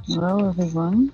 Hello, everyone.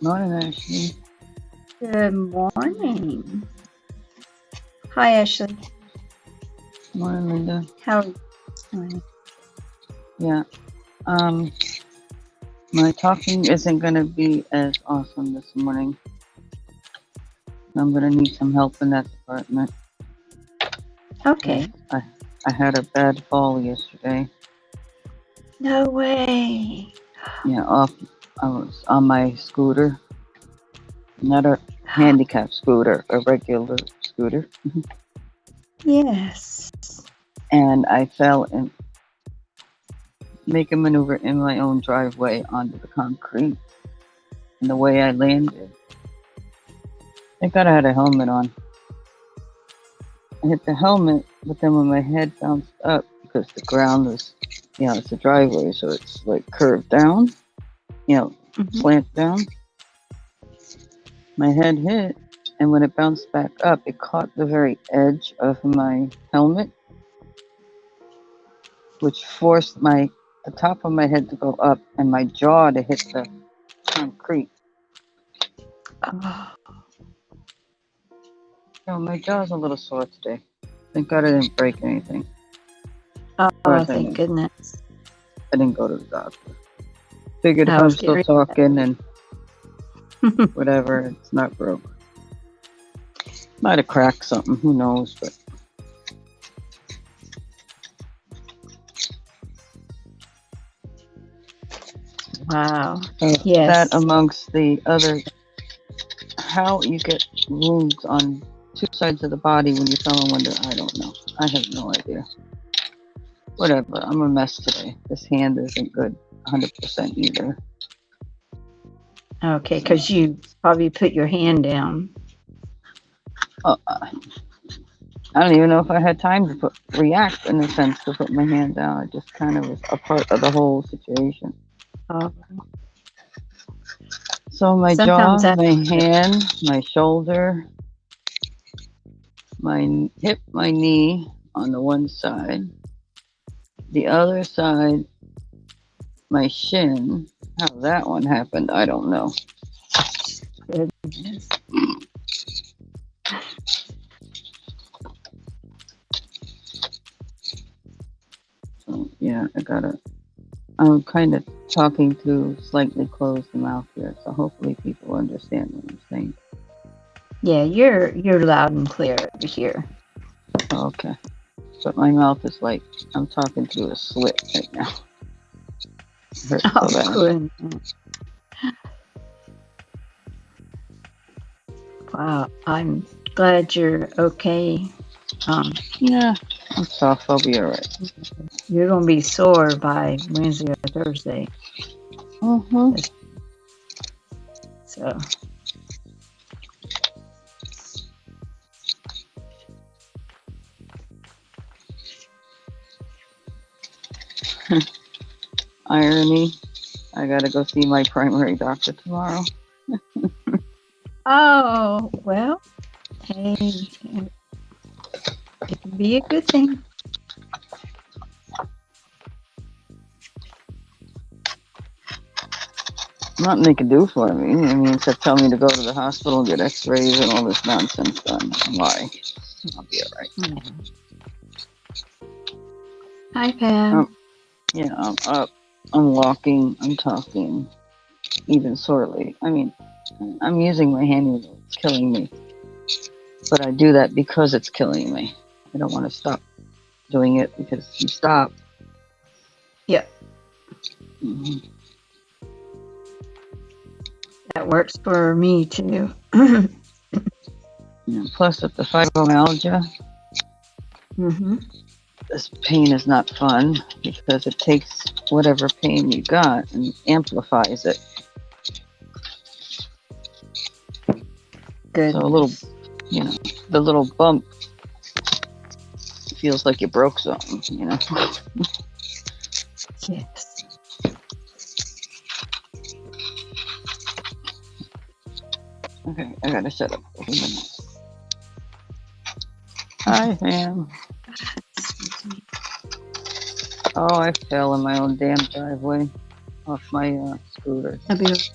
Morning, Ashley. Good morning. Hi, Ashley. Morning, Linda. How are you this morning? Yeah. My talking isn't going to be as awesome this morning. I'm going to need some help in that department. Okay. I had a bad fall yesterday. No way. Yeah, I was on my scooter, not a handicap scooter, a regular scooter. Yes. And I fell and make a maneuver in my own driveway onto the concrete. And the way I landed, I thought I had a helmet on. I hit the helmet, but then when my head bounced up, because the ground was, it's a driveway, so it's like curved down, slant down. My head hit, and when it bounced back up, it caught the very edge of my helmet, which forced the top of my head to go up and my jaw to hit the concrete. Oh. So my jaw's a little sore today. Thank God I didn't break anything. Oh, thank goodness. I didn't go to the doctor. Figured if I'm still talking and whatever, it's not broke. Might have cracked something, who knows, but. Wow. Yes. That amongst the other, how you get wounds on two sides of the body when you fell in winter, I don't know. I have no idea. Whatever, I'm a mess today. This hand isn't good 100% either. Okay, because you probably put your hand down. Uh, I don't even know if I had time to react in a sense to put my hand down. I just kind of was a part of the whole situation. Oh, So my sometimes jaw, that. my hand, my shoulder, my hip, my knee on the one side, the other side, my shin. How that one happened, I don't know. Goodness. So yeah, I'm kind of talking through slightly closed mouth here, so hopefully people understand what I'm saying. Yeah, you're loud and clear over here. Okay. But my mouth is like I'm talking through a slit right now. It hurts Oh, so bad. goodness. Wow, I'm glad you're okay. Yeah, I'm soft. I'll be alright. You're gonna be sore by Wednesday or Thursday. Mm-hmm. So Irony. I gotta go see my primary doctor tomorrow. oh well, hey, it can be a good thing. Nothing they can do for me. I mean, except tell me to go to the hospital and get X-rays and all this nonsense done. Why? I'll be alright. Yeah. Hi, Pam. Yeah, I'm up. I'm walking. I'm talking. Even sorely. I mean, I'm using my hand even though it's killing me. But I do that because it's killing me. I don't want to stop doing it because you stop. Yep, Mm-hmm. that works for me too. Yeah, plus, with the fibromyalgia, Mm-hmm. this pain is not fun because it takes whatever pain you got and amplifies it. Good. So a little, the little bump feels like you broke something, Yes. Okay, I gotta shut up for a minute. Hi, Sam. Oh, I fell in my own damn driveway off my scooter. I'll be right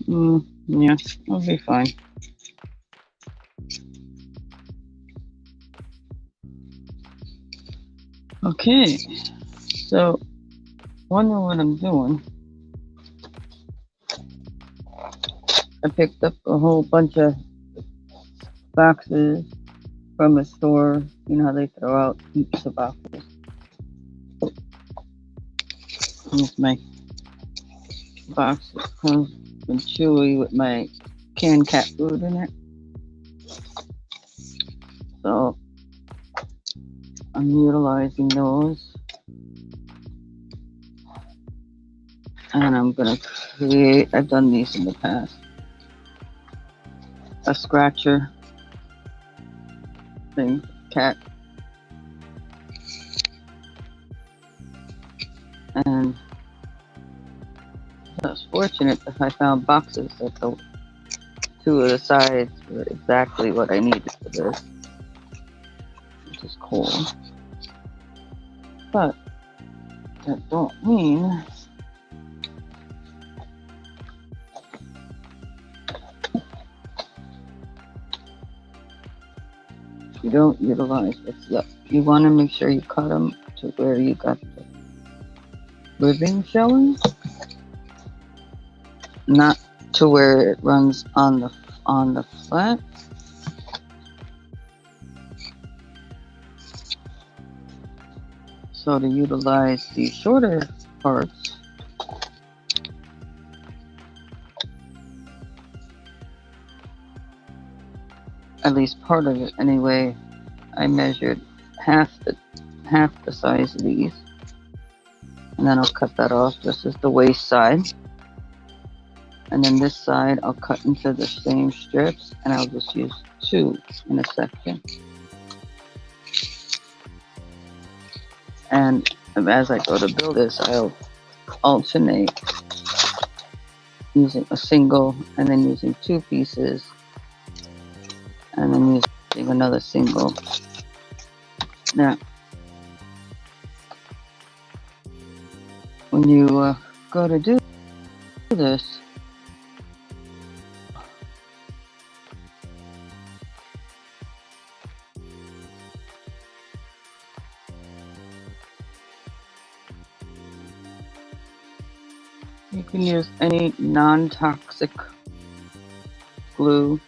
Mm-hmm. Yeah, I'll be fine. Okay, so wonder what I'm doing. I picked up a whole bunch of boxes from a store. You know how they throw out heaps of boxes. Here's my box. It comes from Chewy with my canned cat food in it. So I'm utilizing those. And I'm gonna create, I've done these in the past, a scratcher thing, cat. And I was fortunate that I found boxes that the two of the sides were exactly what I needed for this, which is cool. But that don't mean you don't utilize this. Yep. You want to make sure you cut them to where you got the ribbing showing, not to where it runs on the flat. So to utilize the shorter parts, at least part of it anyway, I measured half the size of these, and then I'll cut that off. This is the waist side, and then this side I'll cut into the same strips, and I'll just use 2 in a section. And as I go to build this, I'll alternate using a single and then using 2 pieces and then using another single. Now, when you go to do this, you can use any non-toxic glue.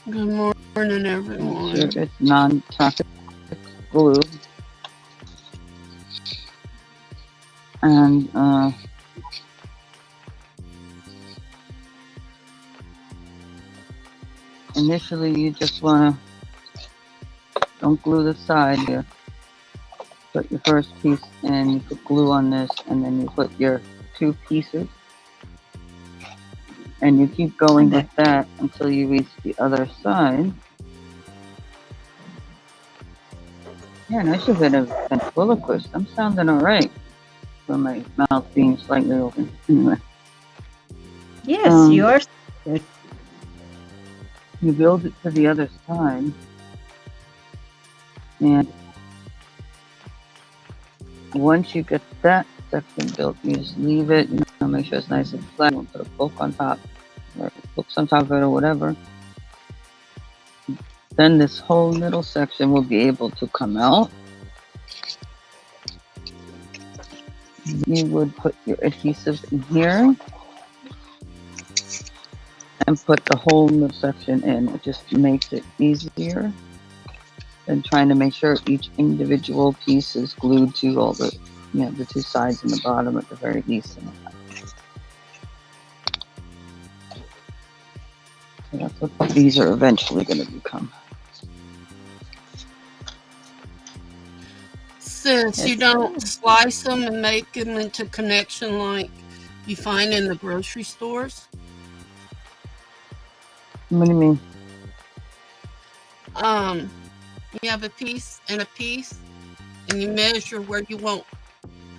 Good morning, everyone. Make sure it's non-toxic glue. And initially you just want to don't glue the side here. Put your first piece in, you put glue on this, and then you put your 2 pieces. And you keep going with that until you reach the other side. Yeah, and I should have been a ventriloquist. I'm sounding alright. For my mouth being slightly open. Anyway. Yes, you are good. You build it to the other side. And once you get that section built, you just leave it, make sure it's nice and flat. Don't put a book on top, or books on top of it, or whatever. Then this whole middle section will be able to come out. You would put your adhesive in here and put the whole middle section in. It just makes it easier than trying to make sure each individual piece is glued to all the, the 2 sides and the bottom at the very least. So that's what these are eventually going to become. Sis, you don't slice them and make them into connection like you find in the grocery stores? What do you mean? You have a piece and a piece, and you measure where you want,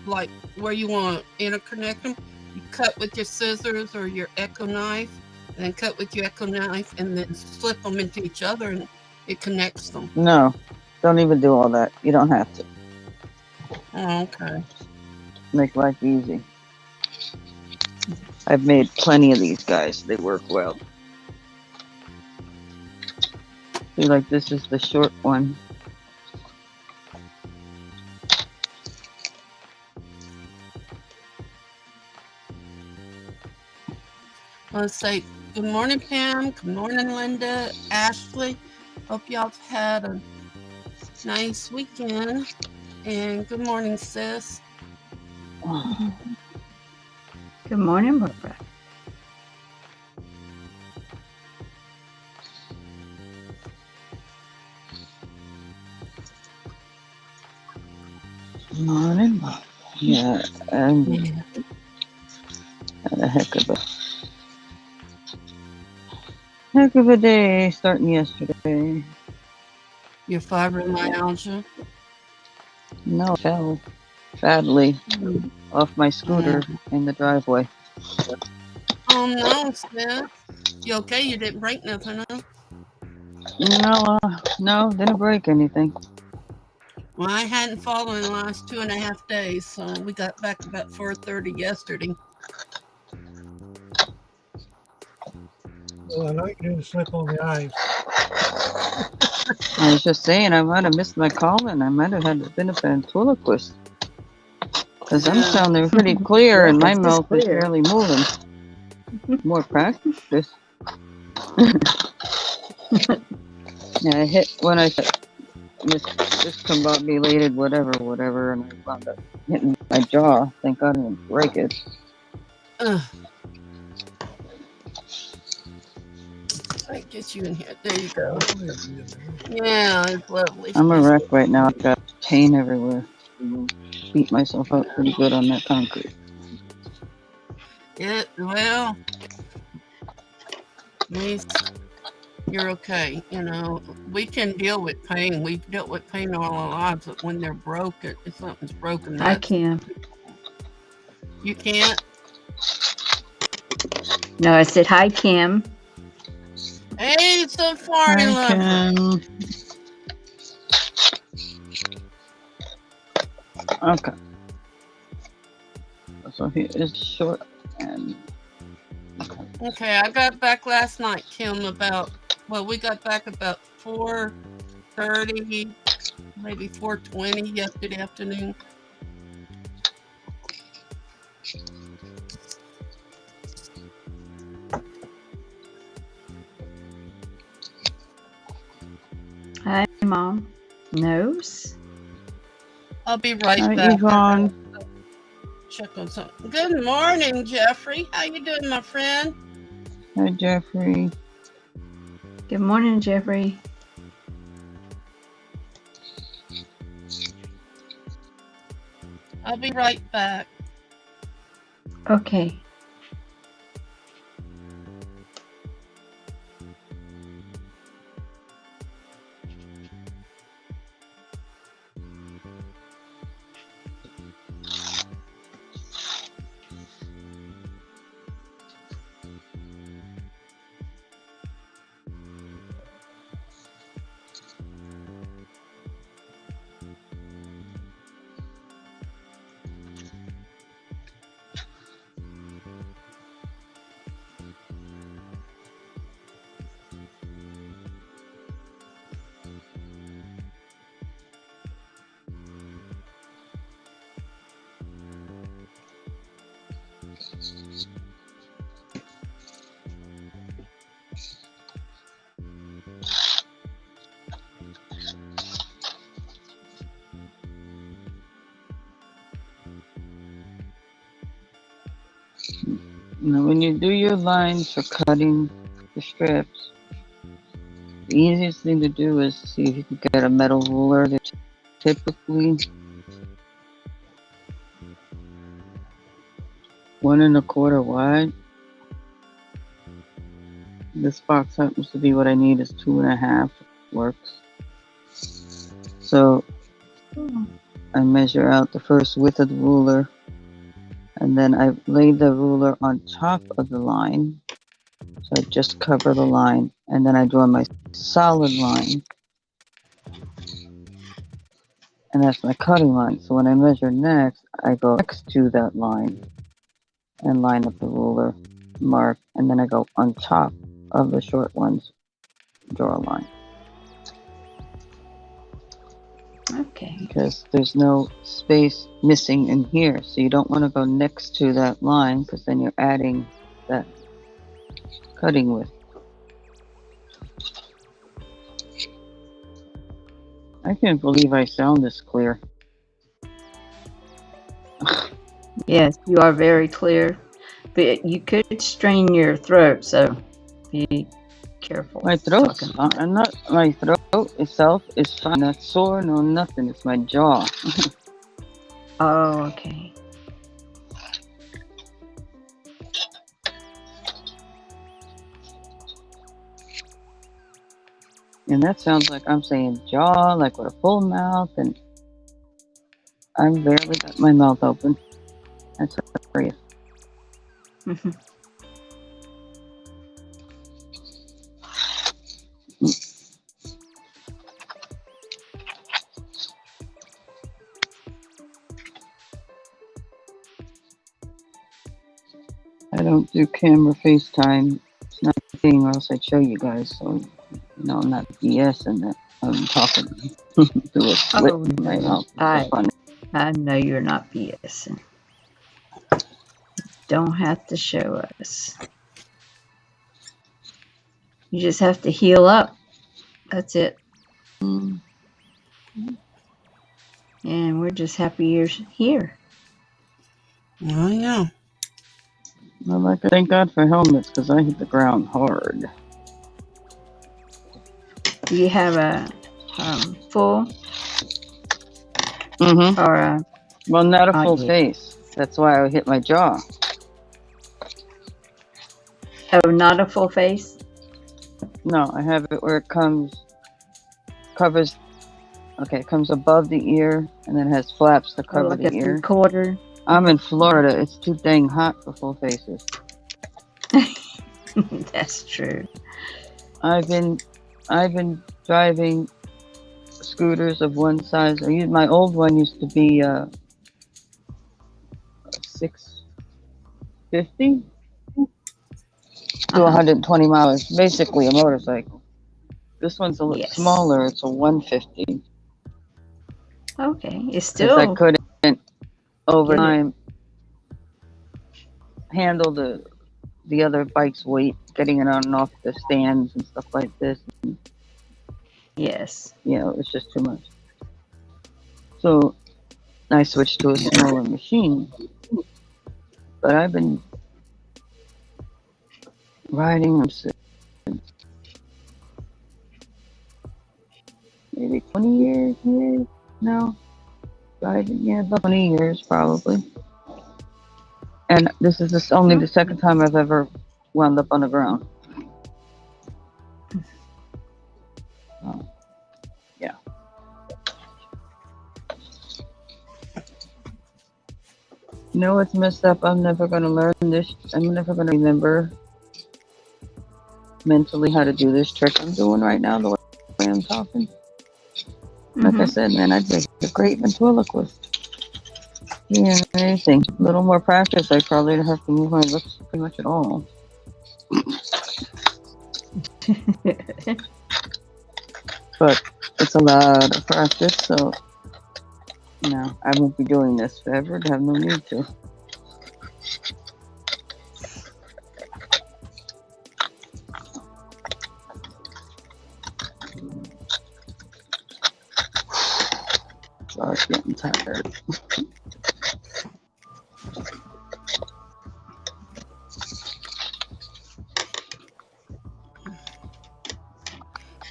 like where you want to interconnect them. You cut with your scissors or your Echo knife, and then cut with your Echo knife, and then slip them into each other, and it connects them. No, don't even do all that. You don't have to. Oh, okay. Make life easy. I've made plenty of these guys. They work well. See, like this is the short one. Let's say good morning, Pam. Good morning, Linda, Ashley. Hope y'all had a nice weekend. And good morning, sis. Good morning, Barbara. Morning. Yeah, and had a heck of a day starting yesterday. Your fibromyalgia? No, fell badly off my scooter in the driveway. Oh no, sis. You okay? You didn't break nothing, huh? No, didn't break anything. Well, I hadn't fallen in the last 2.5 days, so we got back about 4:30 yesterday. Well, I know you didn't slip on the ice. I was just saying I might have missed my calling. I might have had to been a ventriloquist. Because I'm Yeah. sounding pretty clear Yeah, and my 'cause it's mouth is clear. barely moving. More practice. Yeah, I hit when I said discombobulated whatever, and I wound up hitting my jaw. Thank God I didn't break it. Ugh. I get you in here. There you go. Yeah, it's lovely. I'm a wreck right now. I've got pain everywhere. Beat myself up pretty good on that concrete. Yeah, well, at least you're okay. You know, we can deal with pain. We've dealt with pain all our lives, but when they're broken, if something's broken, I that's can. you can't. No, I said hi, Kim. Hey, Safari I lover. can. Okay. So here is short and. Okay, I got back last night, Kim. We got back about 4:30, maybe 4:20 yesterday afternoon. Hi, Mom. Nose? I'll be right Hi, back. Yvonne. Check on something. Good morning, Jeffrey. How you doing, my friend? Hi, Jeffrey. Good morning, Jeffrey. I'll be right back. Okay. Now, when you do your lines for cutting the strips, the easiest thing to do is see if you can get a metal ruler. They're typically 1 1/4 wide. This box happens to be what I need is 2 1/2. Works. So I measure out the first width of the ruler, and then I lay the ruler on top of the line. So I just cover the line, and then I draw my solid line, and that's my cutting line. So when I measure next, I go next to that line and line up the ruler mark, and then I go on top of the short ones, draw a line. Okay. Because there's no space missing in here, so you don't want to go next to that line because then you're adding that cutting width. I can't believe I sound this clear. Yes, you are very clear. But you could strain your throat, so be careful. My throat's talking. fine. I'm not. My throat itself is fine. Not sore, no nothing. It's my jaw. Oh, okay. And that sounds like I'm saying jaw, like with a full mouth, and I'm barely got my mouth open. That's hilarious. I don't do camera FaceTime. It's not a thing, or else I'd show you guys. So, I'm not BSing that I'm talking through a slit Oh, in my no. mouth. It's funny. I know you're not BSing. Don't have to show us. You just have to heal up. That's it. Mm. And we're just happy you're here. Oh, yeah. I'd like to thank God for helmets because I hit the ground hard. Do you have a full Mm-hmm. or a... Well, not a full yeah. face. That's why I hit my jaw. Oh, not a full face? No, I have it where it covers, okay, it comes above the ear and then has flaps to cover like the a ear. 3/4? I'm in Florida. It's too dang hot for full faces. That's true. I've been driving scooters of one size. My old one used to be 650 to 120 miles. Basically a motorcycle. This one's a little smaller. It's a 150. Okay, it's Because still... I couldn't over time handle the other bike's weight, getting it on and off the stands and stuff like this. Yes. It's just too much. So I switched to a smaller machine. But I've been riding them since maybe 20 years now. Driving, about 20 years probably. And this is only the second time I've ever wound up on the ground. Yeah. You know what's messed up? I'm never going to learn this. I'm never going to remember mentally how to do this trick I'm doing right now, the way I'm talking. Like I said, man, I'd make a great ventriloquist. Yeah, anything. A little more practice, I probably don't have to move my lips pretty much at all. But it's a lot of practice, so I won't be doing this forever. I have no need to. So I was getting tired.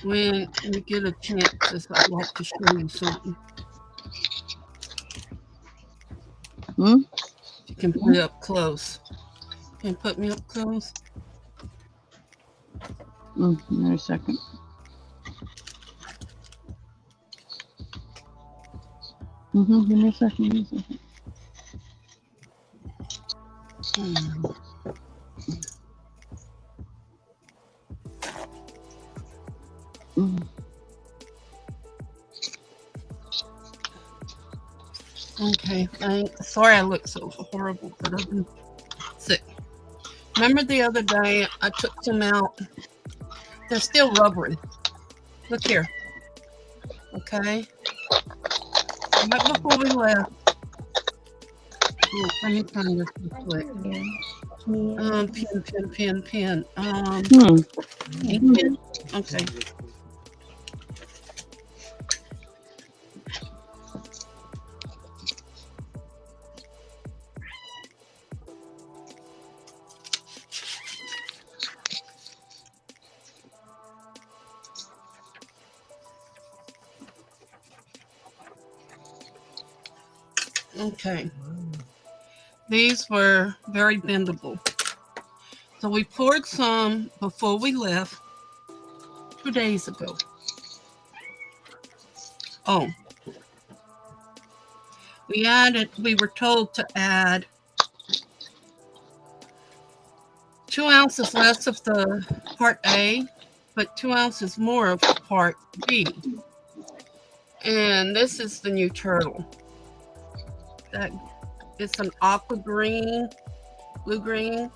When you get a chance, I'd like to show you something. You can put it up close. Can you put me up close? Give me a second. Give me a second. Okay, sorry I look so horrible, but I've been sick. Remember the other day I took some out? They're still rubbery. Look here. Okay. Right before we left. Let me find this real quick. Pen. Pen. Okay. Okay. These were very bendable. So we poured some before we left 2 days ago. Oh. We were told to add 2 ounces less of the part A, but 2 ounces more of part B. And this is the new turtle. That it's an aqua green blue-green.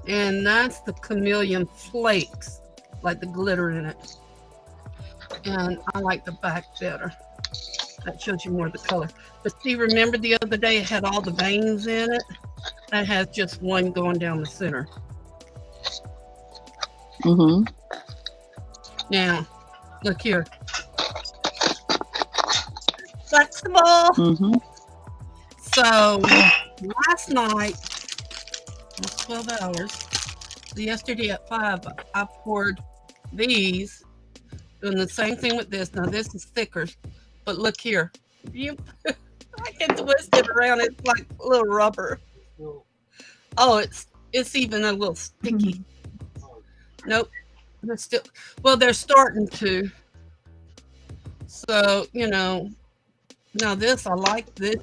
And that's the chameleon flakes, like the glitter in it. And I like the back better. That shows you more of the color. But see, remember the other day it had all the veins in it? That has just one going down the center. Mm-hmm. Now, look here. Flexible. Mm-hmm. So, last night, it was 12 hours. Yesterday at 5, I poured these, doing the same thing with this. Now, this is thicker, but look here. I can twist it around. It's like a little rubber. Oh, it's even a little sticky. Nope. They're still, well, they're starting to. So, you know, now this, I like this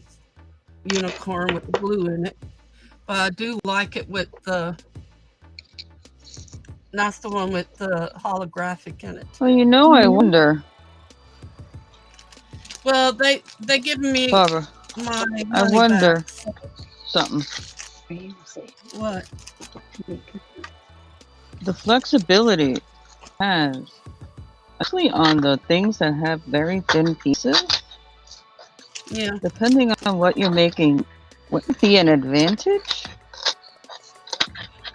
unicorn with the blue in it. But I do like it with the, that's the one with the holographic in it. Well, you know, I wonder, Well, they given me Barbara, my money I wonder back. So something. what? The flexibility it has, especially on the things that have very thin pieces, Yeah. depending on what you're making, would be an advantage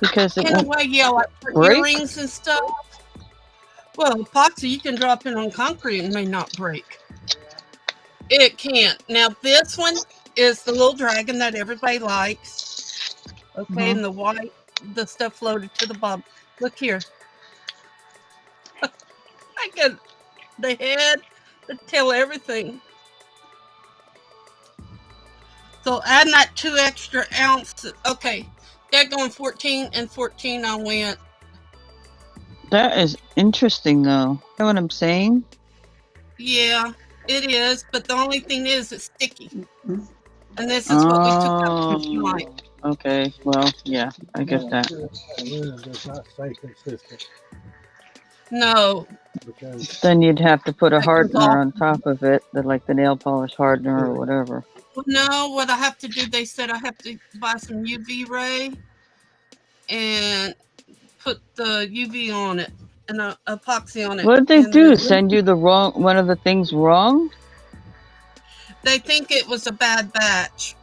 because it In a won't way, yeah, like for break. earrings and stuff. Well, epoxy you can drop in on concrete and may not break. It can't. Now this one is the little dragon that everybody likes. Okay, and the white, the stuff floated to the bottom. Look here. I got the head, the tail, everything. So adding that 2 extra ounces. Okay, they're going 14 and 14. I went. That is interesting, though. You know what I'm saying? Yeah, it is. But the only thing is, it's sticky. And this is what we took out tonight. Okay. Well, yeah, I get that. Aluminum does not stay consistent No, because Then you'd have to put a That comes hardener off. on top of it, like the nail polish hardener or whatever. no. What I have to do, they said I have to buy some UV ray and put the UV on it and epoxy on it. What did they And do? then Send you the wrong one of the things wrong? they think it was a bad batch.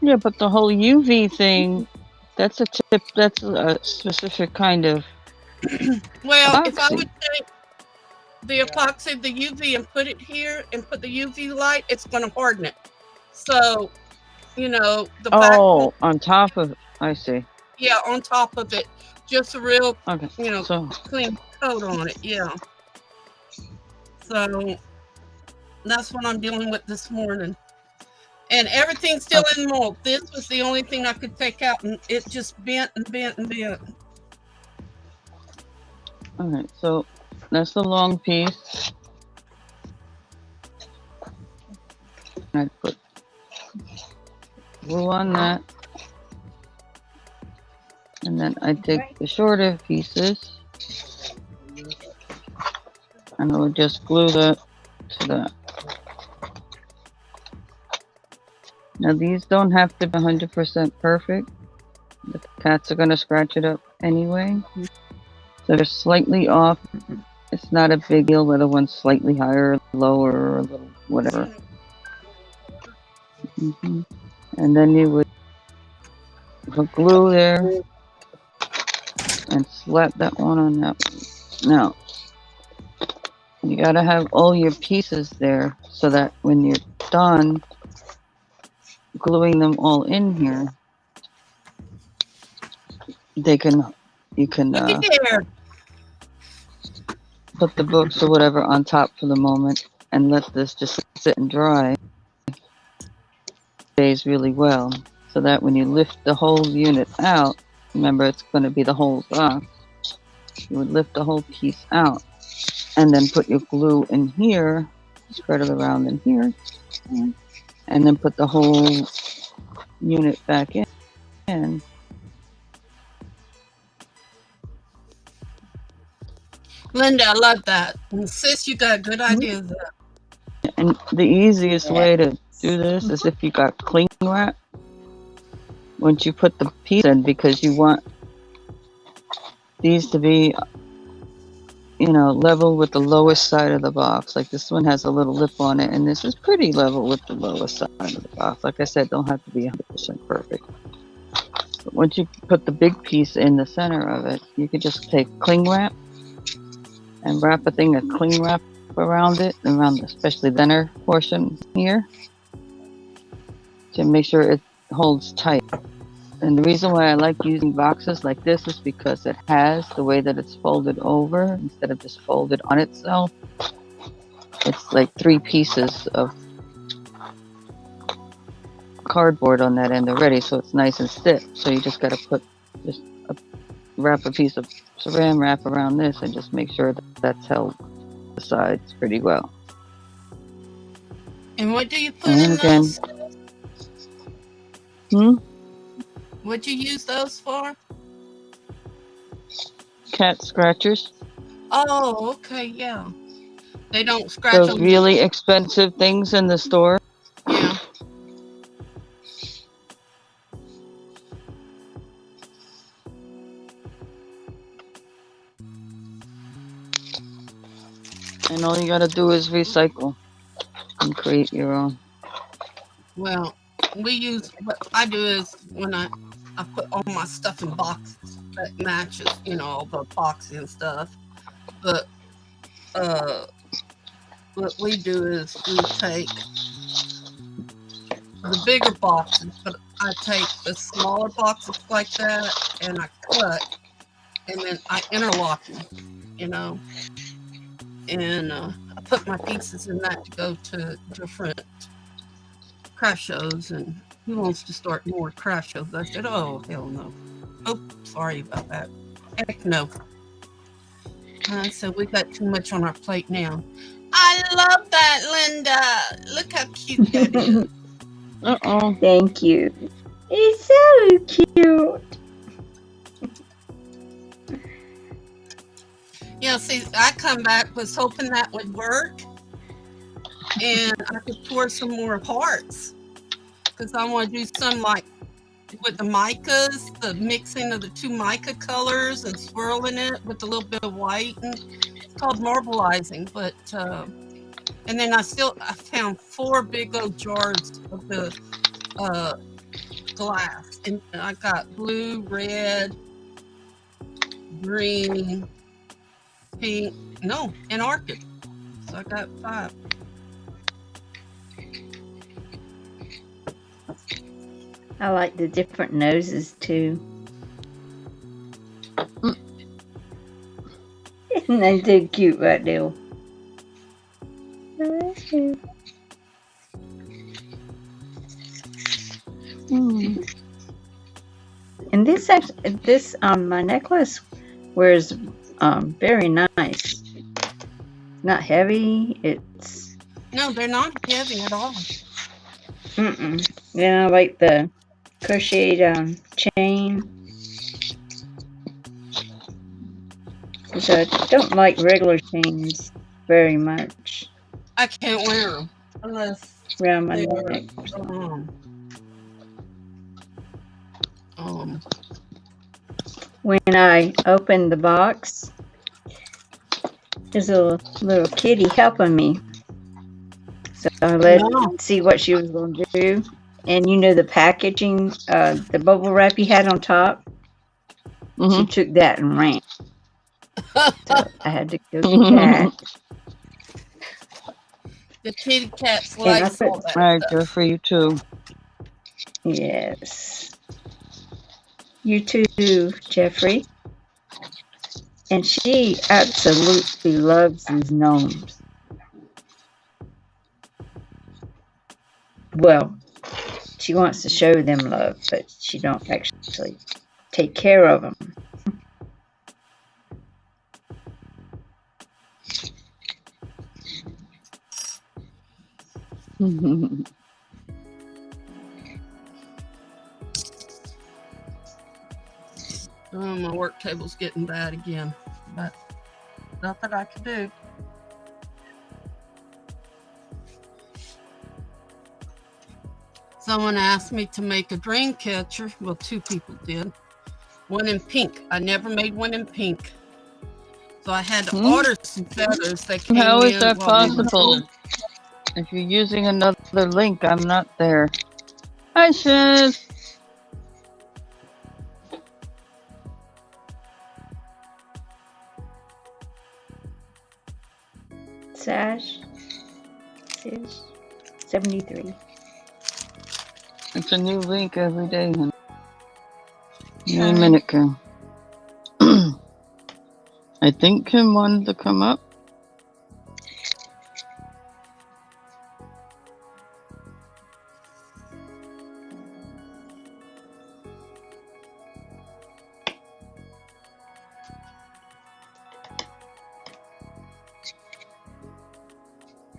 Yeah, but the whole UV thing, that's a tip. That's a specific kind of. Well, if I Epoxy. would take the epoxy, the UV, and put it here and put the UV light, it's going to harden it. So, you know, the back, Oh, on top of. I see. yeah, on top of it, just a real, Okay. you know, So clean coat on it. Yeah. So that's what I'm dealing with this morning. And everything's still in mold. This was the only thing I could take out, and it just bent and bent and bent. okay, so that's the long piece. I put glue on that. And then I take the shorter pieces and I would just glue that to that. Now these don't have to be 100% perfect. The cats are going to scratch it up anyway. So they're slightly off. It's not a big deal whether one's slightly higher or lower or a little whatever. And then you would put glue there and slap that one on that one. Now, you gotta have all your pieces there so that when you're done gluing them all in here, you can Look at there. put the books or whatever on top for the moment and let this just sit and dry. Stays really well, so that when you lift the whole unit out, remember it's going to be the whole box, you would lift the whole piece out and then put your glue in here, spread it around in here, and then put the whole unit back in. Linda, I love that. And sis, you got good ideas there. And the easiest way to do this is if you got cling wrap, once you put the piece in, because you want these to be, level with the lowest side of the box. Like this one has a little lip on it, and this is pretty level with the lowest side of the box. Like I said, don't have to be 100% perfect. But once you put the big piece in the center of it, you could just take cling wrap and wrap a thing of cling wrap around it, around especially the inner portion here, to make sure it holds tight. And the reason why I like using boxes like this is because it has the way that it's folded over instead of just folded on itself. It's like 3 pieces of cardboard on that end already, so it's nice and stiff. So you just got to wrap a piece of saran wrap around this and just make sure that that's held the sides pretty well. And what do you put in those? What'd you use those for? Cat scratchers. Oh, okay, yeah. They don't scratch Those on really expensive things in the store. Yeah. And all you gotta do is recycle and create your own. Well, what I do is when I put all my stuff in boxes that matches, all the boxing and stuff. But what we do is we take the bigger boxes, but I take the smaller boxes like that and I cut and then I interlock them, and I put my pieces in that to go to different craft shows. And who wants to start more craft shows? I said, oh, hell no. Oh, sorry about that. Heck no. So we got too much on our plate now. I love that, Linda. Look how cute that is. Uh-oh. Thank you. It's so cute. See, I come back was hoping that would work and I could pour some more hearts because I want to do some like with the micas, the mixing of the 2 mica colors and swirling it with a little bit of white. And it's called marbleizing, but and then I found 4 big old jars of the glass, and I got blue, red, green, pink, and orchid. So I got 5. I like the different noses too. Isn't that so cute right now? And this my necklace wears very nice. Not heavy. No, they're not heavy at all. Yeah, I like the crocheted chain. So I don't like regular chains very much. I can't wear them unless around my they're neck. When I opened the box, there's a little kitty helping me. So I let her see what she was going to do. And the packaging, the bubble wrap you had on top, she took that and ran. So I had to go get that. The kitty cats like all that Right, stuff. they're for you too. Yes. You too, Jeffrey. And she absolutely loves these gnomes. Well, she wants to show them love, but she don't actually take care of them. My work table's getting bad again, but nothing I can do. Someone asked me to make a dream catcher. Well, two people did. One in pink. I never made one in pink. So I had to order some feathers that came How is in that while we were possible? If you're using another link, I'm not there. Hi, sis. Sash. 73. It's a new link every day, honey. Any minute, Kim. I think Kim wanted to come up.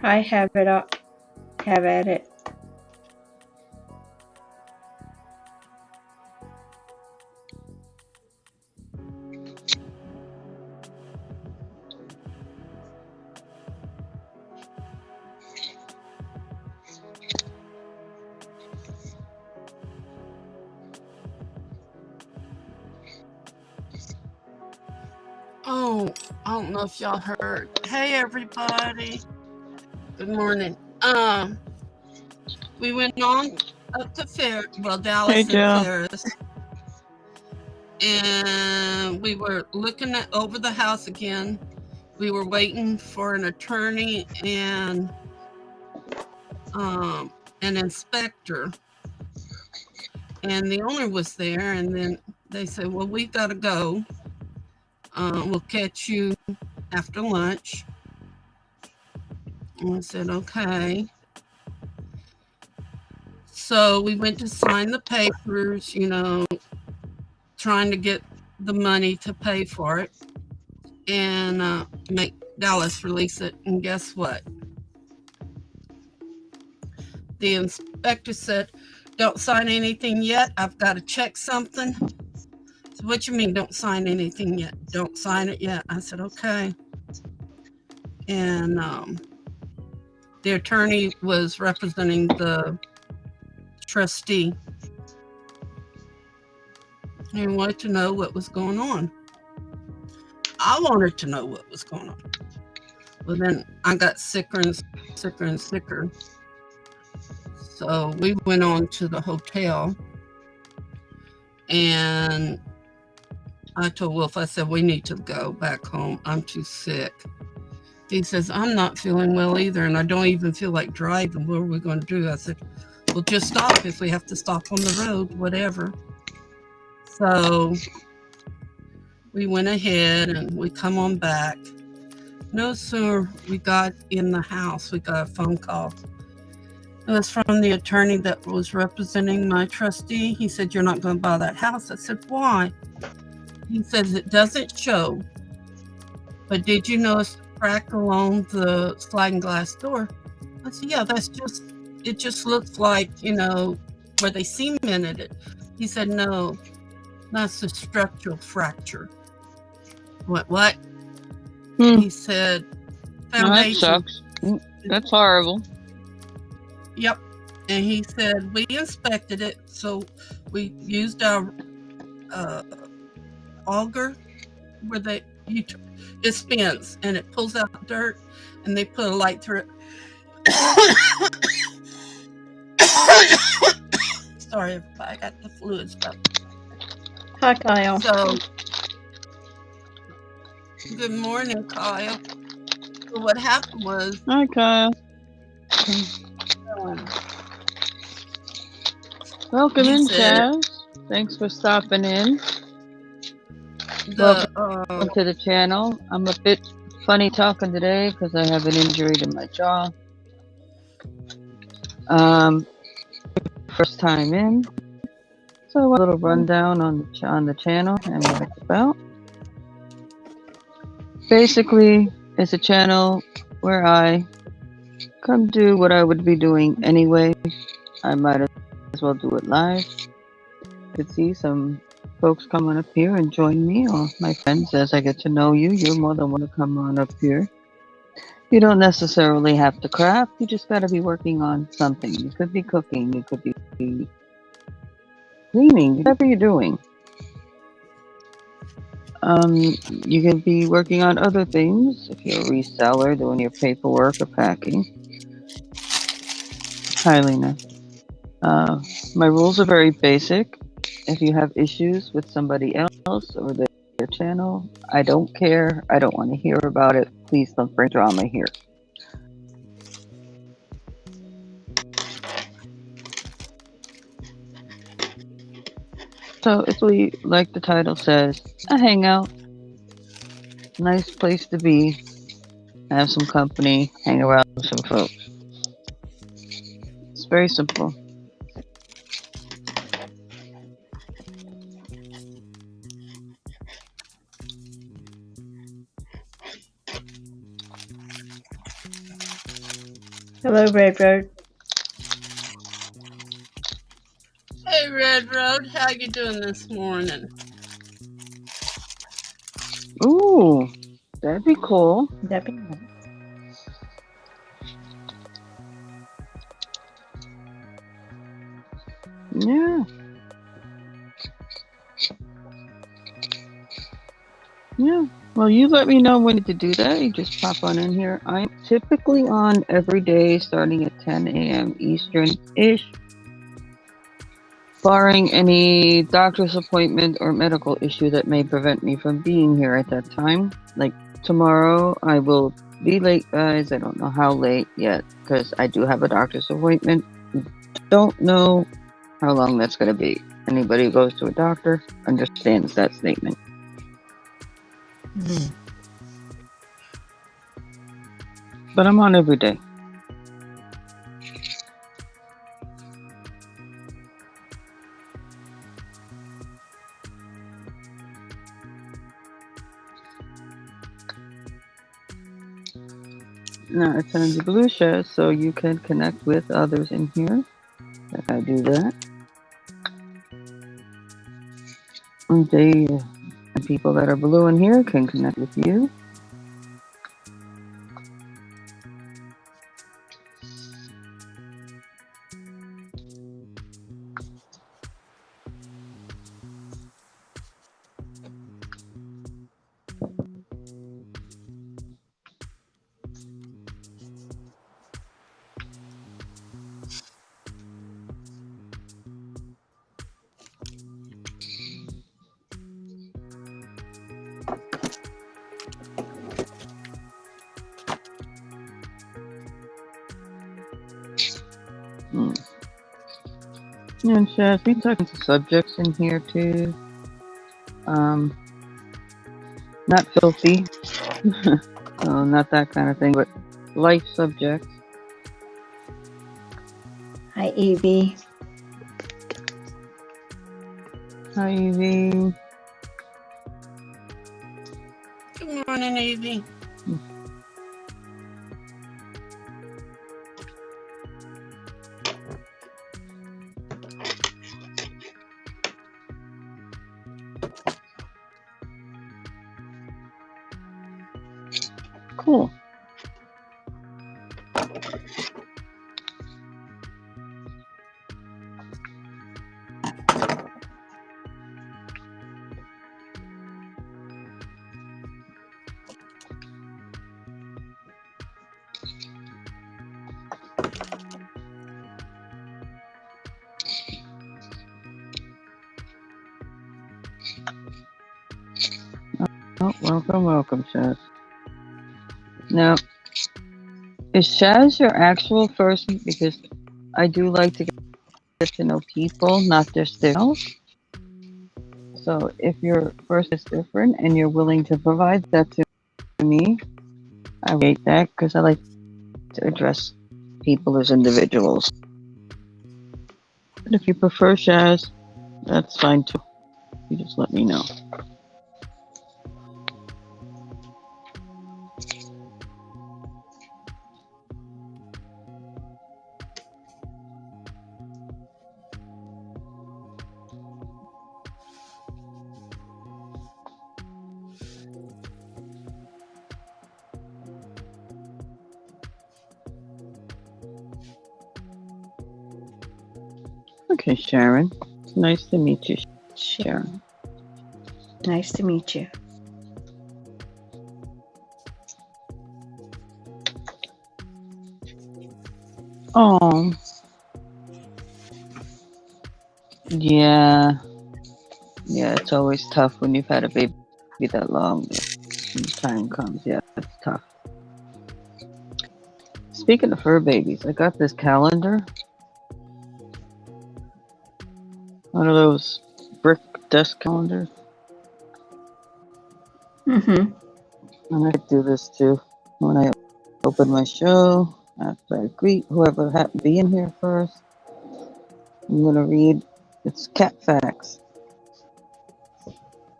I have it up. Have at it. Oh, I don't know if y'all heard. Hey, everybody. Good morning. We went on up to Dallas Hey, and Joe. Ferris, and we were looking over the house again. We were waiting for an attorney and an inspector, and the owner was there. And then they said, "Well, we got to go. We'll catch you after lunch." And I said, "Okay." So we went to sign the papers, trying to get the money to pay for it and make Dallas release it. And guess what? The inspector said, "Don't sign anything yet. I've got to check something." So, "What you mean, don't sign anything yet?" "Don't sign it yet." I said, "Okay." And the attorney was representing the trustee. He wanted to know what was going on. I wanted to know what was going on. Well, then I got sicker and sicker and sicker. So we went on to the hotel, and I told Wolf, I said, "We need to go back home. I'm too sick." He says, "I'm not feeling well either, and I don't even feel like driving. What are we going to do?" I said, "We'll just stop if we have to stop on the road, whatever." So we went ahead and we come on back. No sooner we got in the house, we got a phone call. It was from the attorney that was representing my trustee. He said, "You're not going to buy that house." I said, "Why?" He says, "It doesn't show, but did you notice the crack along the sliding glass door?" I said, "Yeah, it just looks like, where they cemented it." He said, "No, that's a structural fracture." What? He said, That "Foundation." sucks. That's horrible. Yep. And he said, "We inspected it, so we used our auger where it spins and it pulls out dirt, and they put a light through it." Sorry, everybody, I got the flu and stuff. Hi, Kyle. So, good morning, Kyle. So what happened was, Hi, Kyle. Welcome he in, said Chaz. Thanks for stopping in. Welcome to the channel. I'm a bit funny talking today because I have an injury to my jaw. First time in. So a little rundown on the channel and what it's about. Basically, it's a channel where I come do what I would be doing anyway. I might as well do it live. You could see some folks coming up here and join me, or my friends, as I get to know you. You're more than welcome to come on up here. You don't necessarily have to craft. You just got to be working on something. You could be cooking. You could be cleaning. Whatever you're doing. You can be working on other things. If you're a reseller, doing your paperwork or packing. Highly nice. My rules are very basic. If you have issues with somebody else or their channel, I don't care. I don't want to hear about it. Please don't bring drama here. So it's really, like the title says, a hangout. Nice place to be. Have some company. Hang around with some folks. It's very simple. Hello, Red Road. Hey, Red Road, how you doing this morning? Ooh, that'd be cool. That'd be nice. Yeah. Yeah. Well, you let me know when to do that. You just pop on in here. I'm typically on every day starting at 10 a.m. Eastern-ish, barring any doctor's appointment or medical issue that may prevent me from being here at that time. Like tomorrow, I will be late, guys. I don't know how late yet because I do have a doctor's appointment. Don't know how long that's going to be. Anybody who goes to a doctor understands that statement. Mhm. But I'm on every day. Now it's on the blue share, so you can connect with others in here. If I do that, and the people that are blue in here can connect with you. Hmm. And Shaz, we talking to subjects in here too. Not filthy, not that kind of thing, but life subjects. Hi, Evie. Hi, Evie. Good morning, Evie. Cool. Oh, welcome, Shaz. Now, is Shaz your actual first name? Because I do like to get to know people, not just their health. So if your first is different and you're willing to provide that to me, I rate that because I like to address people as individuals. But if you prefer Shaz, that's fine too. You just let me know. Okay, Sharon. Nice to meet you, Sharon. Nice to meet you. Oh, yeah. Yeah, it's always tough when you've had a baby that long. When the time comes, yeah, it's tough. Speaking of fur babies, I got this calendar. One of those brick desk calendars. Mm-hmm. And I do this too. When I open my show, after I greet whoever happened to be in here first, I'm going to read. It's cat facts.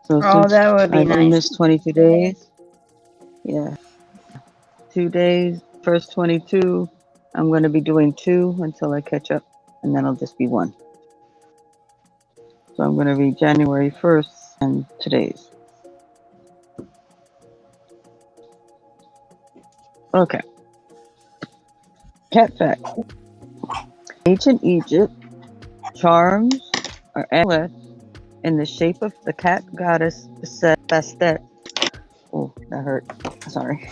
So Oh, since that would be I've only nice. missed 22 days, yeah, 2 days, first 22, I'm going to be doing 2 until I catch up, and then I'll just be 1. So I'm going to read January 1st and today's. Okay. Cat fact. Ancient Egypt, charms or amulets in the shape of the cat goddess Bastet. Oh, that hurt. Sorry.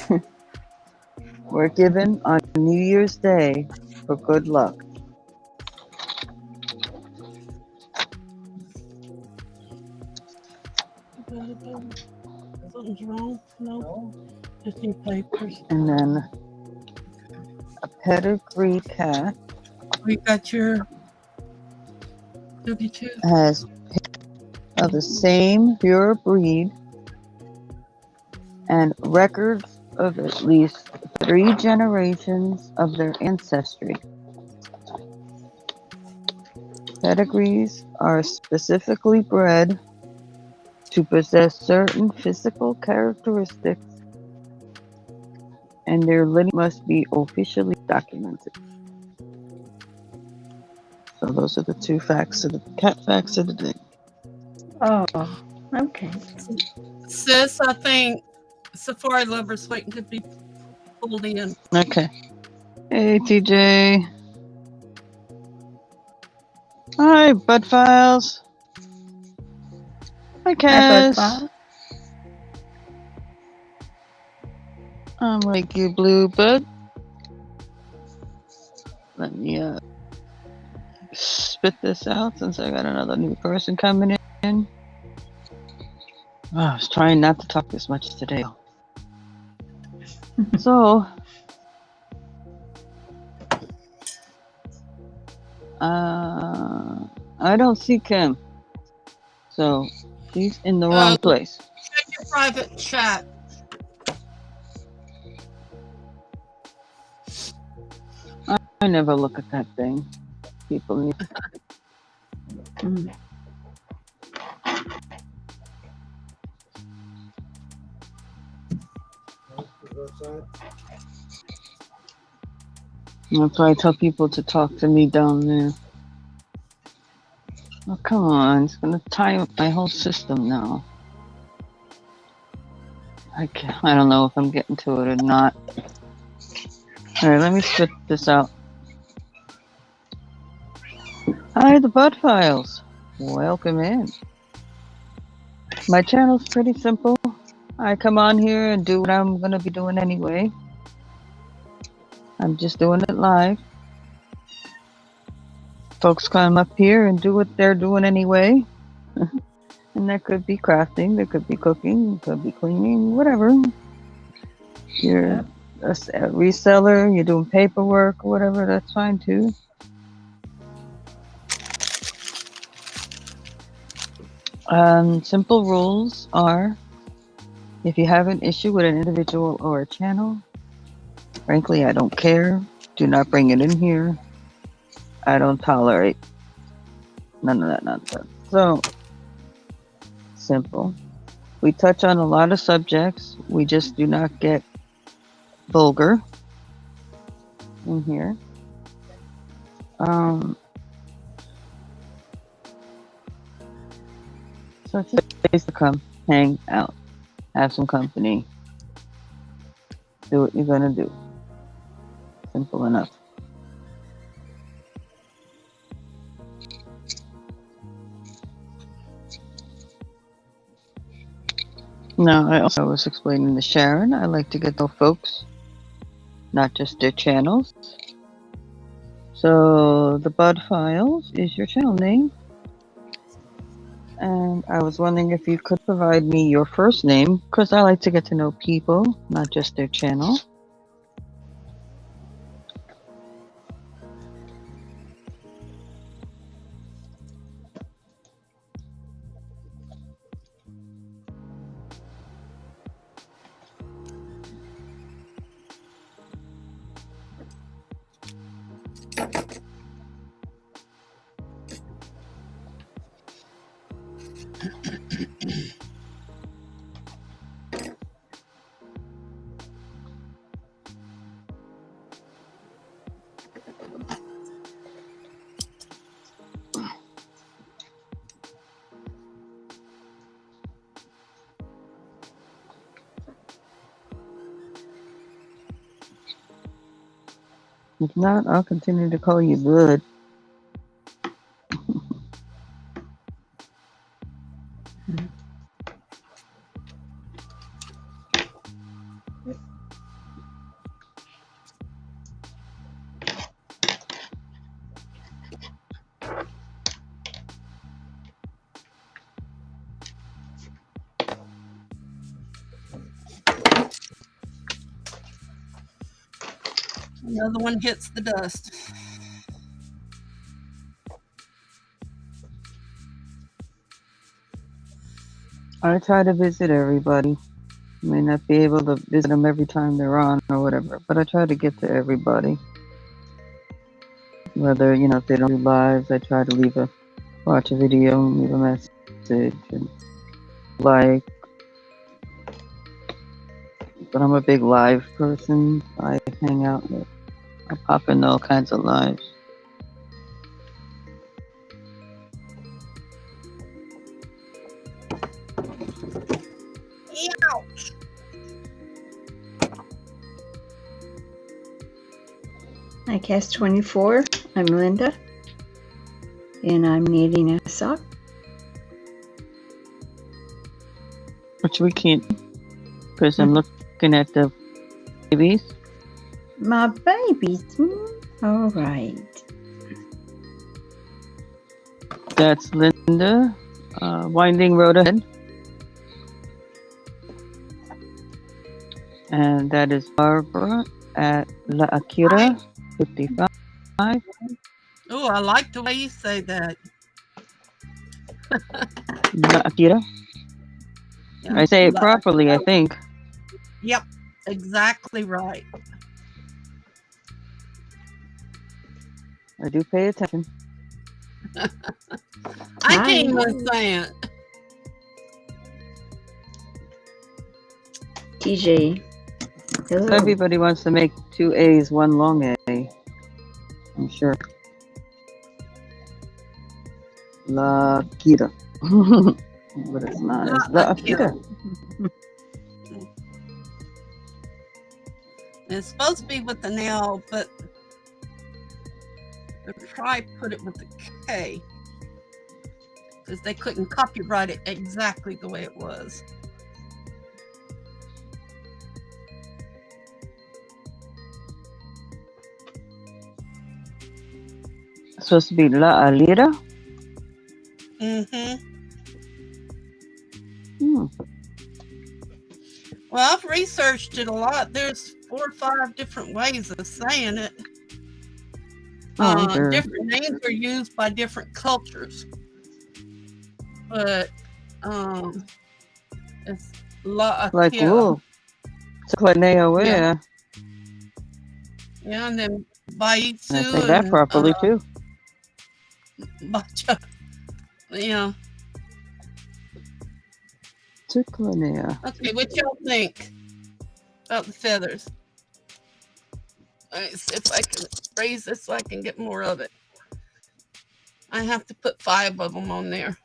Were given on New Year's Day for good luck. Something's wrong? No. Just need papers. And then a pedigree cat We got your W2. has of the same pure breed and records of at least 3 generations of their ancestry. Pedigrees are specifically bred to possess certain physical characteristics, and their lineage must be officially documented. So those are the 2 facts of the cat facts of the day. Oh, okay. Sis, I think Safari Lover's waiting to be pulled in. Okay. Hey, TJ. Hi, Bud Files. Hi, Hi, Cass. Bud. I'm like you, Blue Bud. Let me spit this out since I got another new person coming in. Oh, I was trying not to talk this much today. So, I don't see Kim. So, she's in the wrong place. Check your private chat. I never look at that thing. People need. Mm. That's why I tell people to talk to me down there. Oh, come on. It's going to tie up my whole system now. I don't know if I'm getting to it or not. All right, let me spit this out. Hi, the Bud Files. Welcome in. My channel's pretty simple. I come on here and do what I'm going to be doing anyway. I'm just doing it live. Folks come up here and do what they're doing anyway. And that could be crafting, there could be cooking, could be cleaning, whatever. You're a reseller, you're doing paperwork, whatever, that's fine too. Simple rules are, if you have an issue with an individual or a channel, frankly, I don't care. Do not bring it in here. I don't tolerate none of that nonsense. So, simple. We touch on a lot of subjects. We just do not get vulgar in here. So it's just a place to come, hang out, have some company, do what you're gonna do. Simple enough. Now, I also was explaining to Sharon, I like to get to know folks, not just their channels. So, the Bud Files is your channel name. And I was wondering if you could provide me your first name, because I like to get to know people, not just their channel. If not, I'll continue to call you Bud. Another one hits the dust. I try to visit everybody. May not be able to visit them every time they're on or whatever, but I try to get to everybody. Whether, if they don't do lives, I try to watch a video, leave a message, and like. But I'm a big live person. I hang out I pop in all kinds of lives. Ouch. I cast 24. I'm Linda. And I'm knitting a sock. Which we can't, because I'm looking at the babies. My babies. All right. That's Linda. Winding Road Ahead. And that is Barbara at La Akira 55. Oh, I like the way you say that. La Akira. Yeah, I say it properly, I think. Yep, exactly right. I do pay attention. I can't even say it. TJ. Hello. Everybody wants to make 2 A's, 1 long A. I'm sure. La Akira. But it's not. It's La Akira. It's supposed to be with the nail, but they probably put it with the K because they couldn't copyright it exactly the way it was. It's supposed to be La Alira. Mm-hmm. Hmm. Well, I've researched it a lot. There's 4 or 5 different ways of saying it. Sure. Different names are used by different cultures. But it's La Like Akira. wool. It's like Neowea. Yeah, and then Baitsu. I say that properly too. Bacha. Yeah. Tiklanea. Okay, what y'all think about the feathers? Let me see if I can raise this so I can get more of it. I have to put 5 of them on there.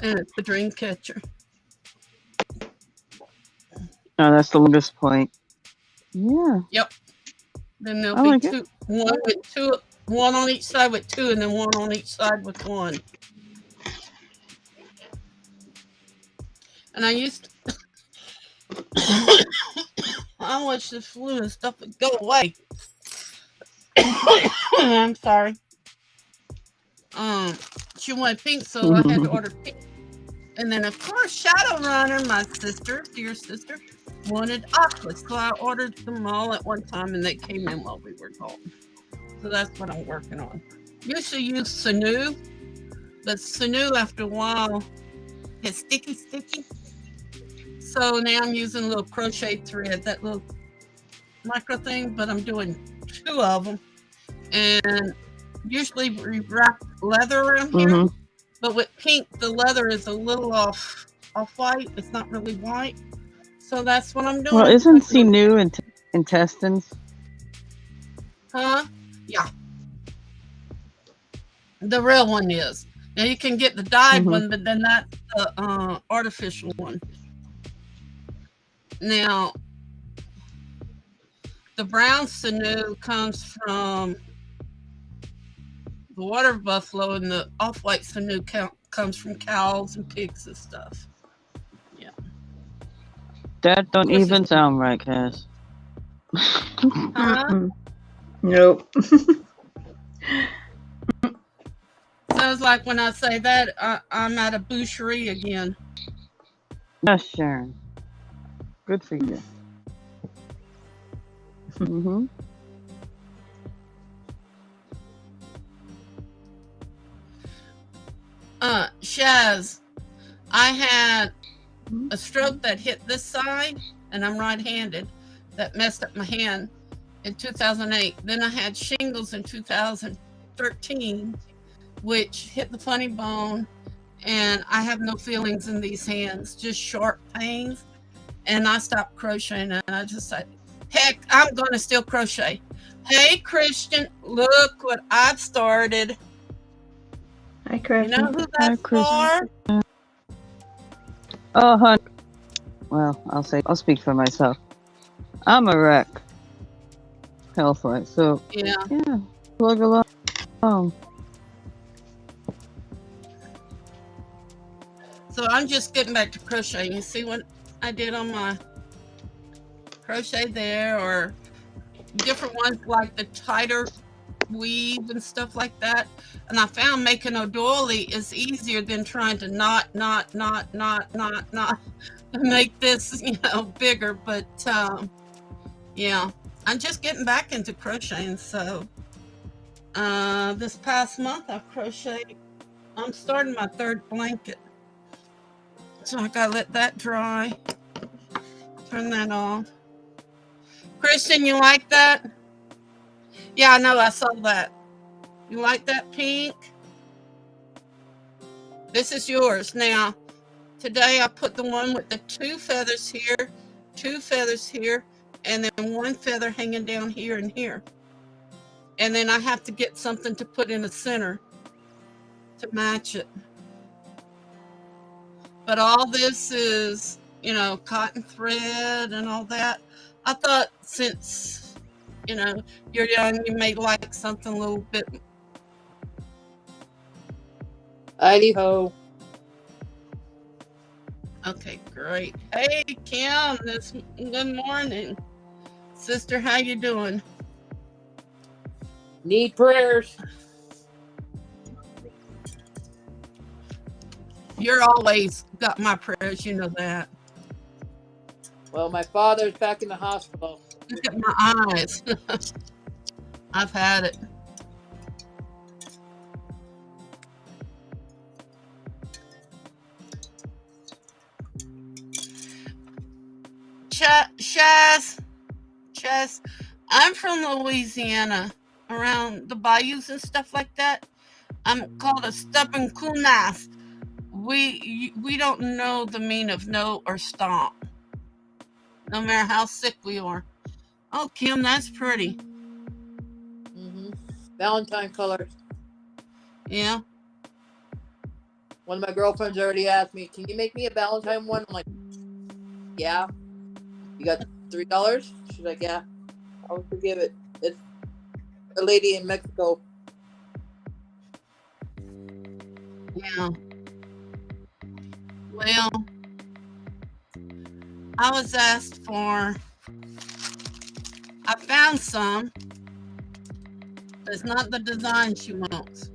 And it's the dream catcher. Oh, that's the longest point. Yeah. Yep. Then there'll I be like 2, one with 2, one on each side with 2, and then one on each side with 1. And I used to, I wish the flu and stuff would go away. I'm sorry. She wanted pink, so I had to order pink. And then of course Shadowrunner, my sister, dear sister, wanted aqua. So I ordered them all at one time and they came in while we were gone. So that's what I'm working on. Used to use Sanu, but Sanu after a while gets sticky. So now I'm using a little crochet thread, that little micro thing, but I'm doing 2 of them. And usually we wrap leather around here, Mhm. but with pink, the leather is a little off white. It's not really white. So that's what I'm doing. Well, isn't sinew intestines? Huh? Yeah. The real one is. Now you can get the dyed Mhm. one, but then that's the artificial one. Now, the brown sinew comes from the water buffalo, and the off-white sinew comes from cows and pigs and stuff. Yeah. That don't This is- even sound right, Cass. Huh? Nope. Sounds like when I say that, I'm at a boucherie again. Yes, Sharon. Good for you. Mhm. Shaz, I had a stroke that hit this side, and I'm right-handed, that messed up my hand in 2008. Then I had shingles in 2013, which hit the funny bone, and I have no feelings in these hands, just sharp pains. And I stopped crocheting, and I just said, heck, I'm going to still crochet. Hey, Christian, look what I've started. Hi, You Christian. know who Hi, that's Christian. for? Oh, honey. Well, I'll speak for myself. I'm a wreck, health-wise. So Yeah. yeah, plug along. So I'm just getting back to crocheting. You see what I did on my crochet there, or different ones like the tighter weave and stuff like that. And I found making a doily is easier than trying to knot to make this, bigger. But yeah, I'm just getting back into crocheting. So this past month I've crocheted. I'm starting my 3rd blanket. So I gotta let that dry. Turn that off. Christian, you like that? Yeah, I know, I saw that. You like that pink? This is yours. Now, today I put the one with the 2 feathers here, 2 feathers here, and then 1 feather hanging down here and here. And then I have to get something to put in the center to match it. But all this is, cotton thread and all that. I thought since, you're young, you may like something a little bit. Heidi ho. Okay, great. Hey, Kim, good morning. Sister, how you doing? Need prayers. You're always got my prayers, you know that. Well, my father's back in the hospital. Look at my eyes. I've had it. Chess, I'm from Louisiana, around the bayous and stuff like that. I'm called a stubborn kunas. We don't know the meaning of no or stomp, no matter how sick we are. Oh, Kim, that's pretty. Mm-hmm. Valentine colors. Yeah. One of my girlfriends already asked me, "Can you make me a Valentine one?" I'm like, "Yeah." You got $3? She's like, "Yeah, I'll forgive it." It's a lady in Mexico. Yeah. Well, I was asked for, I found some. It's not the design she wants.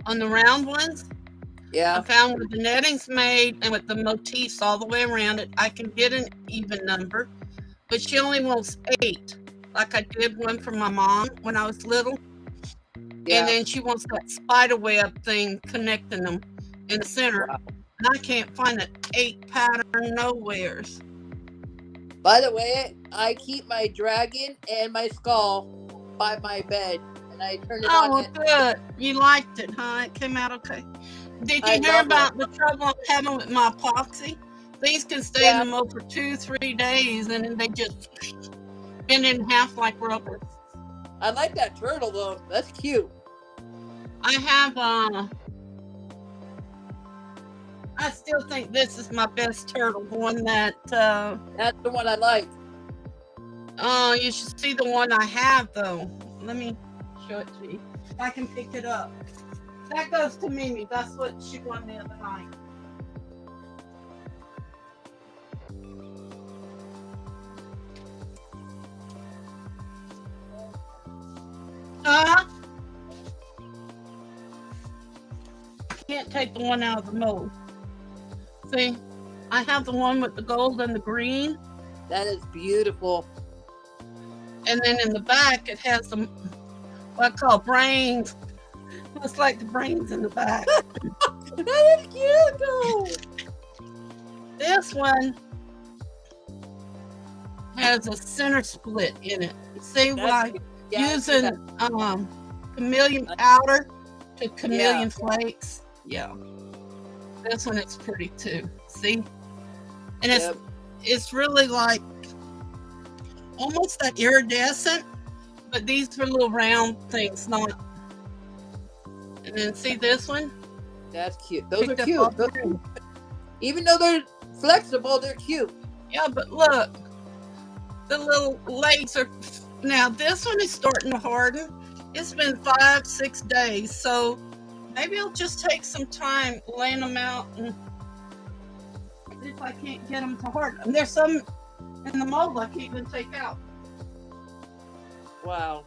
On the round ones, I Yeah. found where the netting's made and with the motifs all the way around it, I can get an even number, but she only wants 8. Like I did one for my mom when I was little. Yeah. And then she wants that spider web thing connecting them in the center. Wow. And I can't find that 8 pattern nowheres. By the way, I keep my dragon and my skull by my bed, and I turned it Oh, on. well, good. You liked it, huh? It came out okay. Did I you hear love about the trouble I'm having with my epoxy? Things can stay in the mold for 2-3 days, and then they just bend in half like rubber. I like that turtle though. That's cute. I have, I still think this is my best turtle, the one that, That's the one I like. oh, you should see the one I have, though. Let me show it to you. If I can pick it up. That goes to Mimi. That's what she won the other night. Can't take the one out of the mold. See, I have the one with the gold and the green. That is beautiful. And then in the back, it has some, what I call brains. Looks like the brains in the back. That is cute though. This one has a center split in it. See why? Using chameleon powder to chameleon flakes. Yeah. This one is pretty too. See? And it's really like almost that iridescent, but these are little round things, not. And then see this one? That's cute. Those are cute. Even though they're flexible, they're cute. Yeah, but look, the little legs are. Now this one is starting to harden. It's been 5-6 days, so maybe I'll just take some time laying them out and see if I can't get them to harden. And there's some in the mold I can't even take out. Wow.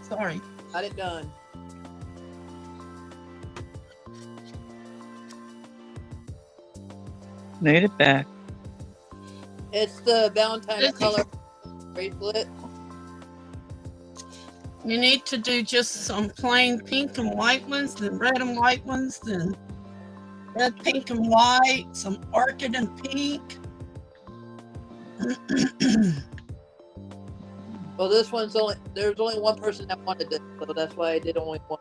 Sorry. Got it done. Made it back. It's the Valentine color bracelet. You need to do just some plain pink and white ones, then red and white ones, then red, pink, and white, some orchid and pink. Well, this one's there's only one person that wanted this, so that's why I did only one.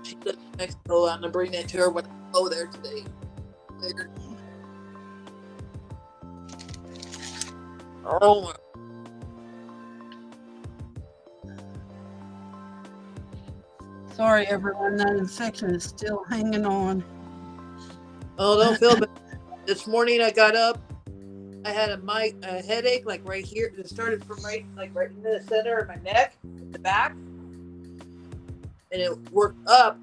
She lives in Mexico. I'm gonna bring it to her when I go there today. Later. Oh my. Sorry, everyone, that infection is still hanging on. Oh, don't feel bad. This morning I got up. I had a headache, like right here. It started from right in the center of my neck, the back, and it worked up.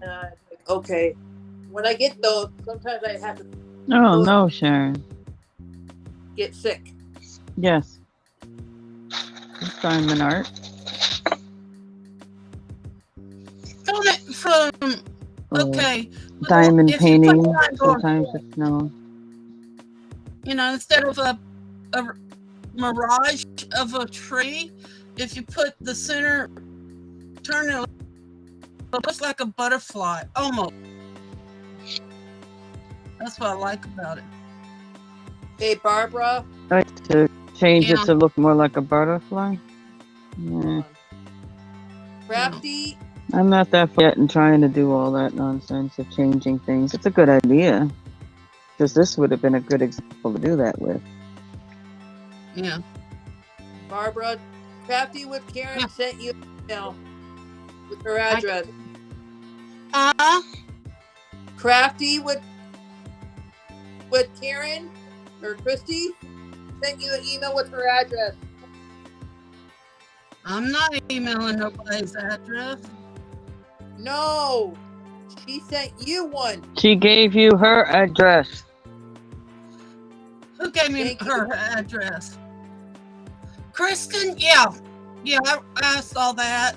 And I was like, okay. When I get those, sometimes I have to. Oh no, Sharon. Get sick. Yes. It's diamond art. Okay. Diamond If you painting. put that on- Sometimes it's no. You know, instead of a mirage of a tree, if you put the center, turn it looks like a butterfly, almost. That's what I like about it. Hey, Barbara. Like to change Yeah. it to look more like a butterfly. Yeah. Crafty. I'm not that far yet in trying to do all that nonsense of changing things. It's a good idea. Because this would have been a good example to do that with. Yeah. Barbara, Crafty with Karen Yeah. sent you an email with her address. Crafty with Karen or Christy sent you an email with her address. I'm not emailing nobody's address. No, she sent you one. She gave you her address. Who gave me Thank you. her address? Kristen? Yeah. Yeah, I saw that.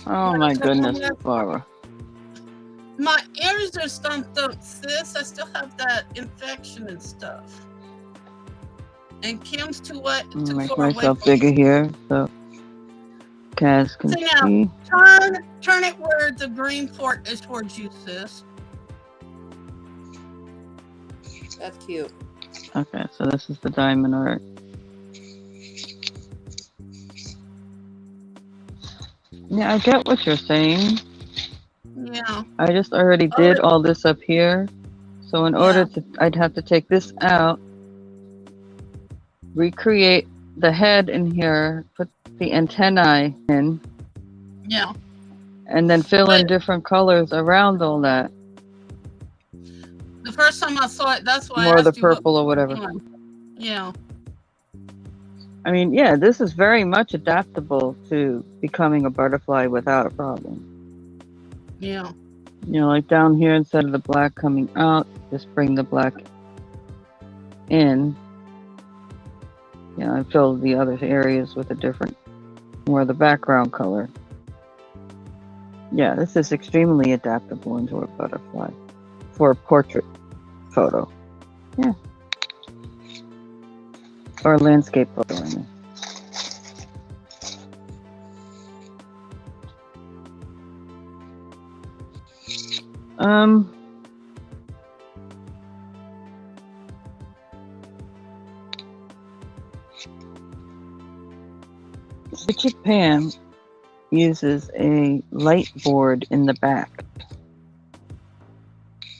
Oh my goodness, Barbara. My ears are stumped up, sis. I still have that infection and stuff. And Kim's too Make far away. myself bigger here so Kaz can See now, see. turn it where the green port is towards you, sis. That's cute. Okay, so this is the diamond art. Yeah, I get what you're saying. Yeah. I just already did all this up here. So in order to, I'd have to take this out, recreate the head in here, put the antennae in, Yeah. and then fill in different colors around all that. The first time I saw it, that's why I More of the asked you what purple or whatever. one. Yeah. I mean, yeah, this is very much adaptable to becoming a butterfly without a problem. Yeah. You know, like down here, instead of the black coming out, just bring the black in. You know, and fill the other areas with a different, more of the background color. Yeah, this is extremely adaptable into a butterfly for a portrait photo. Yeah. Or a landscape photo, I mean. Richard Pam uses a light board in the back.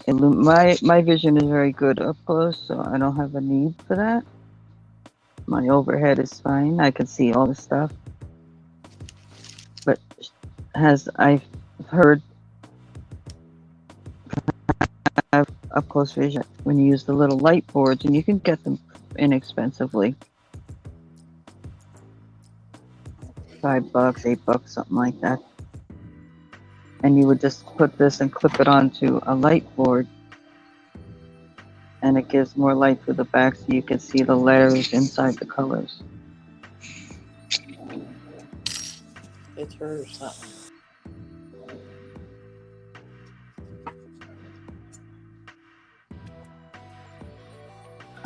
My vision is very good up close, so I don't have a need for that. My overhead is fine. I can see all the stuff. But as I've heard, have up close vision when you use the little light boards, and you can get them inexpensively. $5, $8, something like that. And you would just put this and clip it onto a light board, and it gives more light through the back so you can see the layers inside the colors. It's hers, huh?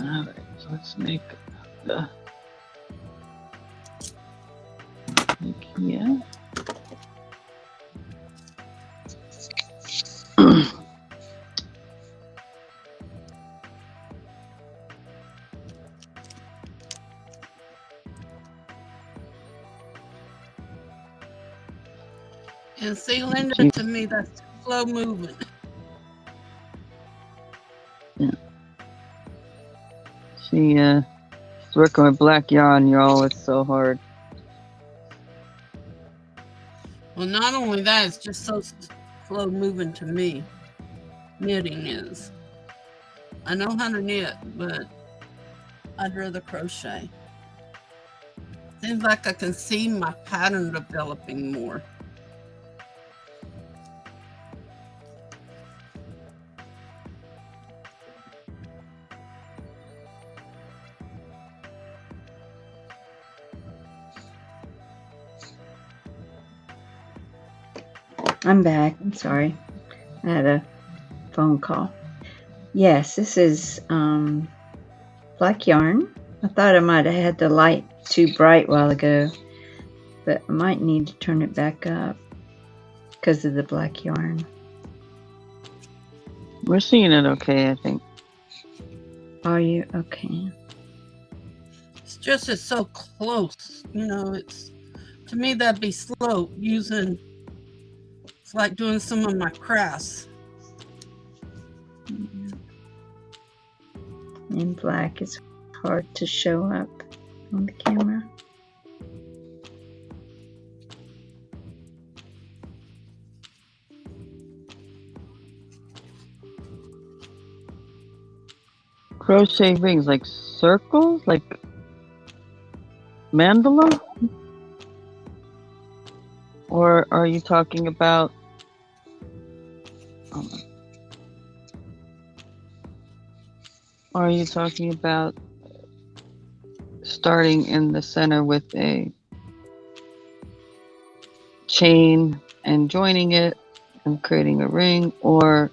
Alright, so let's make the here. And see, Linda, to me, that's slow moving. Yeah. She's working with black yarn, y'all. It's so hard. Well, not only that, it's just so slow moving to me. Knitting is. I know how to knit, but I'd rather crochet. Seems like I can see my pattern developing more. I'm back. I'm sorry. I had a phone call. Yes, this is black yarn. I thought I might have had the light too bright a while ago, but I might need to turn it back up because of the black yarn. We're seeing it okay, I think. Are you? Okay. It's so close. You know, it's, to me, that'd be slow using, it's like doing some of my crafts. In black is hard to show up on the camera. Crochet rings, like circles, like mandala? Or are you talking about um, are you talking about starting in the center with a chain and joining it and creating a ring, or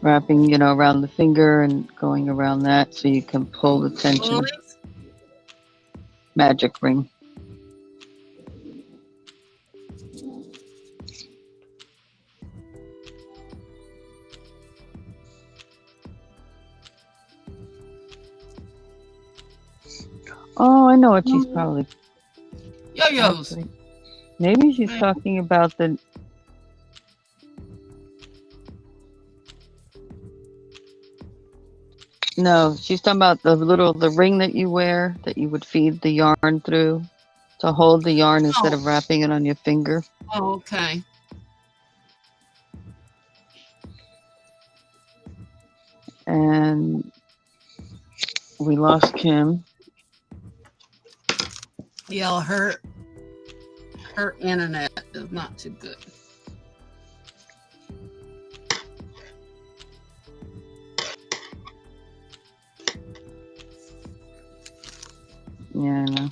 wrapping, around the finger and going around that so you can pull the tension? Pulleys? Magic ring. Oh, I know what she's probably. Yo-yos. Actually, maybe she's Right. talking about the. No, she's talking about the ring that you wear that you would feed the yarn through to hold the yarn instead of wrapping it on your finger. Oh, okay. And we lost Kim. Yeah, her internet is not too good. Yeah, I know.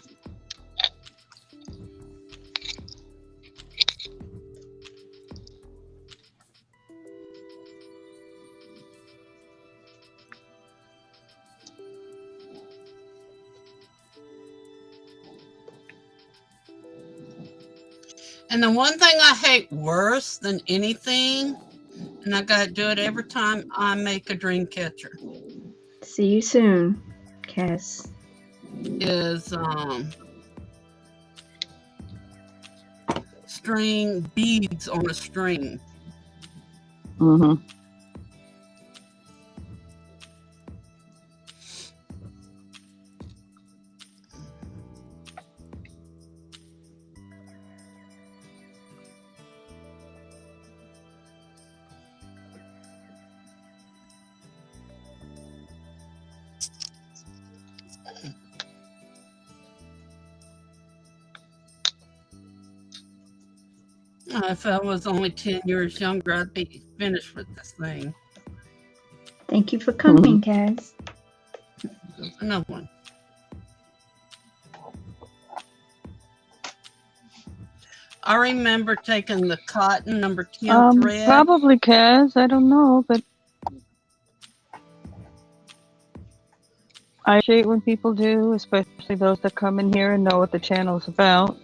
And the one thing I hate worse than anything, and I gotta do it every time I make a dream catcher, See you soon, Cass. is string beads on a string. Mm-hmm. If I was only 10 years younger, I'd be finished with this thing. Thank you for coming, Cass. Another one. I remember taking the cotton number 10 thread. Probably Kaz. I don't know, but I appreciate when people do, especially those that come in here and know what the channel is about.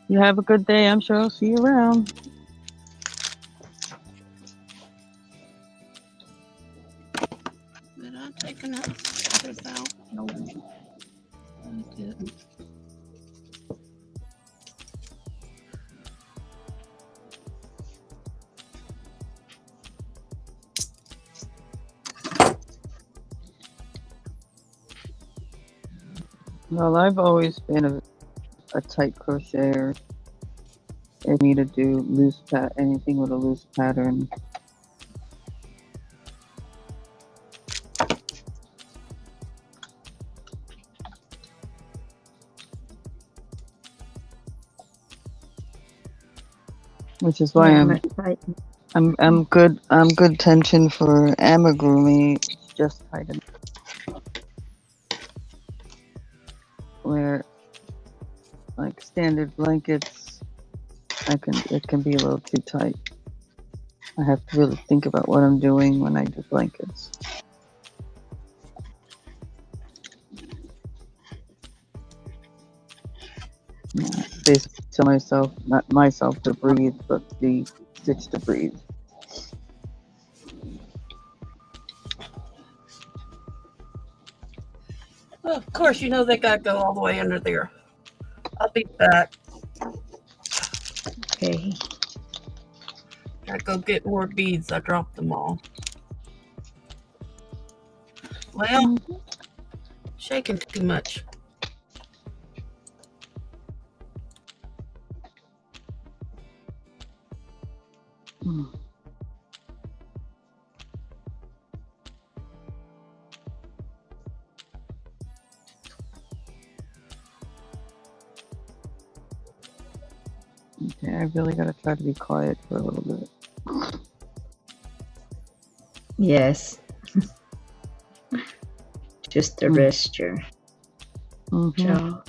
You have a good day. I'm sure I'll see you around. Did I take another this out? No, I didn't. Well, I've always been a tight crocheter. I need to do anything with a loose pattern. Which is why I'm good tension for amigurumi. It's just tight enough. Where like standard blankets, it can be a little too tight. I have to really think about what I'm doing when I do blankets. Basically tell myself, not myself to breathe, but the stitch to breathe. Well, of course, you know they gotta go all the way under there. I'll be back. Okay. Gotta go get more beads. I dropped them all. Well, shaking too much. Okay, I really gotta try to be quiet for a little bit. Yes. Just to rest your jaw.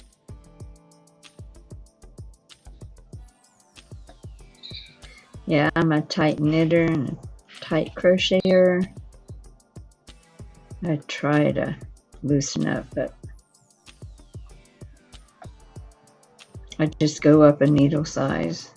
Yeah, I'm a tight knitter and a tight crocheter. I try to loosen up, but I just go up a needle size.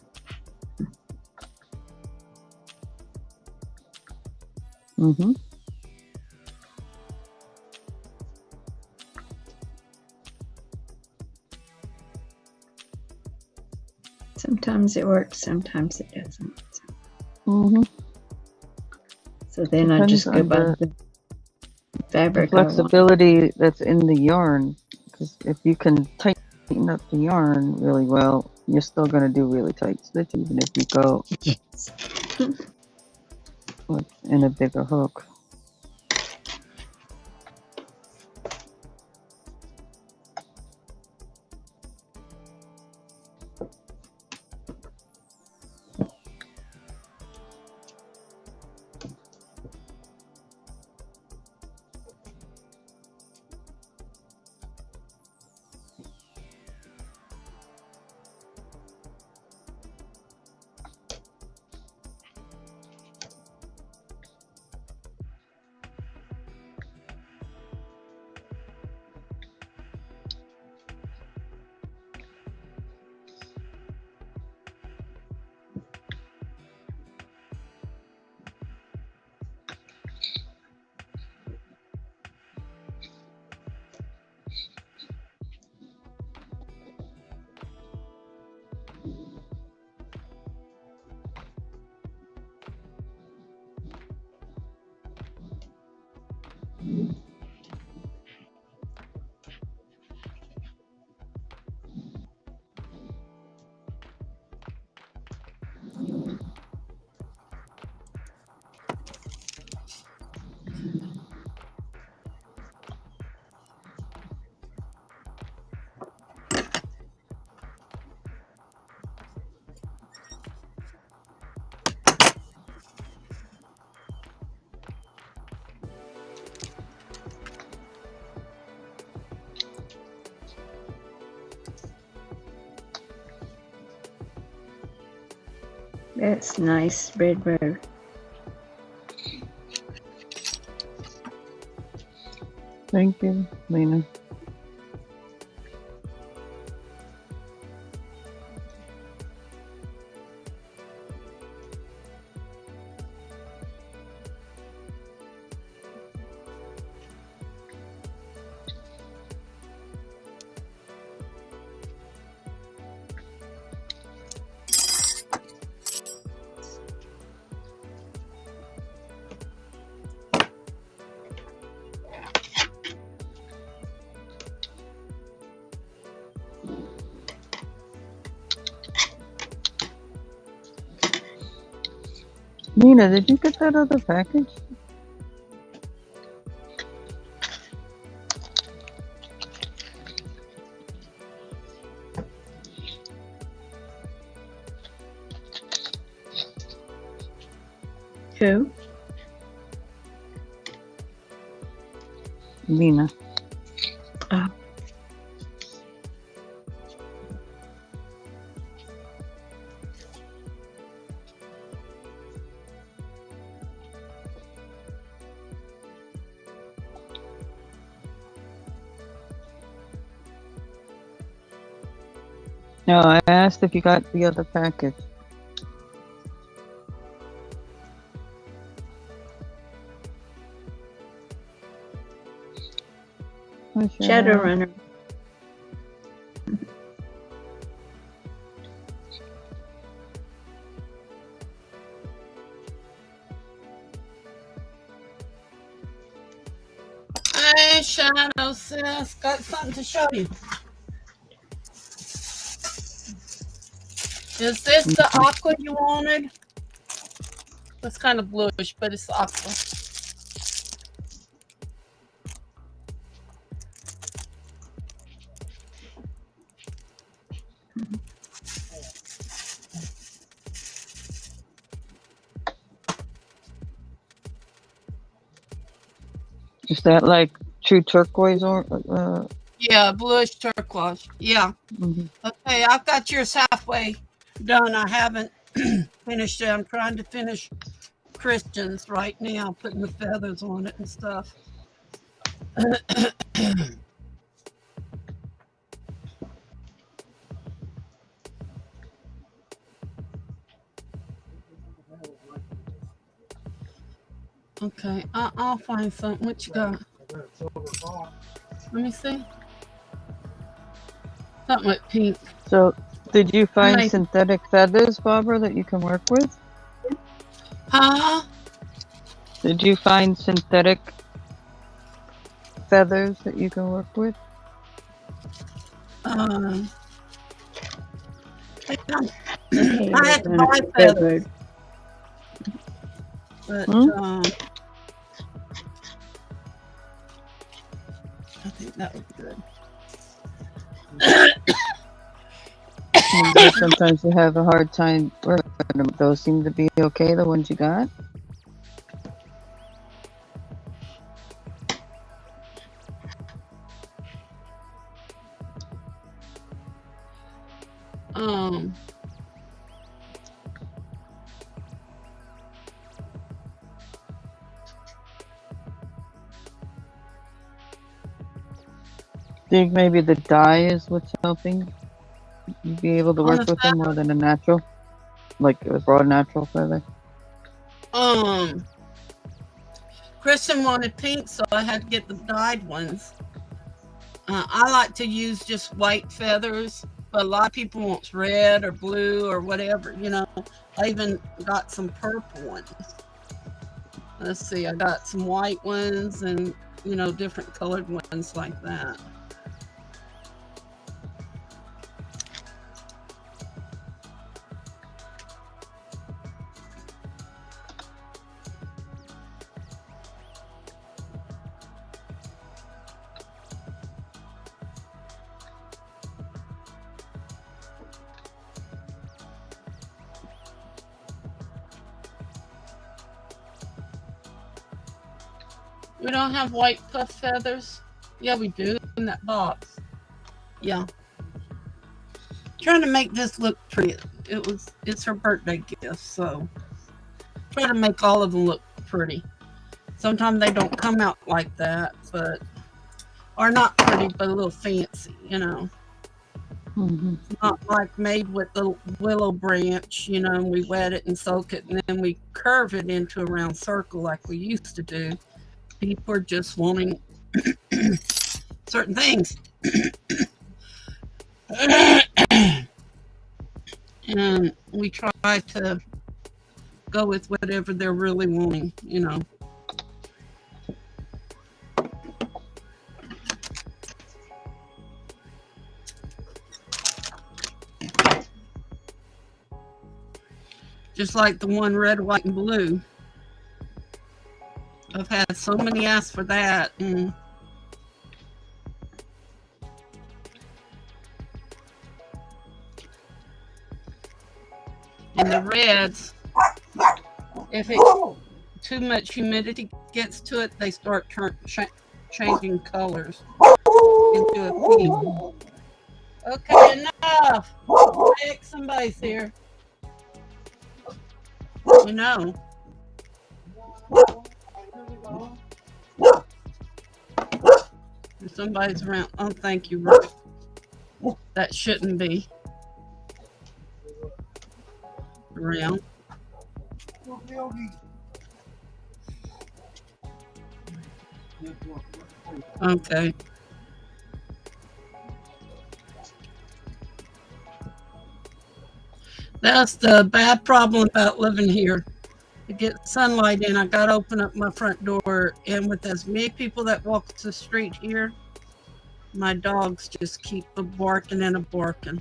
Sometimes it works, sometimes it doesn't. So then I just go by the fabric. The flexibility that's in the yarn. Because if you can tighten up the yarn really well, you're still going to do really tight stitch, even if you go in a bigger hook. That's nice, red rose. Thank you, Lena. Nina, did you get that other package? Who? Lena. Oh. No, I asked if you got the other package. Shadowrunner. Hey, Shadow sis, got something to show you. Is this the aqua you wanted? It's kind of bluish, but it's aqua. Is that like true turquoise or? Yeah, bluish turquoise. Yeah. Mhm. Okay, I've got yours halfway done. I haven't finished it. I'm trying to finish Christians right now, putting the feathers on it and stuff. Okay, I'll find something. What you got? Let me see. Something with pink. So, did you find Nice. synthetic feathers, Barbara, that you can work with? Huh? Did you find synthetic feathers that you can work with? Um, Okay, I had to we're buy done. feathers, but Hmm? I think that would be good. Maybe sometimes you have a hard time working with them. Those seem to be okay, the ones you got? Um, Think maybe the dye is what's helping you be able to on work the with them more than a natural, like a raw natural feather. Kristen wanted pink, so I had to get the dyed ones. I like to use just white feathers, but a lot of people want red or blue or whatever, you know. I even got some purple ones. Let's see, I got some white ones and, you know, different colored ones like that. We don't have white puff feathers. Yeah, we do in that box. Yeah. Trying to make this look pretty. It's her birthday gift, so try to make all of them look pretty. Sometimes they don't come out like that, but are not pretty, but a little fancy, you know. Mm-hmm. Not like made with the willow branch, you know, and we wet it and soak it, and then we curve it into a round circle like we used to do. People are just wanting certain things. And we try to go with whatever they're really wanting, you know. Just like the one red, white, and blue. I've had so many ask for that, and the reds, if it too much humidity gets to it, they start changing colors into a pink. Okay, enough. Rick, somebody's here. You know. If somebody's around. Oh, thank you, Rick. That shouldn't be around. Okay. That's the bad problem about living here. To get sunlight in, I gotta open up my front door, and with as many people that walk the street here, my dogs just keep a barking and a barking.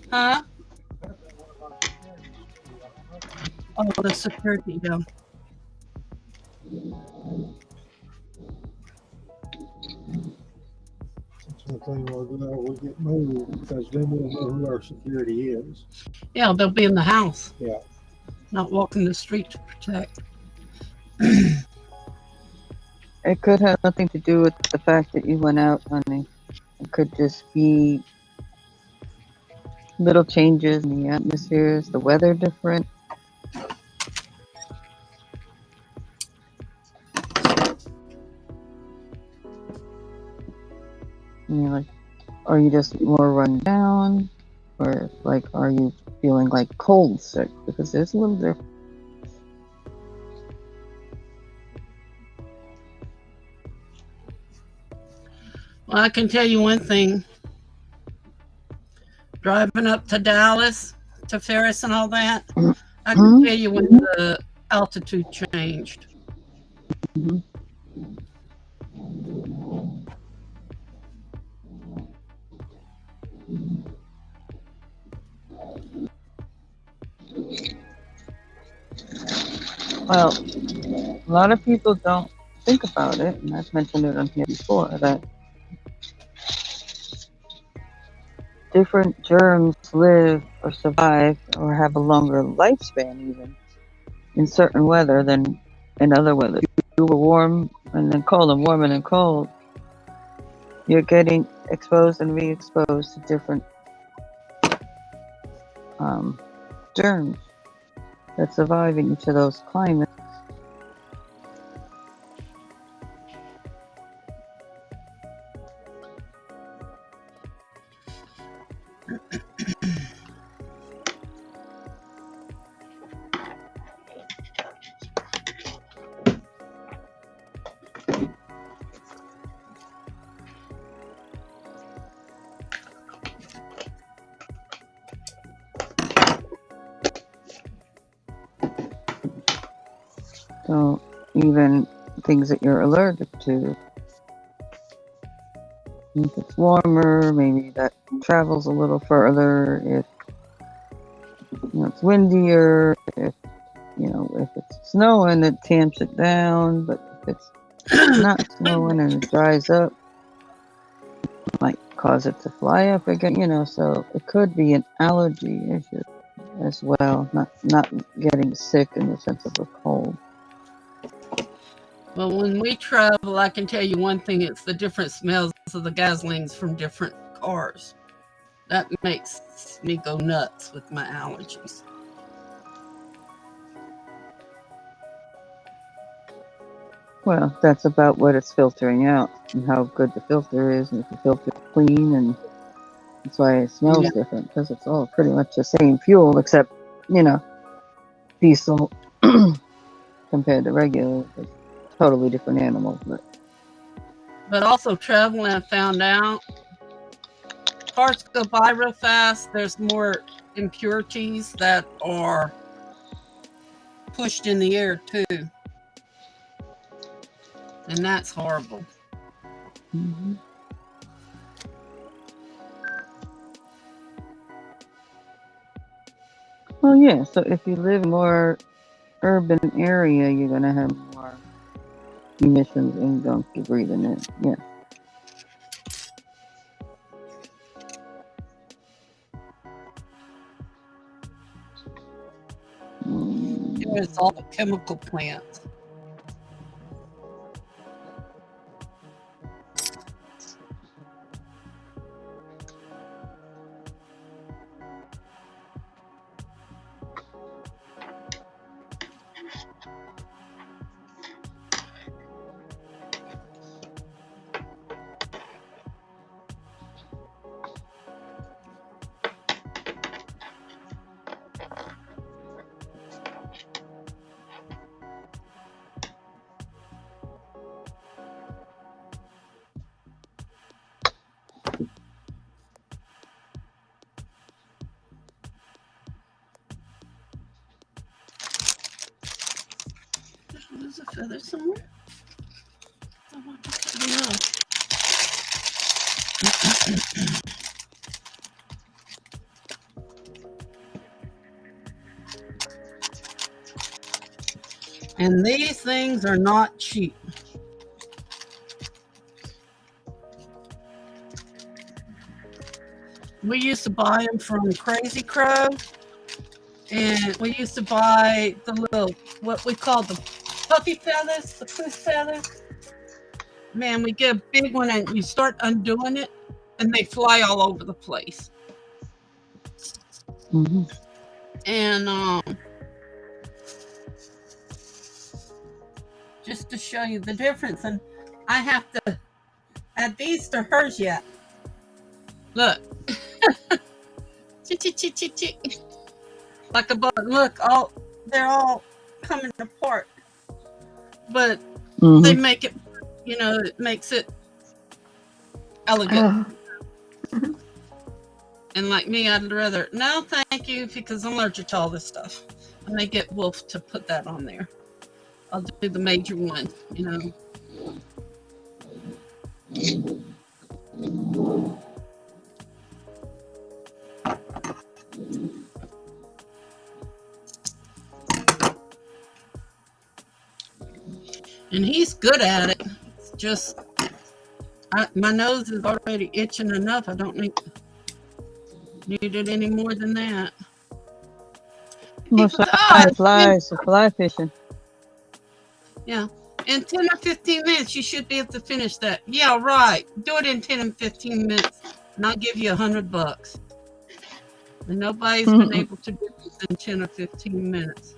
Huh? Oh, the security, yeah. Something we'll get moved because then we'll know who our security is. Yeah, they'll be in the house. Yeah. Not walking the street to protect. It could have nothing to do with the fact that you went out, honey. It could just be little changes in the atmospheres, the weather different. And you're like, are you just more run down? Or like, are you feeling like cold sick? Because there's a little different. Well, I can tell you one thing. Driving up to Dallas, to Ferris and all that, I can tell you when the altitude changed. Mm-hmm. Well, a lot of people don't think about it, and I've mentioned it on here before, that different germs live or survive or have a longer lifespan even in certain weather than in other weather. You were warm and then cold and warm and then cold. You're getting exposed and re-exposed to different germs that survive in each of those climates. So even things that you're allergic to, if it's warmer, maybe that travels a little further. If it's windier, if it's snowing, it tamps it down. But if it's not snowing and it dries up, it might cause it to fly up again. So it could be an allergy issue as well, not getting sick in the sense of a cold. Well, when we travel, I can tell you one thing, it's the different smells of the gasolines from different cars. That makes me go nuts with my allergies. Well, that's about what it's filtering out and how good the filter is, and if the filter's clean, and that's why it smells different, because it's all pretty much the same fuel except, diesel compared to regular. It's totally different animals. But also traveling, I found out cars go by real fast. There's more impurities that are pushed in the air too. And that's horrible. Mm-hmm. Well, yeah, so if you live in a more urban area, you're going to have more emissions and gunk you're breathing in. Yeah. It's all the chemical plants. There's a feather somewhere. I don't know. And these things are not cheap. We used to buy them from Crazy Crow, and we used to buy the little, what we call the puffy feathers, the poof feathers. Man, we get a big one and you start undoing it and they fly all over the place. Mhm. And just to show you the difference, and I have to add these to hers yet. Look. Like a button. Look, they're all coming apart. But they Mhm. make it, it makes it elegant. Oh, And like me, I'd rather, no, thank you, because I'm allergic to all this stuff. I may get Wolf to put that on there. I'll do the major one. And he's good at it. It's just, my nose is already itching enough. I don't need it any more than that. Most People say, fly, oh, fly fishing. yeah. In 10 or 15 minutes, you should be able to finish that. Yeah, right. Do it in 10 and 15 minutes, and I'll give you $100. And nobody's been able to do this in 10 or 15 minutes.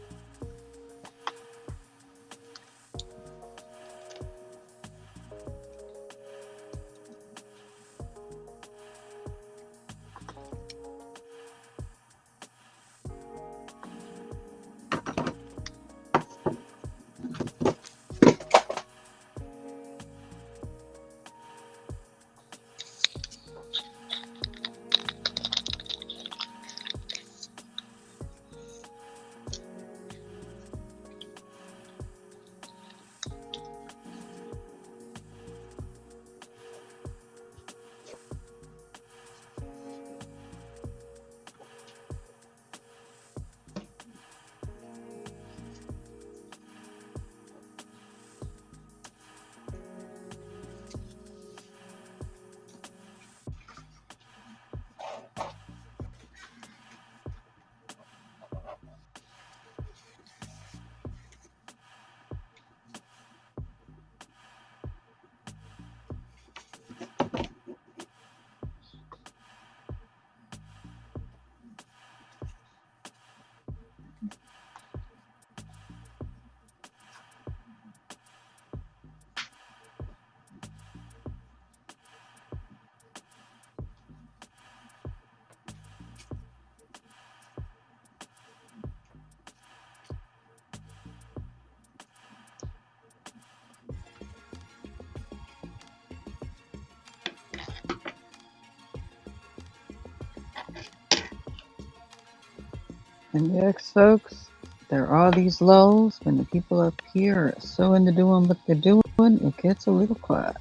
And yes, folks, there are these lulls when the people up here are so into doing what they're doing, it gets a little quiet.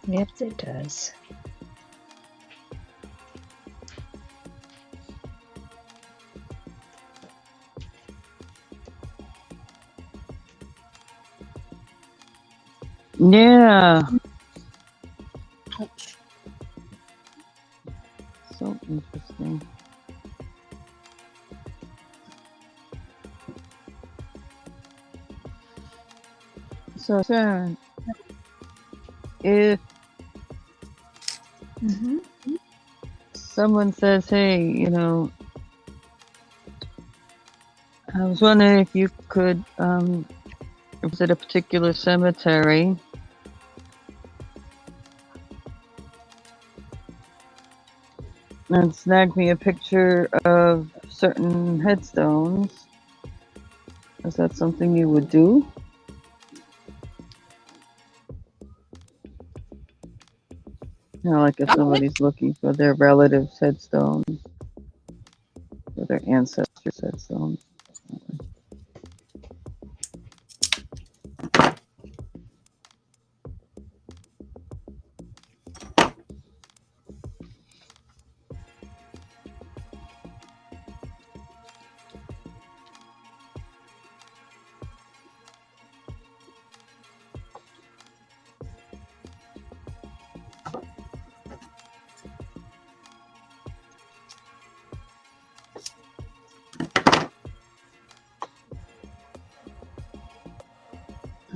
yes, it does. Yeah. Ouch. So interesting. So, Sharon, if Mm-hmm. someone says, hey, I was wondering if you could visit a particular cemetery and snag me a picture of certain headstones, is that something you would do? Like if somebody's looking for their relatives' headstones, or their ancestors' headstones.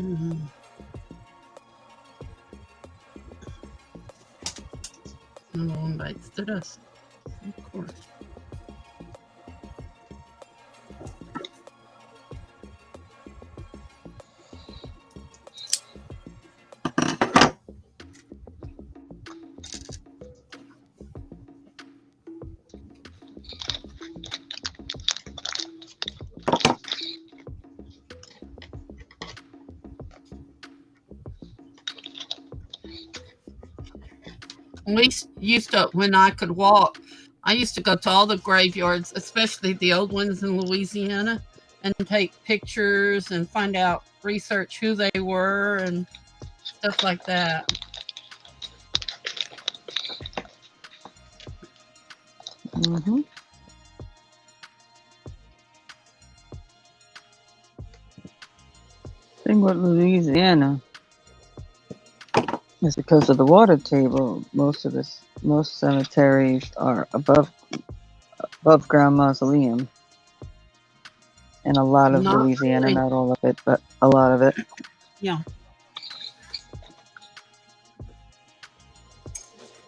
Mhm. No one bites the dust, of course. We used to, when I could walk, I used to go to all the graveyards, especially the old ones in Louisiana, and take pictures and find out, research who they were and stuff like that. Mm-hmm. Thing with Louisiana is because of the water table. Most cemeteries are above ground mausoleum, and a lot of Not Louisiana, really. not all of it, but a lot of it. Yeah.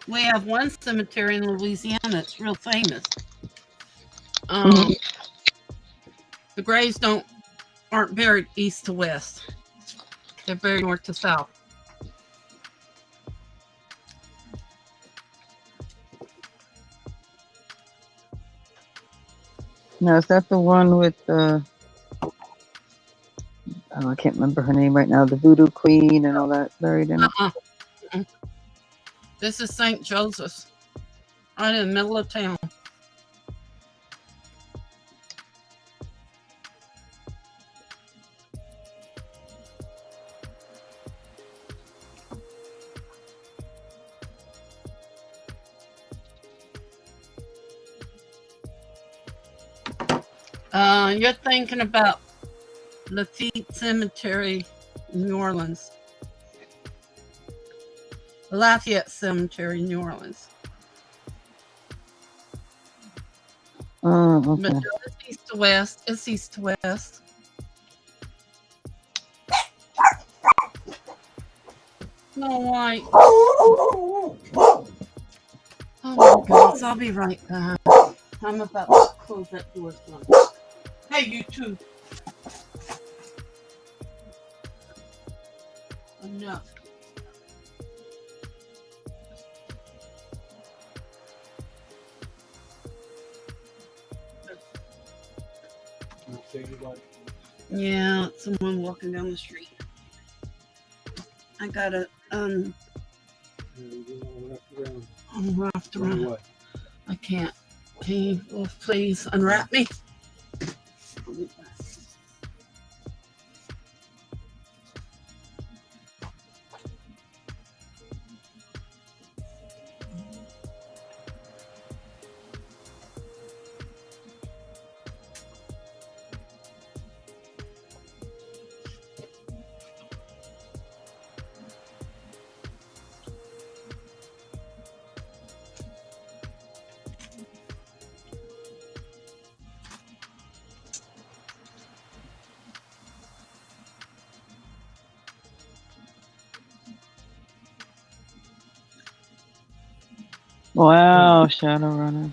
We have one cemetery in Louisiana that's real famous. Mhm. The graves aren't buried east to west. They're buried north to south. Now, is that the one with I can't remember her name right now, the Voodoo Queen and all that buried in it? Uh-uh. This is St. Joseph's, right in the middle of town. You're thinking about Lafitte Cemetery in New Orleans. Lafayette Cemetery, New Orleans. Oh, But okay. no, it's east to west. It's east to west. Snow White. Oh my goodness, I'll be right back. I'm about to close that door. Hey, you too. Enough. Yeah, someone walking down the street. I gotta I'm wrapped around. I can't. Can you please unwrap me? Wow, Shadowrunner.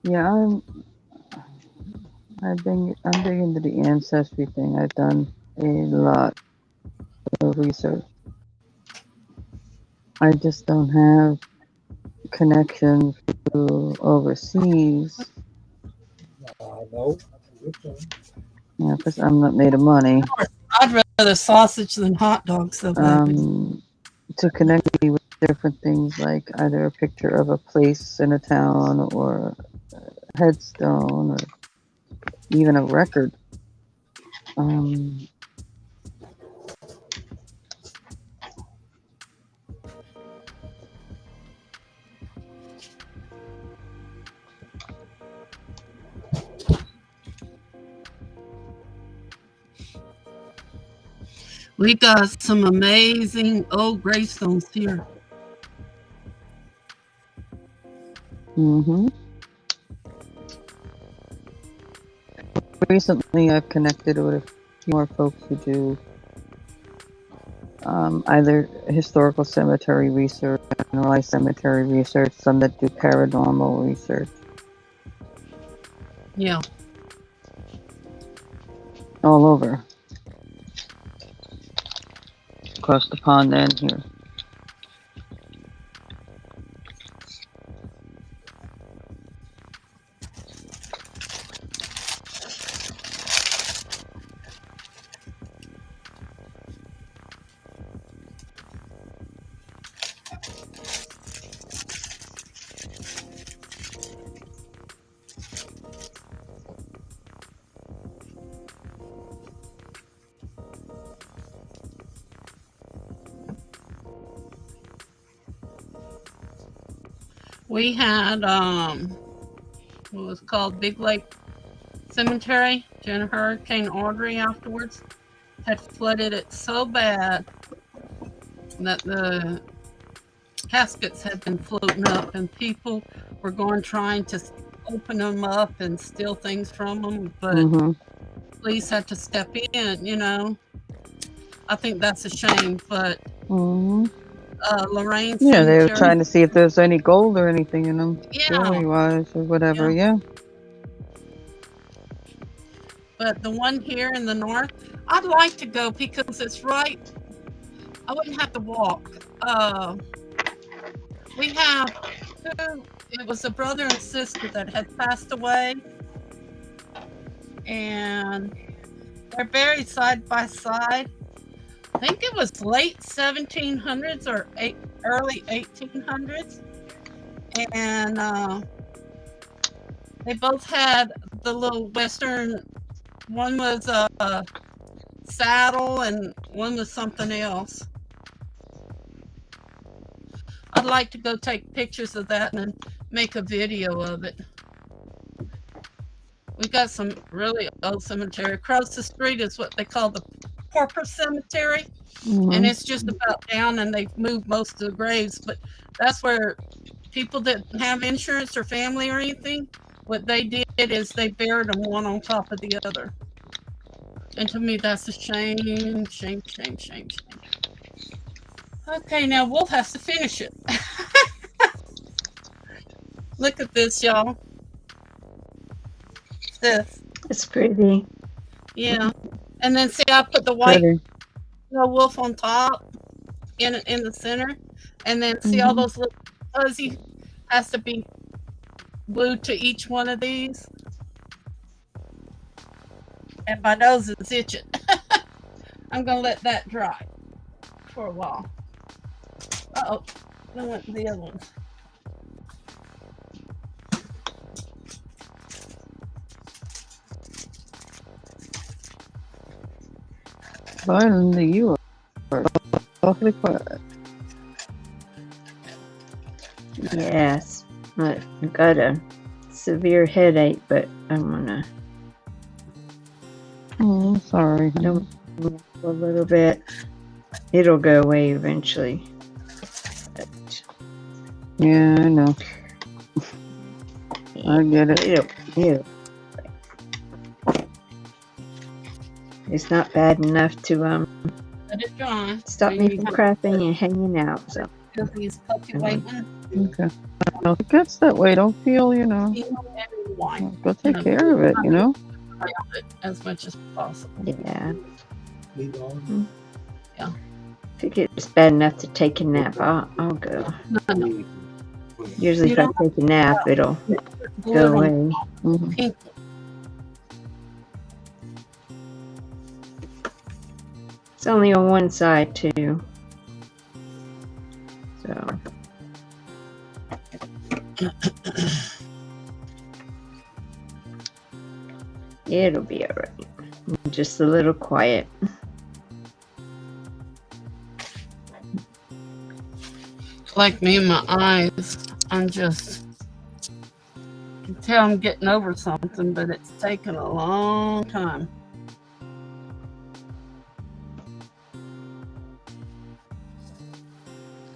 Yeah, I'm big into the ancestry thing. I've done a lot of research. I just don't have connections to overseas. No. Yeah, because I'm not made of money. I'd rather sausage than hot dogs, though, baby. To connect me with different things like either a picture of a place in a town or a headstone or even a record. We got some amazing old gravestones here. Mm-hmm. recently I've connected with a few more folks who do either historical cemetery research, generalized cemetery research, some that do paranormal research, Yeah. all over, across the pond and here. We had what was called Big Lake Cemetery during Hurricane Audrey. Afterwards, had flooded it so bad that the caskets had been floating up, and people were going trying to open them up and steal things from them, but police had to step in. You know, I think that's a shame. But Lorraine Yeah, they were Cemetery, trying to see if there's any gold or anything in them, yeah. jewelry-wise or whatever. Yeah. Yeah. But the one here in the north, I'd like to go because it's right. I wouldn't have to walk. We have two. It was a brother and sister that had passed away, and they're buried side by side. I think it was late 1700s or early 1800s, and they both had the little Western. One was a saddle, and one was something else. I'd like to go take pictures of that and make a video of it. We got some really old cemetery. Across the street is what they call the Pauper Cemetery, and it's just about down, and they've moved most of the graves, but that's where people that have insurance or family or anything, what they did is they buried them one on top of the other. And to me, that's a shame, shame, shame, shame, shame. Okay, now we'll have to finish it. Look at this, y'all. This. It's pretty. Yeah. And then see, I put the white Pretty. wolf on top in the center. And then see all those little fuzzy has to be glued to each one of these. And my nose is itching. I'm going to let that dry for a while. Uh-oh. I went to the other one. Finally, you are awfully quiet. Yes. I've got a severe headache, but I'm gonna Oh, sorry. a little bit. It'll go away eventually. But Yeah, I know. I get it. it'll. It's not bad enough to Let it dry. stop me from crapping and hanging out. So These puppy white ones. Okay. Well, if it gets that way, don't feel, go take care of it, As much as possible. yeah, Leave it on. if it gets bad enough to take a nap, I'll go. No. Usually, if I take a nap, it'll Glue go it away. on Mhm. pink. It's only on one side too. So it'll be alright. Just a little quiet. Like me and my eyes, I'm just, I can tell I'm getting over something, but it's taken a long time.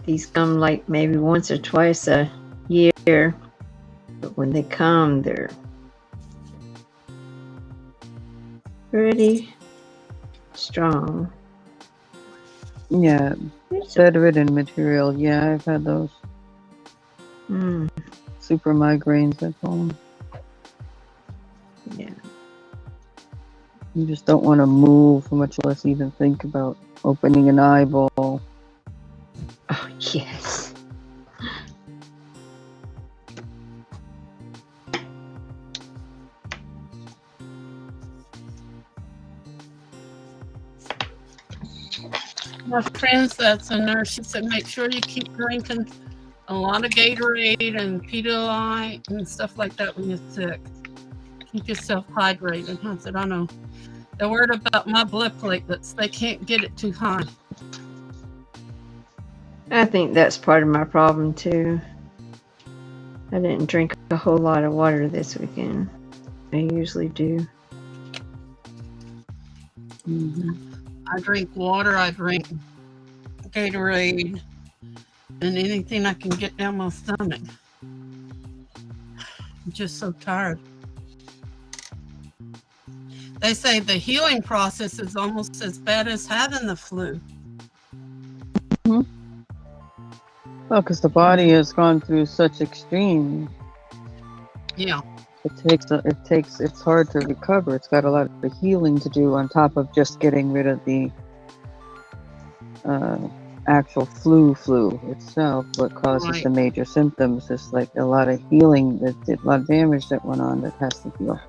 These come like maybe once or twice a year, but when they come, they're pretty strong. Yeah, It's bedridden material. Yeah, I've had those mm, super migraines, I call them. yeah. You just don't want to move, much less even think about opening an eyeball. Oh, yes. My friend that's a nurse, she said, make sure you keep drinking a lot of Gatorade and Pedialyte and stuff like that when you're sick. Keep yourself hydrated. I said, I know. They're worried about my blood platelets. They can't get it too high. I think that's part of my problem too. I didn't drink a whole lot of water this weekend. I usually do. I drink water, I drink Gatorade, and anything I can get down my stomach. I'm just so tired. They say the healing process is almost as bad as having the flu. Well, because the body has gone through such extreme. Yeah. It's hard to recover. It's got a lot of healing to do on top of just getting rid of the actual flu itself. What causes Right. the major symptoms is like a lot of healing, a lot of damage that went on that has to heal.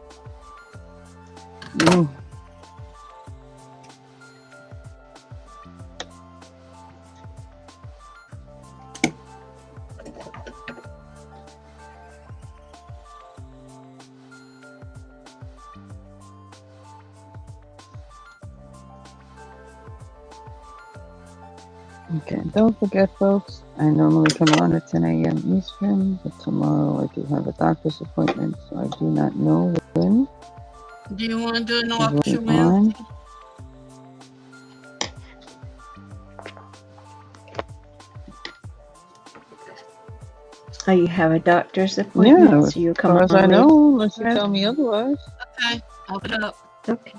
Okay, don't forget, folks, I normally come on at 10 a.m. Eastern, but tomorrow I do have a doctor's appointment, so I do not know when. Do you want to do an I will be auction? on. Oh, you have a doctor's appointment, Yeah, so as you come far on as I later? know, unless you tell me otherwise. Okay, I'll put it up. Okay.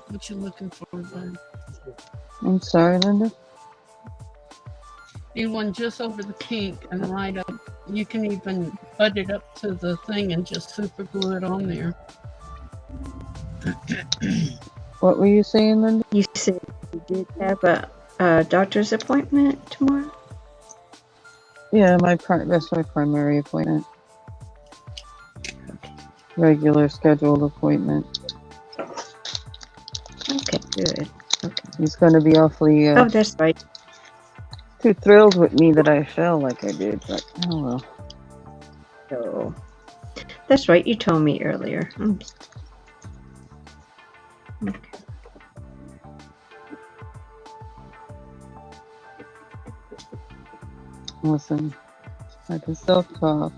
What you looking for, bud? I'm sorry, Linda. Need one just over the pink and right up. You can even butt it up to the thing and just super glue it on there. What were you saying, Linda? You said you did have a doctor's appointment tomorrow? Yeah, that's my primary appointment. Regular scheduled appointment. Okay, good. Okay. He's going to be awfully Oh, that's right. too thrilled with me that I fell like I did, but oh well. So, that's right. You told me earlier. Okay. Listen, I can still talk.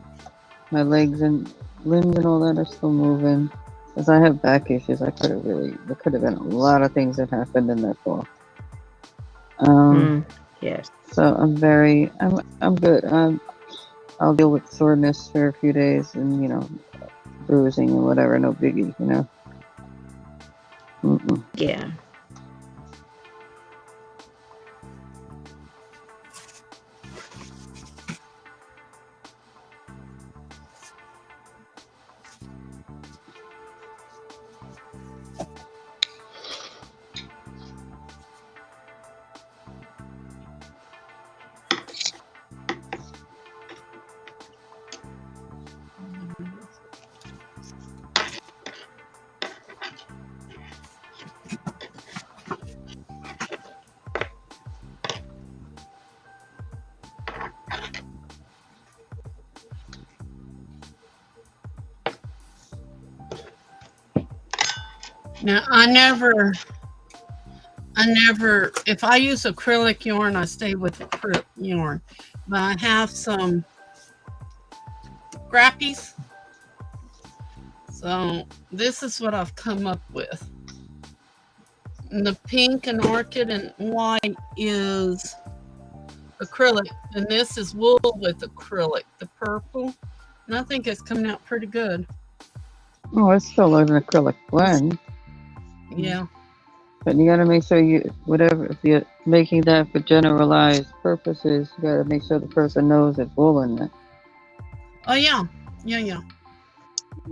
My legs and limbs and all that are still moving. As I have back issues, there could have been a lot of things that happened in that fall. Yes. So I'm good. I'll deal with soreness for a few days and, bruising and whatever, no biggie, Yeah. Now, I never, if I use acrylic yarn, I stay with acrylic yarn. But I have some scrappies. So this is what I've come up with. And the pink and orchid and white is acrylic, and this is wool with acrylic, the purple. And I think it's coming out pretty good. Oh, it's still an acrylic blend, Yeah. but you gotta make sure whatever, if you're making that for generalized purposes, you gotta make sure the person knows it's wool in it. Oh yeah. Yeah.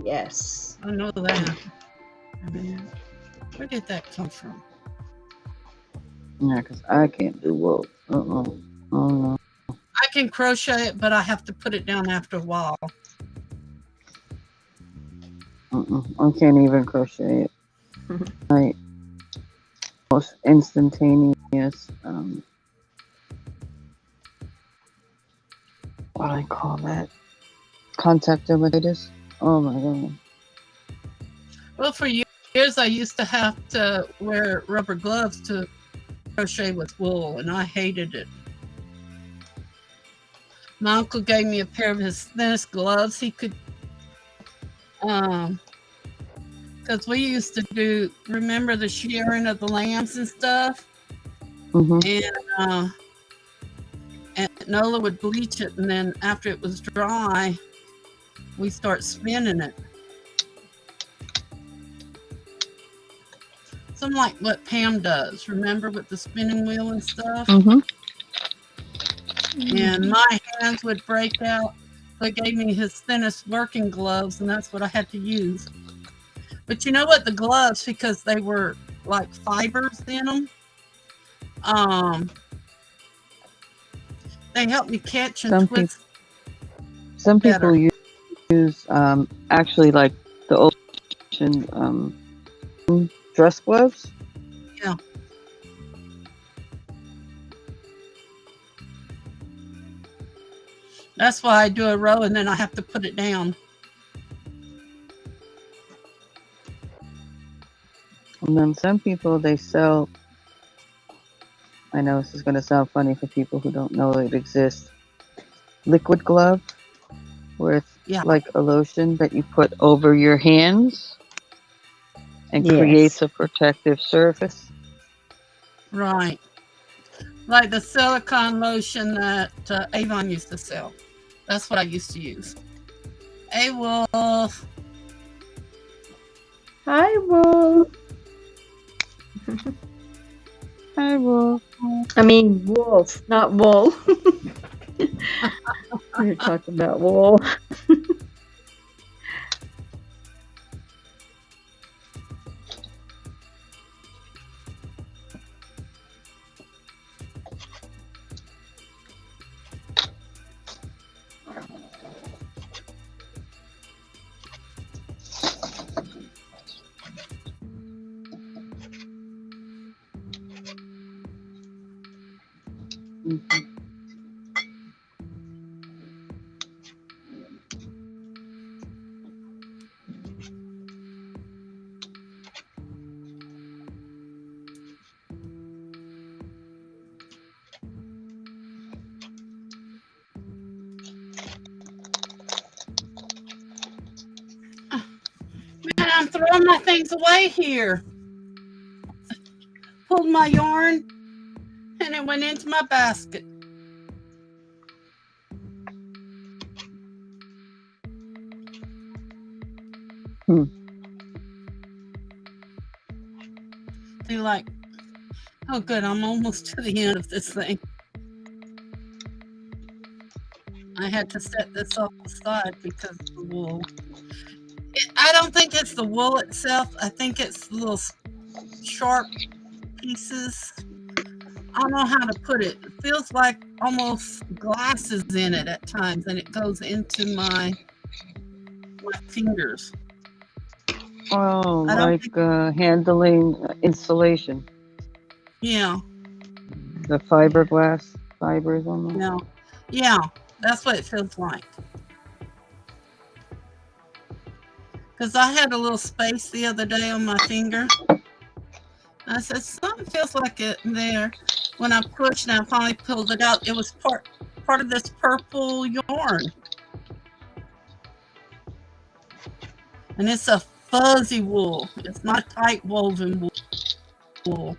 Yes. I know that. I mean, where did that come from? Yeah, because I can't do wool. Oh no. I can crochet it, but I have to put it down after a while. I can't even crochet it. Like most instantaneous. What do I call that? Contact dermatitis. Oh my god. Well, for years I used to have to wear rubber gloves to crochet with wool, and I hated it. My uncle gave me a pair of his thinnest gloves he could, because we used to do, remember the shearing of the lambs and stuff? Mm-hmm. And Nola would bleach it, and then after it was dry, we start spinning it. Something like what Pam does, remember, with the spinning wheel and stuff? Mm-hmm. And my hands would break out. So he gave me his thinnest working gloves, and that's what I had to use. But you know what? The gloves, because they were like fibers in them, they helped me catch and twist. Some people use actually like the old dress gloves. Yeah. That's why I do a row and then I have to put it down. And then some people, they sell, I know this is going to sound funny for people who don't know it exists, liquid glove, where it's like a lotion that you put over your hands and creates a protective surface. Right. Like the silicone lotion that Avon used to sell. That's what I used to use. Hey, Wolf. Hi, Wolf. Hi, Wolf. I mean, wolf, not wool. We're talking about wool. Man, I'm throwing my things away here. Pulled my yarn and it went into my basket. They're like, oh good, I'm almost to the end of this thing. I had to set this off the side because of the wool. I don't think it's the wool itself. I think it's the little sharp pieces. I don't know how to put it. It feels like almost glasses in it at times, and it goes into my fingers. Oh, like handling insulation. Yeah. The fiberglass fibers on them. Yeah. Yeah, that's what it feels like. Because I had a little space the other day on my finger. I said, something feels like it there. When I pushed and I finally pulled it out, it was part of this purple yarn. And it's a fuzzy wool. It's not tight woven wool.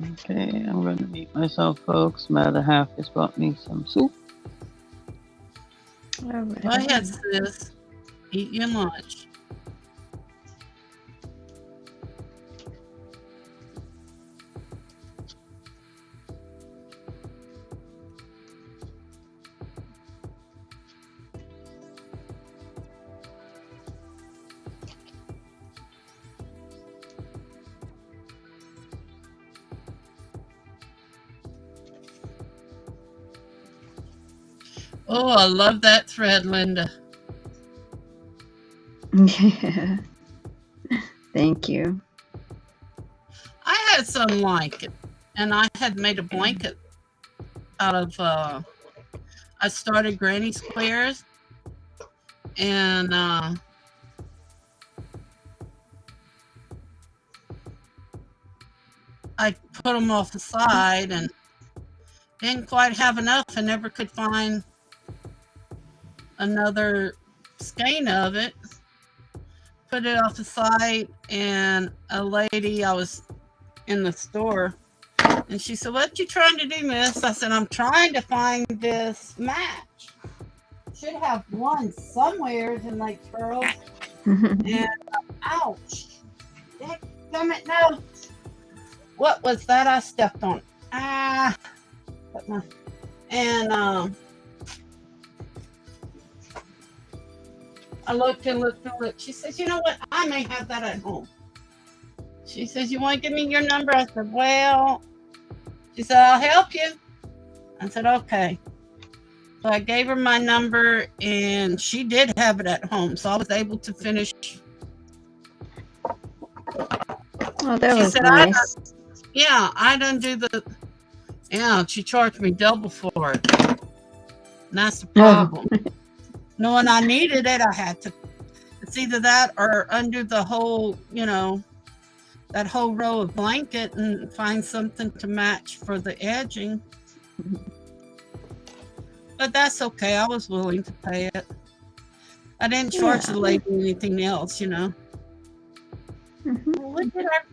Okay, I'm gonna mute myself, folks. My other half just brought me some soup. All Go right. ahead, sis. Eat your lunch. Oh, I love that thread, Linda. Yeah. Thank you. I had some like it, and I had made a blanket out of. I started granny squares, and I put them off the side, and didn't quite have enough. I never could find another skein of it. Put it off the side, and a lady, I was in the store, and she said, "What you trying to do, miss?" I said, "I'm trying to find this match. Should have one somewhere in Lake Charles." And ouch! Damn it! No. What was that? I stepped on. Ah. And I looked and looked and looked. She says, "You know what? I may have that at home." She says, "You want to give me your number?" I said, "Well," she said, "I'll help you." I said, "Okay." So I gave her my number, and she did have it at home. So I was able to finish. Oh, that She was said, nice. I done do the, yeah, she charged me double for it. And that's the problem. Knowing I needed it, I had to, it's either that or undo the whole, that whole row of blanket and find something to match for the edging. But that's okay. I was willing to pay it. I didn't charge the lady anything else, Well, look at her.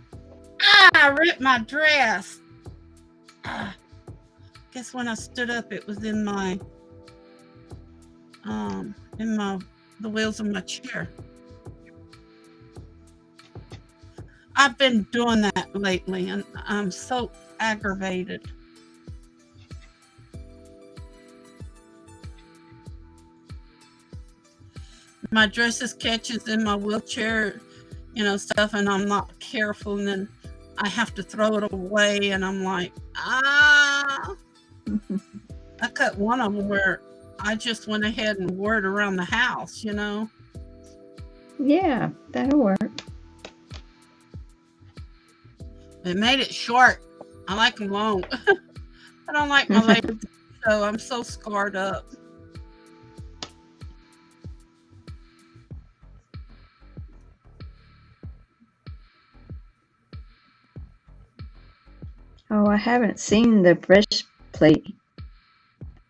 I ripped my dress. Guess when I stood up, it was in the wheels of my chair. I've been doing that lately, and I'm so aggravated. My dresses catches in my wheelchair, stuff, and I'm not careful, and then I have to throw it away, and I'm like, I cut one of them where I just went ahead and wore it around the house, Yeah, that'll work. It made it short. I like them long. I don't like my legs, so I'm so scarred up. Oh, I haven't seen the breastplate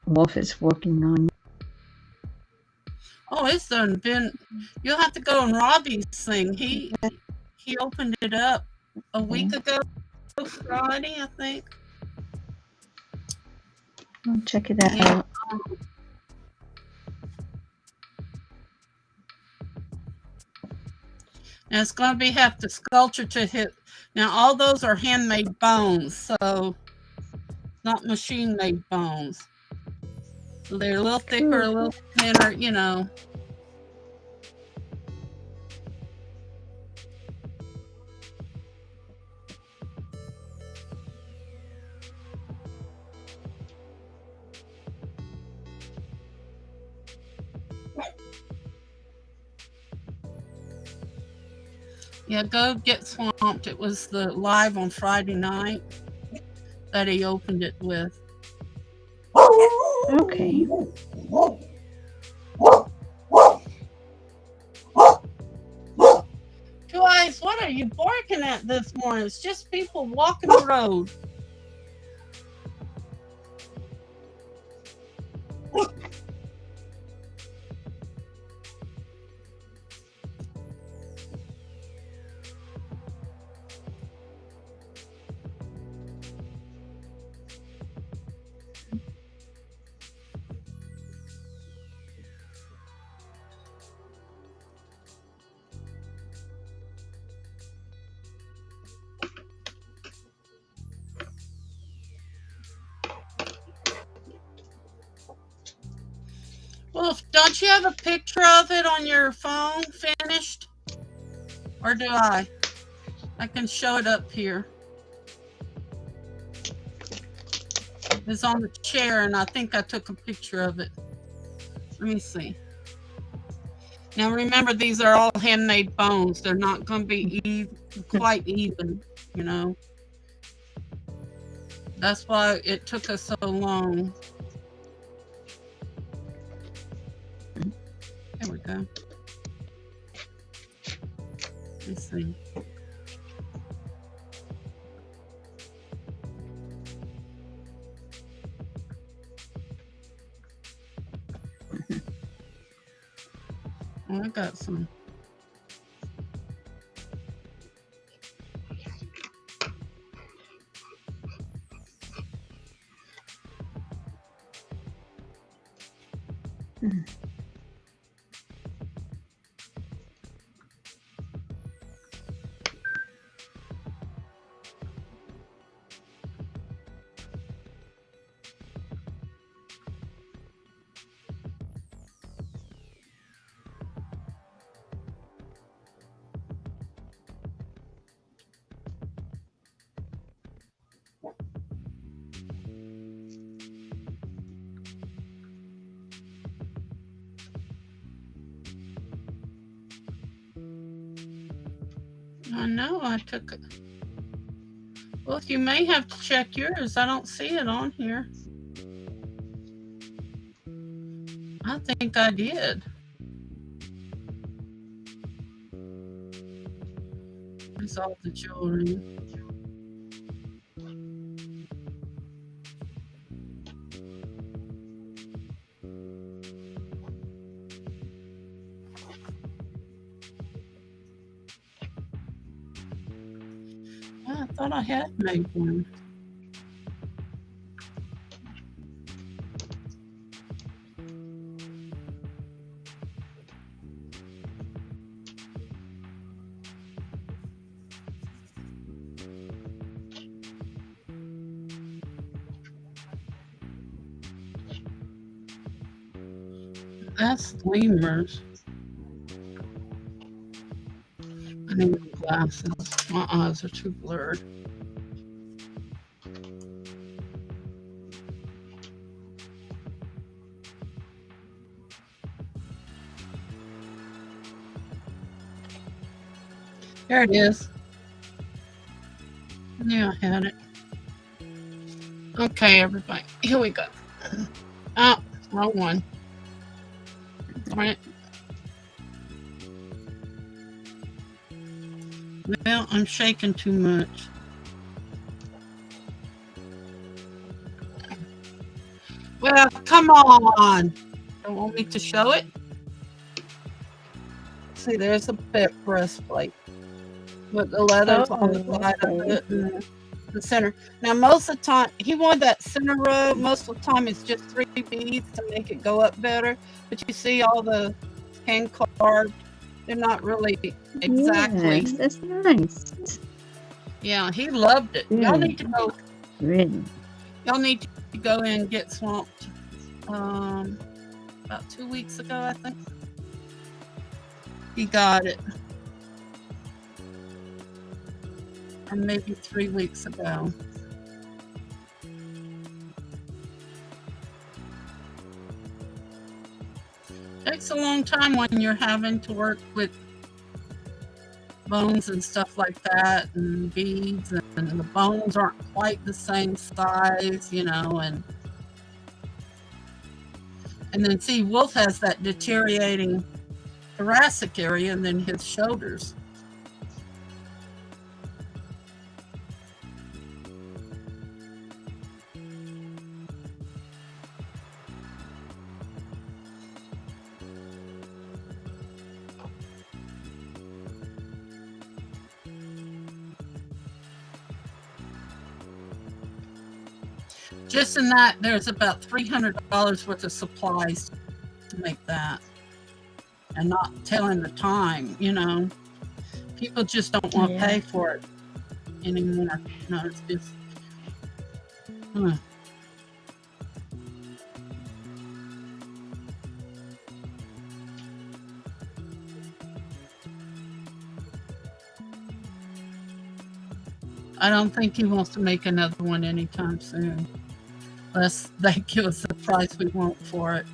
Wolf is working on. Oh, it's done been. You'll have to go on Robbie's thing. He opened it up a week ago, Friday, I think. I'll check it out. And it's going to have to sculpture to hit. Now, all those are handmade bones, so not machine-made bones. So they're a little thicker, a little thinner, Yeah, go get Swamped. It was the live on Friday night that he opened it with. Okay. Two Eyes, what are you barking at this morning? It's just people walking the road. Don't you have a picture of it on your phone finished? Or do I? I can show it up here. It's on the chair, and I think I took a picture of it. Let me see. Now remember, these are all handmade bones. They're not going to be quite even, you know. That's why it took us so long. There we go. Let me see. Oh, I got some. I know I took it. Well, you may have to check yours. I don't see it on here. I think I did. It's all the jewelry. I thought I had made one. That's lemurs. I need glasses. My eyes are too blurred. There it is. Yeah, I had it. Okay, everybody. Here we go. Oh, wrong one. Darn it. Well, I'm shaking too much. Well, come on. Don't want me to show it? See, there's a breastplate. With the leathers on the side of it and the center. Now, most of the time, he wanted that center row. Most of the time, it's just 3 beads to make it go up better. But you see all the hand carved. They're not really exactly. Yes, that's nice. Yeah, he loved it. Y'all need to go. Really? Y'all need to go in and get swamped. About 2 weeks ago, I think. He got it. Or maybe 3 weeks ago. Takes a long time when you're having to work with bones and stuff like that, and beads, and the bones aren't quite the same size, you know, and then see, Wolf has that deteriorating thoracic area and then his shoulders. Just in that, there's about $300 worth of supplies to make that. And not telling the time, you know. People just don't want to pay for it anymore. No, it's just... I don't think he wants to make another one anytime soon, unless they give us the price we want for it.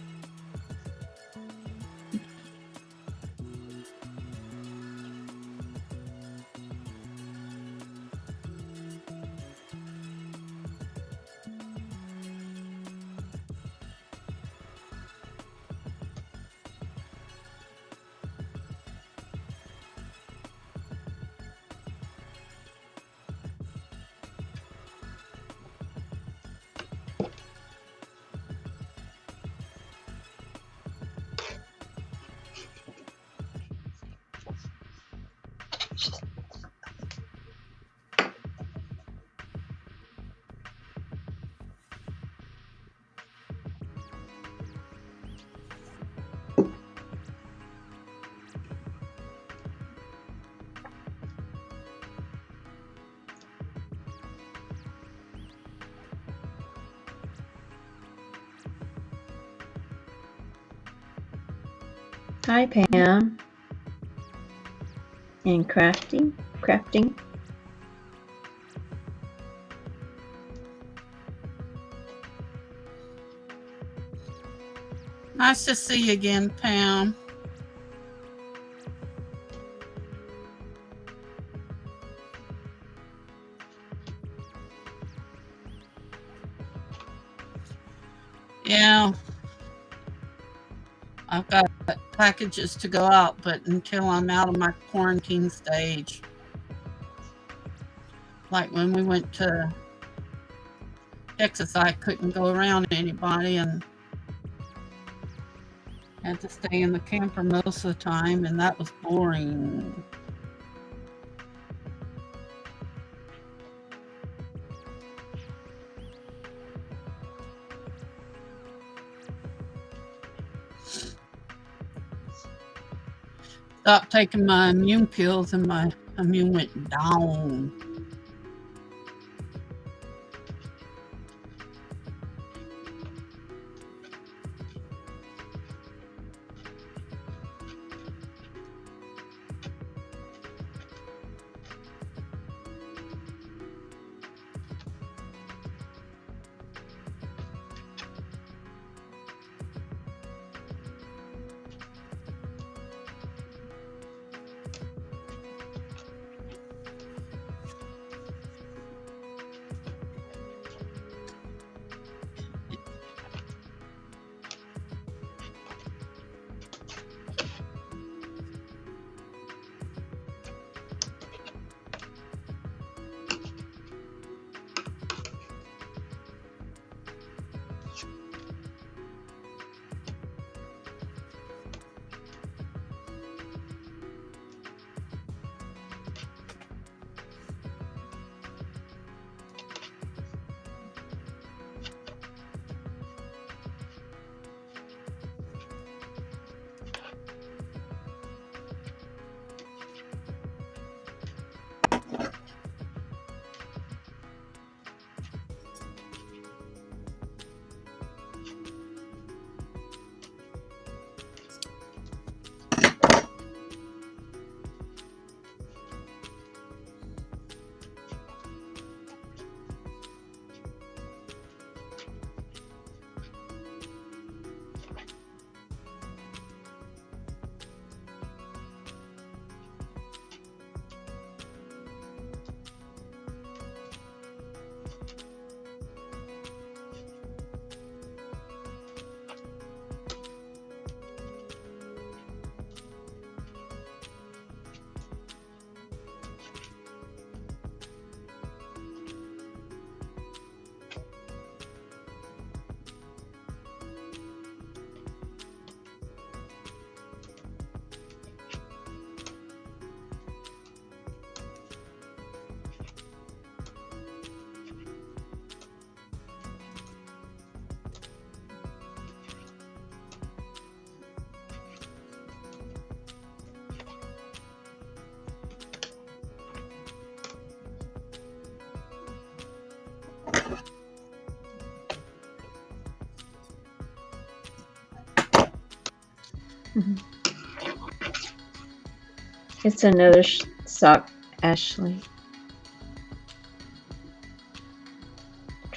Hi, Pam. And crafting. Nice to see you again, Pam. Yeah, I've got packages to go out, but until I'm out of my quarantine stage. Like when we went to Texas, I couldn't go around anybody and had to stay in the camper most of the time, and that was boring. Stopped taking my immune pills and my immune went down. It's another sock, Ashley.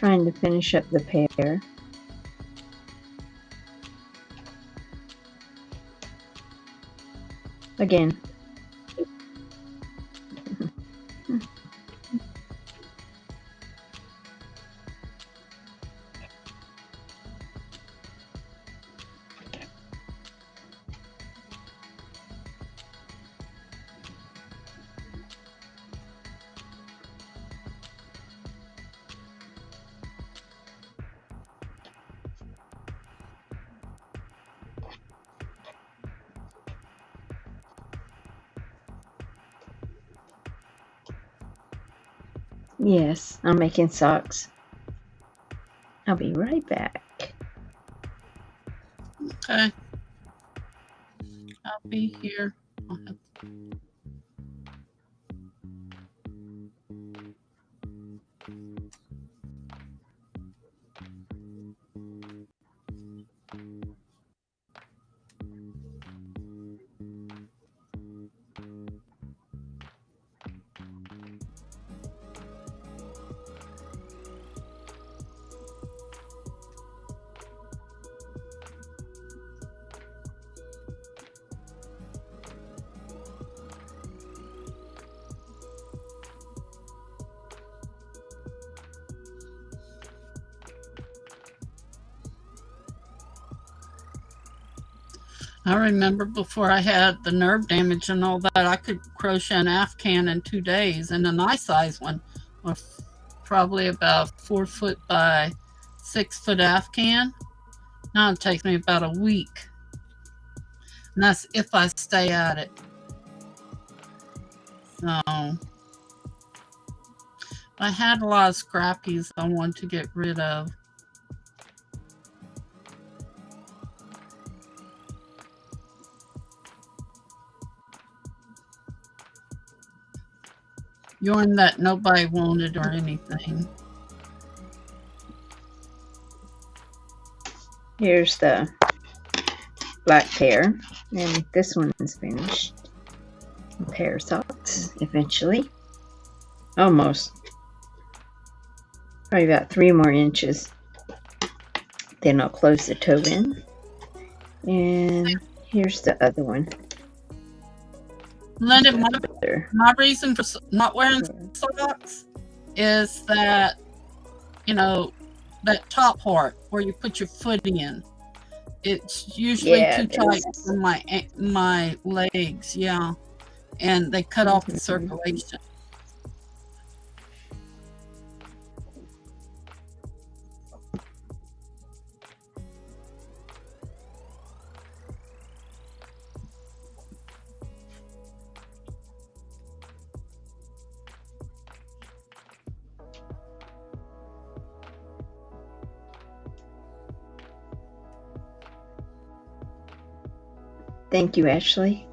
trying to finish up the pear. Again. Yes, I'm making socks. I'll be right back. Okay. I'll be here. I remember before I had the nerve damage and all that, I could crochet an Afghan in 2 days, and a nice size one, was probably about 4 foot by 6 foot Afghan. Now it takes me about a week, and that's if I stay at it. So I had a lot of scrappies I wanted to get rid of. Yarn that nobody wanted or anything. Here's the black pear, and this one's finished. A pair of socks, eventually. Almost. Probably about 3 more inches. Then I'll close the toe in. And here's the other one. Linda, my reason for not wearing socks is that, you know, that top part where you put your foot in, it's usually too tight for my legs, and they cut off the circulation. Thank you, Ashley.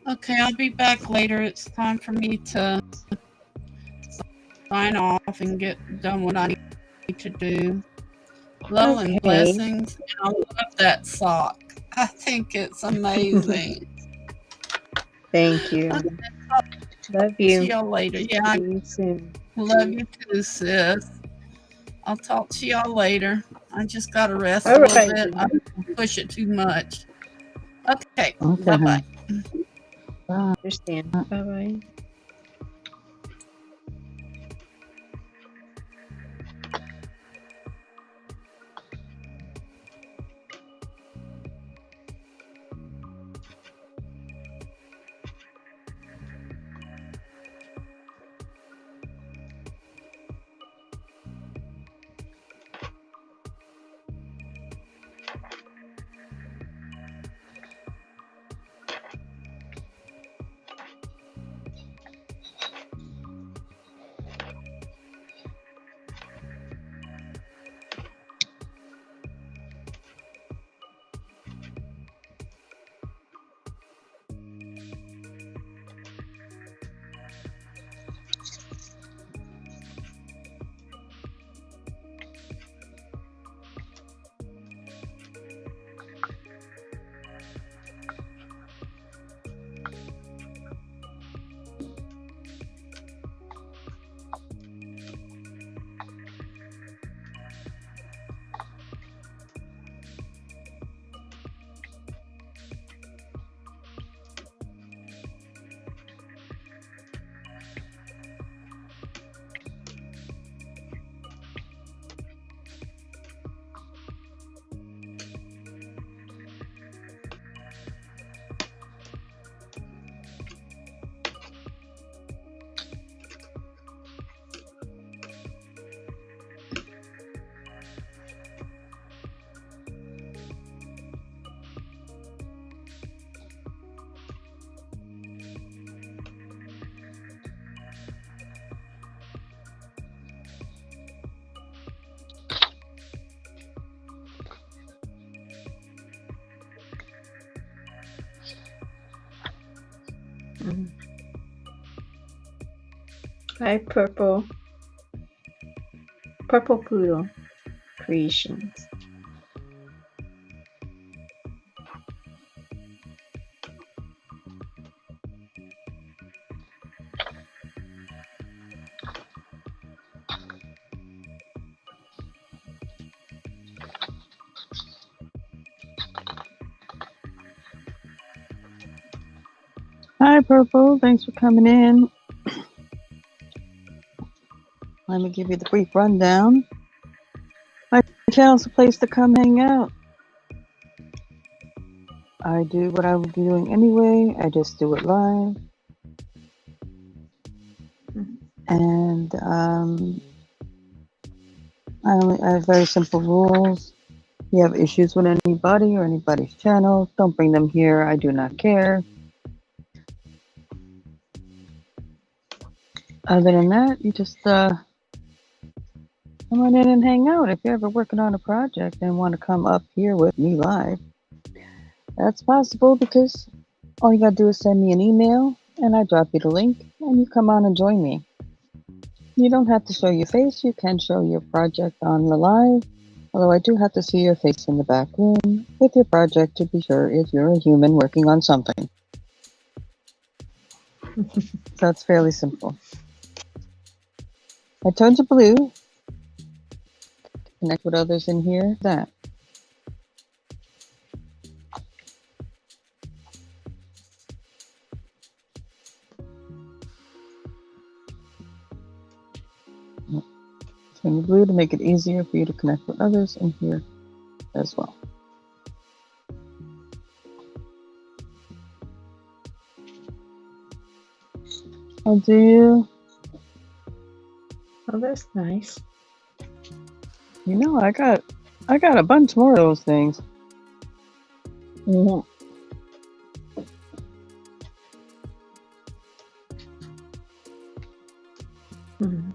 Okay, I'll be back later. It's time for me to sign off and get done what I need to do. Love and blessings. And I love that sock. I think it's amazing. Thank you. Okay, love you. See y'all later. Yeah, See you soon. Love you too, sis. I'll talk to y'all later. I just got to rest a little bit. I don't push it too much. Okay. Bye-bye. I understand. Bye-bye. Hi, Purple. Purple Poodle Creations. Hi, Purple. Thanks for coming in. Let me give you the brief rundown. My channel's a place to come hang out. I do what I would be doing anyway. I just do it live. And I have very simple rules. If you have issues with anybody or anybody's channel, don't bring them here. I do not care. Other than that, you just come on in and hang out. If you're ever working on a project and want to come up here with me live, that's possible because all you gotta do is send me an email and I drop you the link and you come on and join me. You don't have to show your face. You can show your project on the live, although I do have to see your face in the back room with your project to be sure if you're a human working on something. So it's fairly simple. I turned to blue. Connect with others in here. That. Turn to blue to make it easier for you to connect with others in here as well. I'll do you. Oh, that's nice. You know, I got a bunch more of those things. Mm-hmm. Mm-hmm.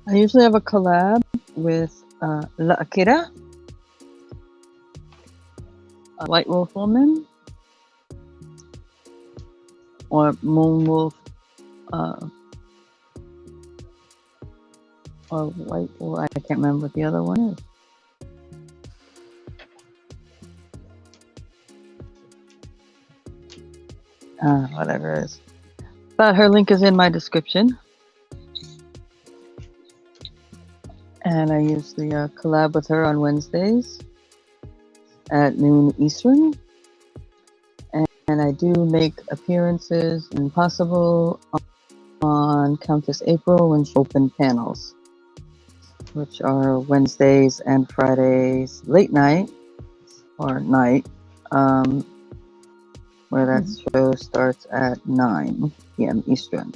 I usually have a collab with La Akira, a White Wolf Woman, or Moon Wolf, or White Wolf. I can't remember what the other one is. Whatever it is. But her link is in my description. And I usually collab with her on Wednesdays at noon Eastern. And I do make appearances when possible on Countess April when she open panels, which are Wednesdays and Fridays late night or night, where that show starts at 9 p.m. Eastern.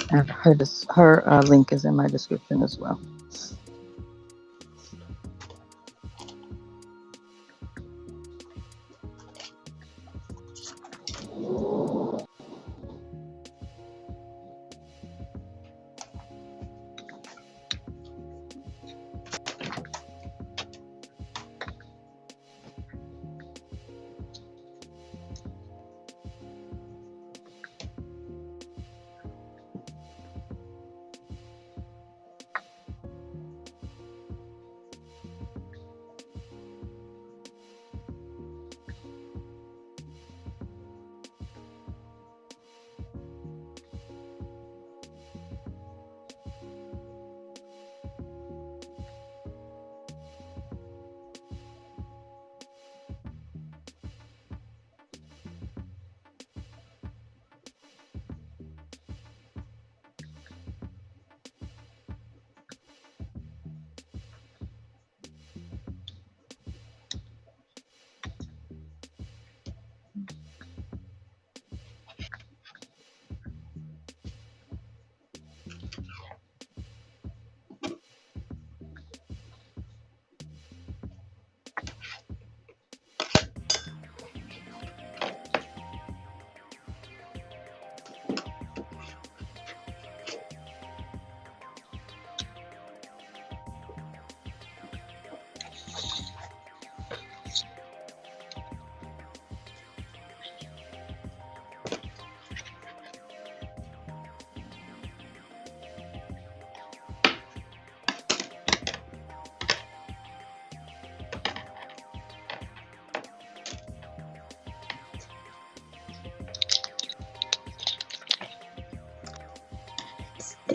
And her link is in my description as well.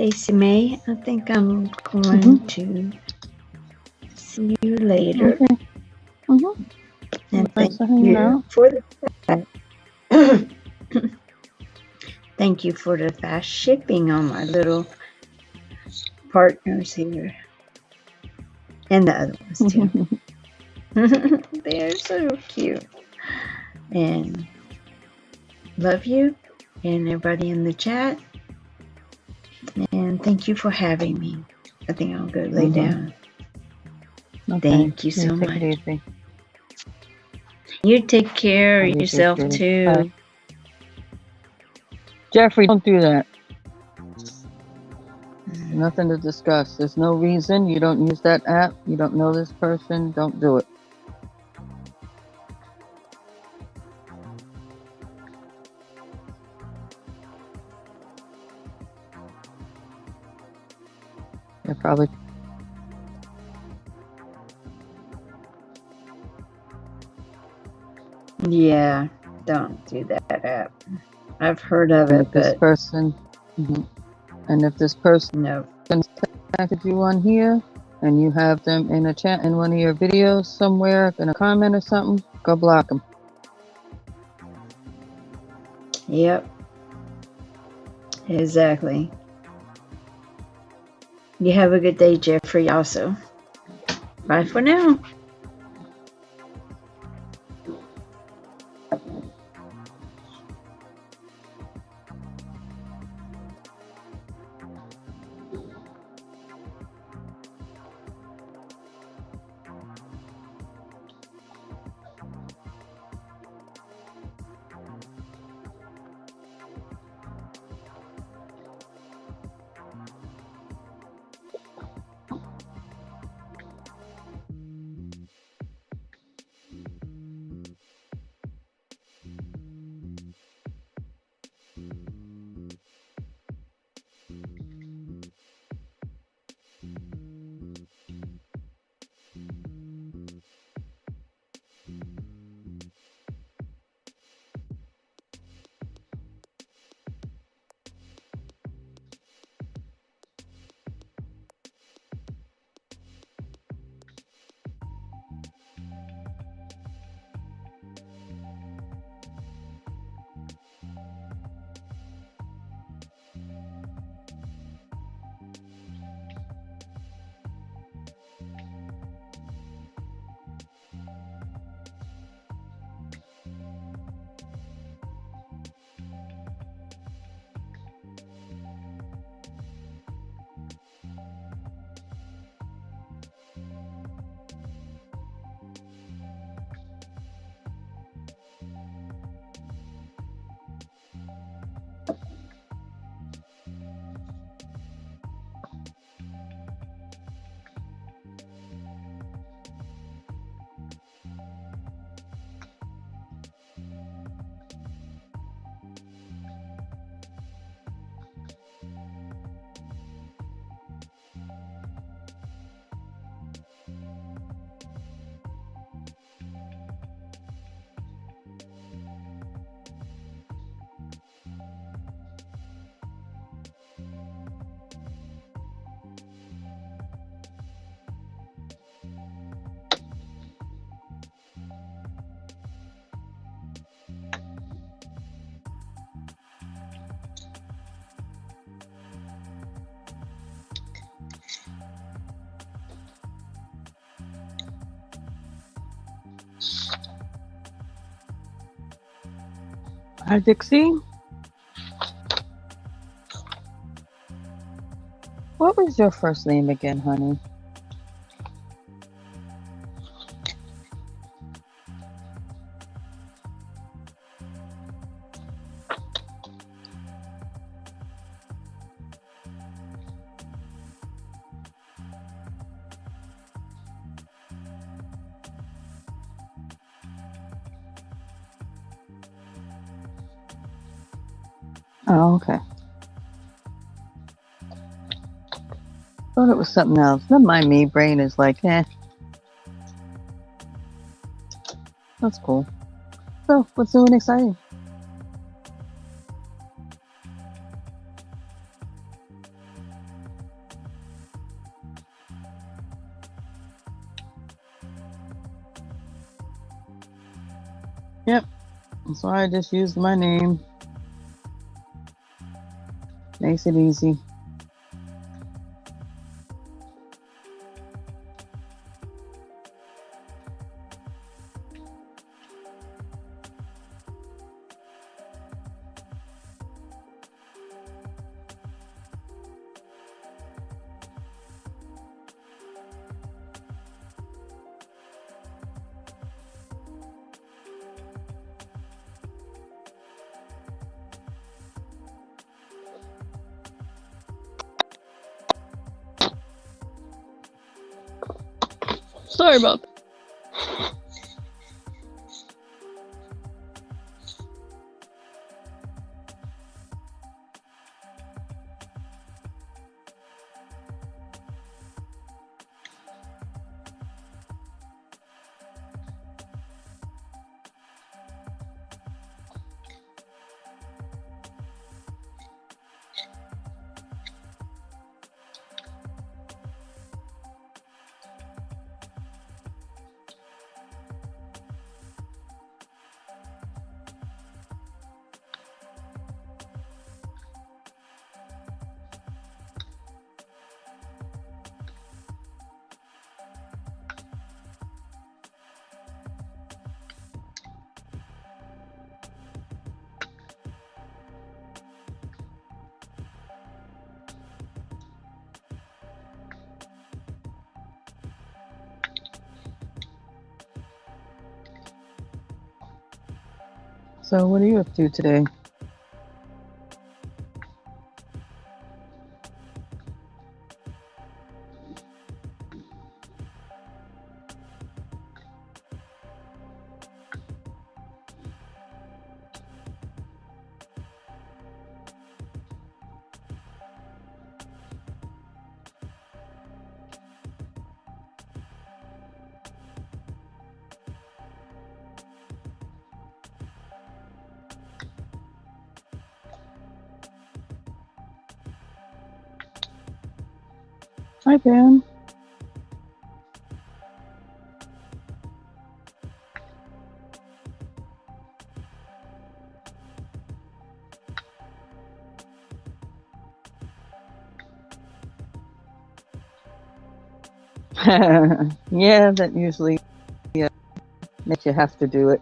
Stacey Mae, I think I'm going to see you later. Okay. Mm-hmm. And Thanks thank for hanging you out. for the thank you for the fast shipping on my little partners here. And the other ones too. They're so cute. And love you and everybody in the chat. And thank you for having me. I think I'll go lay down. Okay. Thank you so Take much. it easy. You take care Love of you yourself too. too. Bye. Jeffrey, don't do that. Nothing to discuss. There's no reason. You don't use that app. You don't know this person. Don't do it. They're probably. Yeah, don't do that app. I've heard of And it, if this but person, and if this person no. contacted you on here, and you have them in a chat in one of your videos somewhere, in a comment or something, go block them. Yep. Exactly. You have a good day, Jeffrey, also. Bye for now. Hi, Dixie. What was your first name again, honey? Oh, okay. Thought it was something else. Never mind me. Brain is like, eh. That's cool. So, what's new and exciting? Yep. That's why I just used my name. Makes it easy. Sorry about that. So, what are you up to today? Hi, Pam. Yeah, that usually makes you have to do it.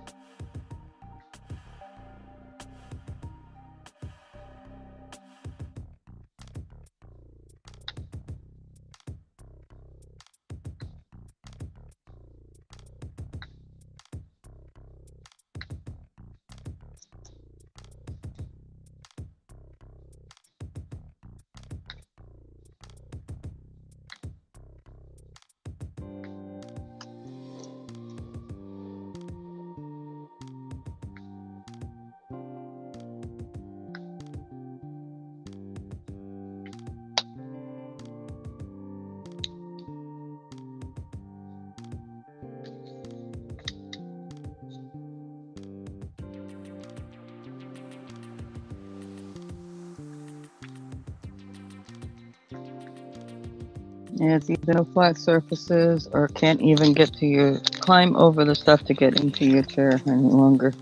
Yeah, it's either no flat surfaces or can't even get to your climb over the stuff to get into your chair any longer.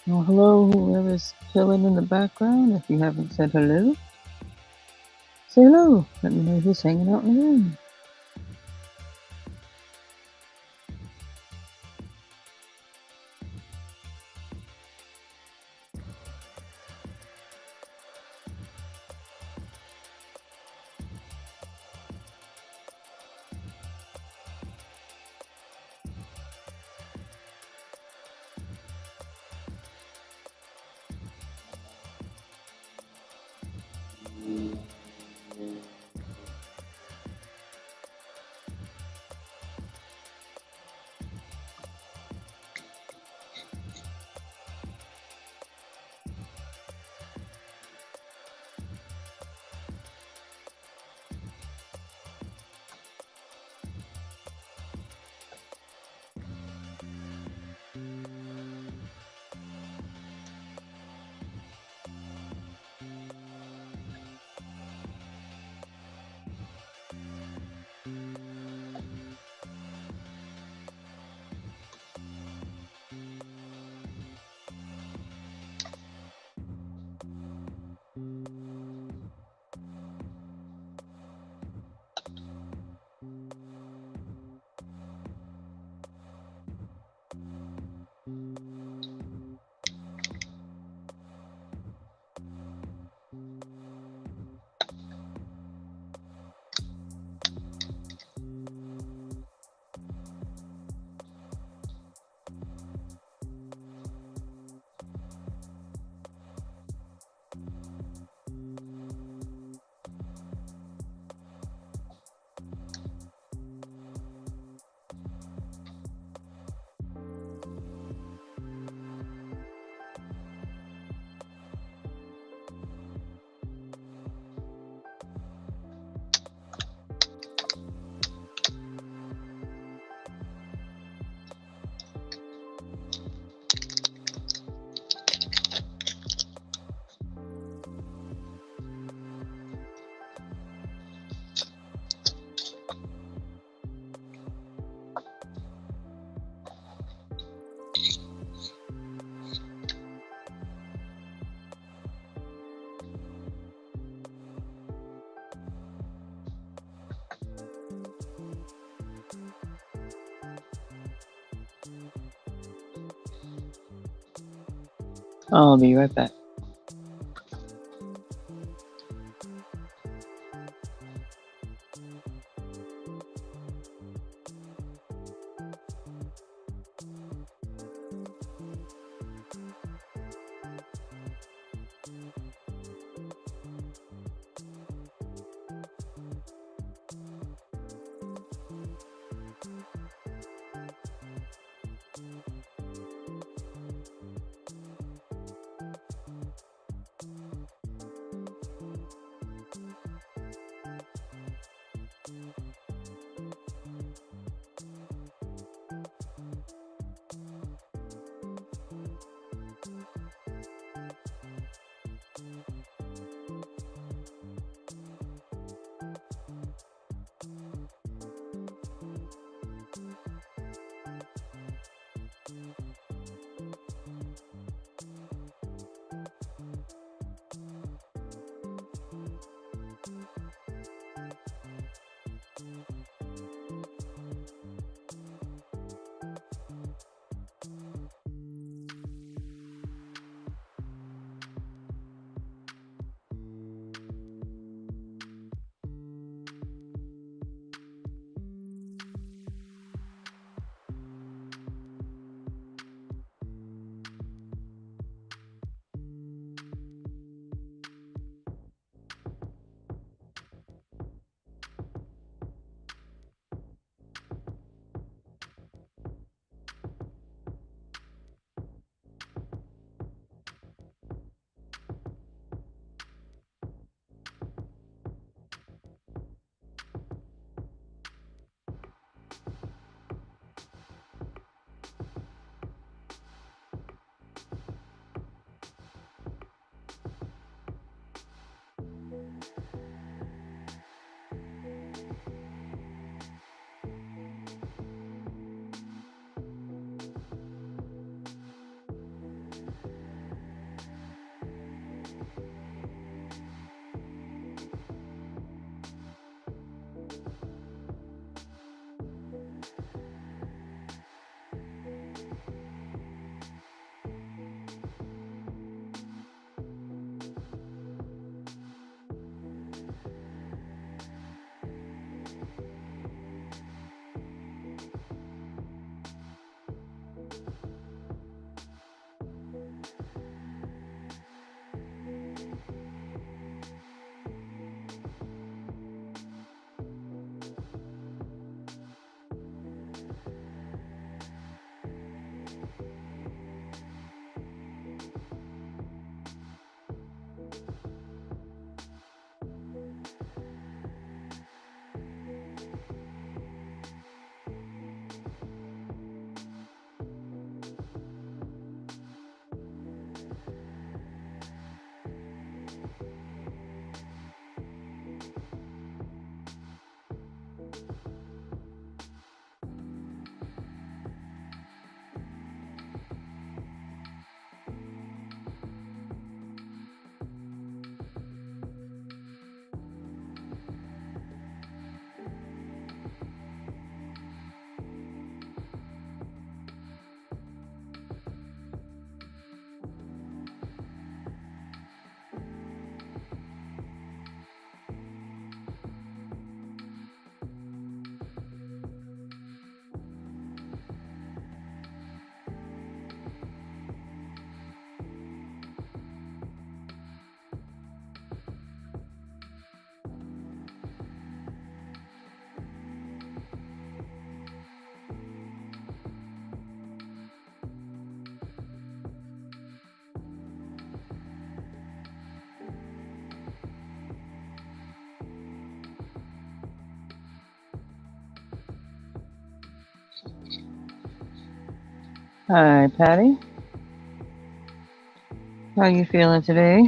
Well, hello, whoever's chilling in the background. If you haven't said hello, say hello. Let me know who's hanging out in the room. I'll be right back. Hi, Patty. How you feeling today?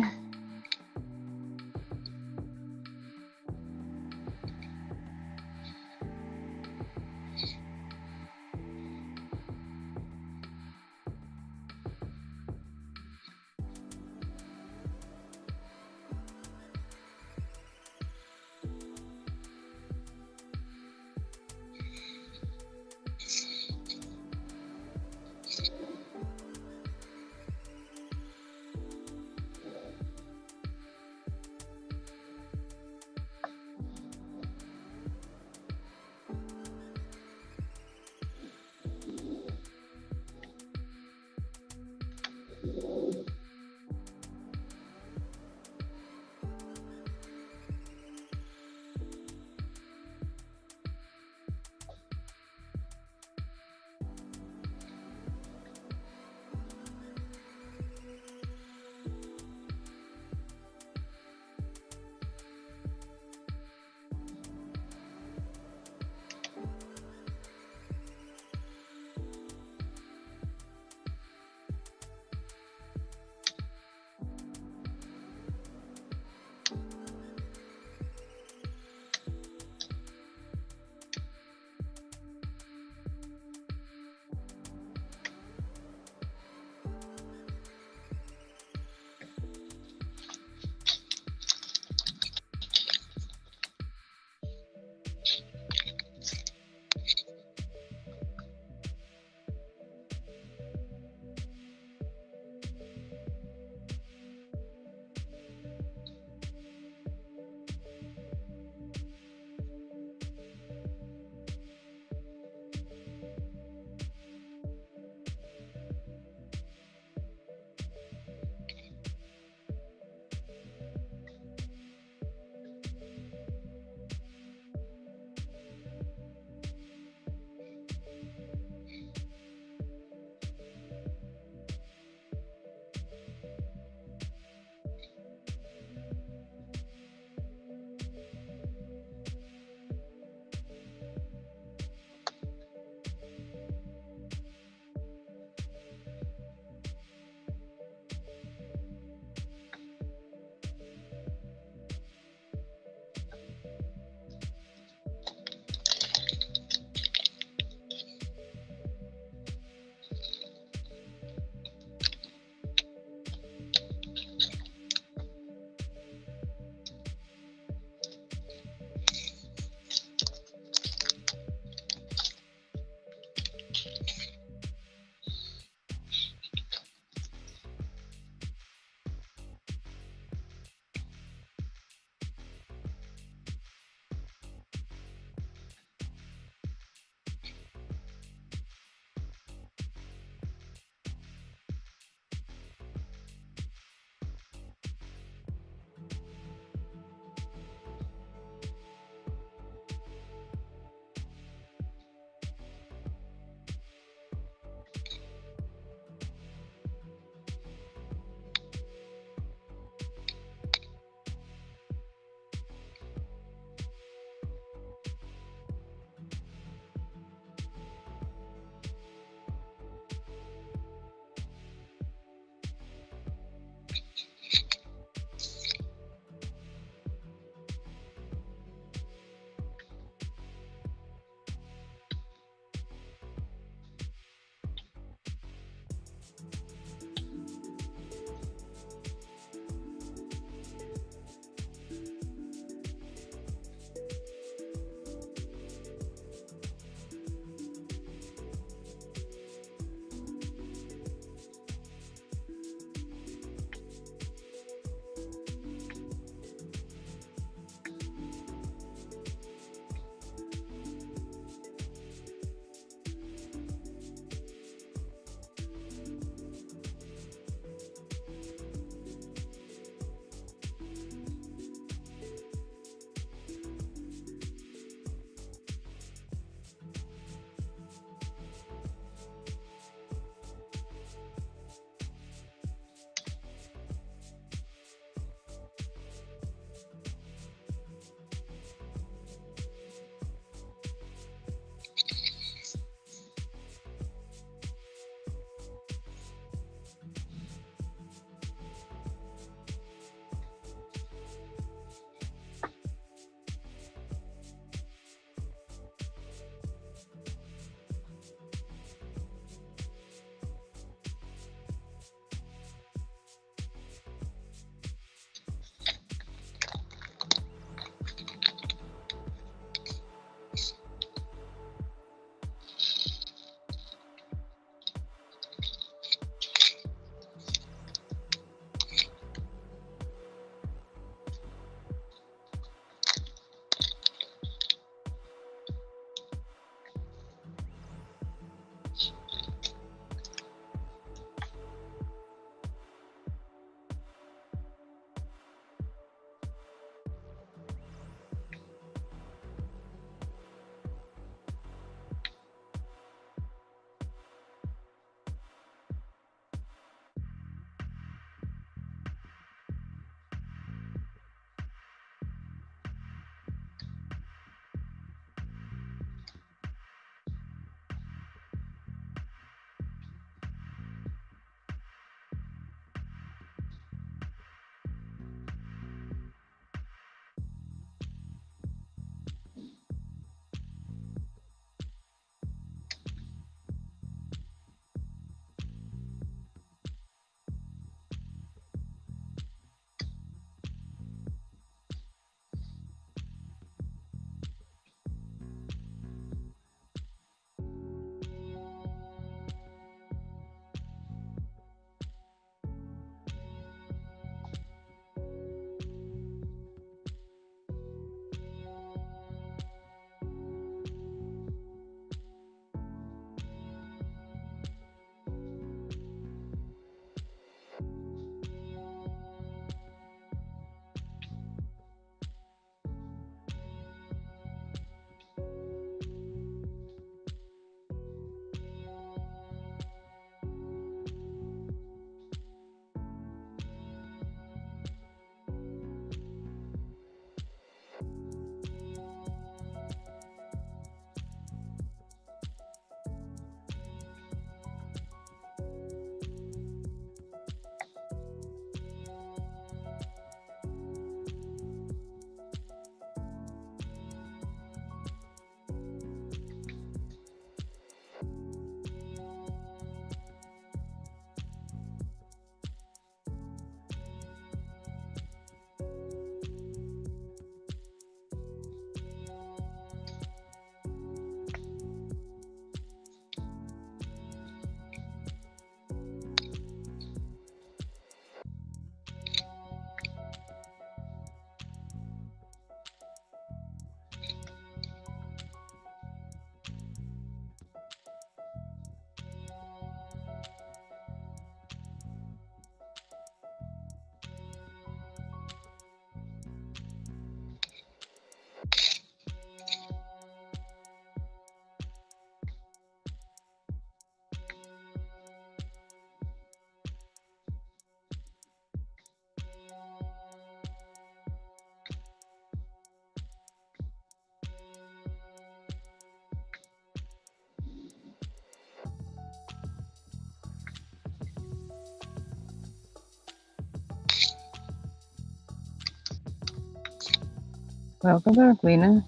Welcome back, Lena.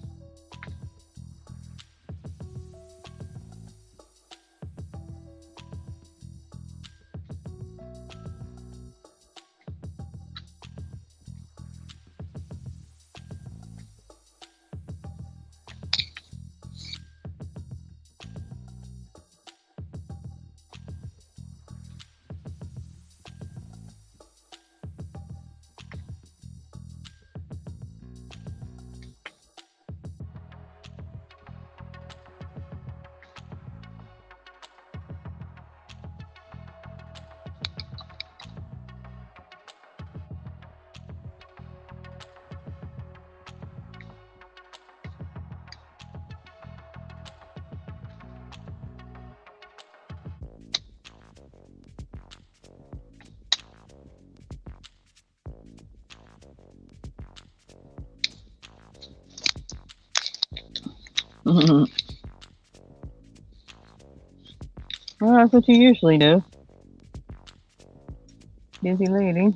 Well, that's what you usually do. Busy lady.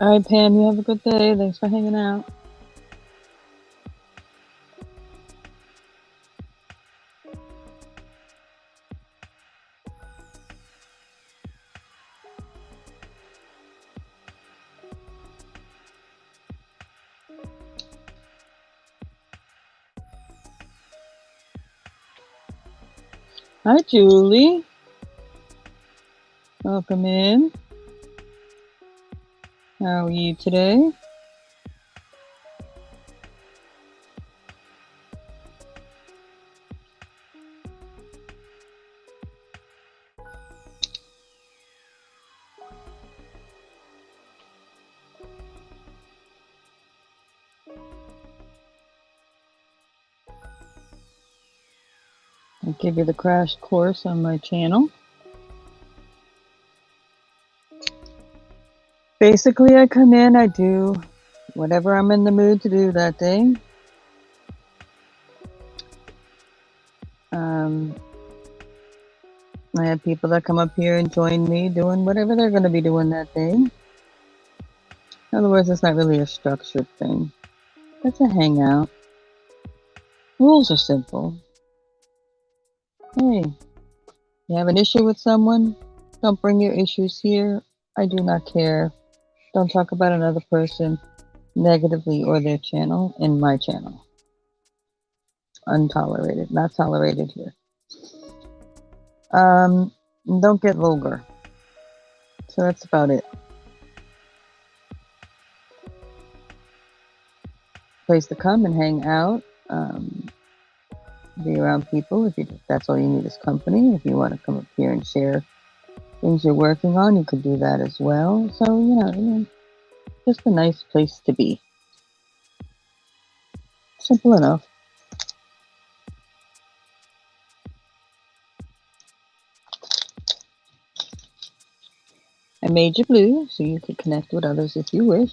All right, Pam, you have a good day. Thanks for hanging out. Hi, Julie. Welcome in. How are you today? I'll give you the crash course on my channel. Basically, I come in, I do whatever I'm in the mood to do that day. I have people that come up here and join me doing whatever they're going to be doing that day. In other words, it's not really a structured thing. It's a hangout. Rules are simple. Hey, you have an issue with someone? Don't bring your issues here. I do not care. Don't talk about another person negatively or their channel in my channel. Untolerated. Not tolerated here. Don't get vulgar. So that's about it. Place to come and hang out. Be around people. If that's all you need is company. If you want to come up here and share things you're working on, you could do that as well. So, just a nice place to be. Simple enough. I made you blue so you could connect with others if you wish.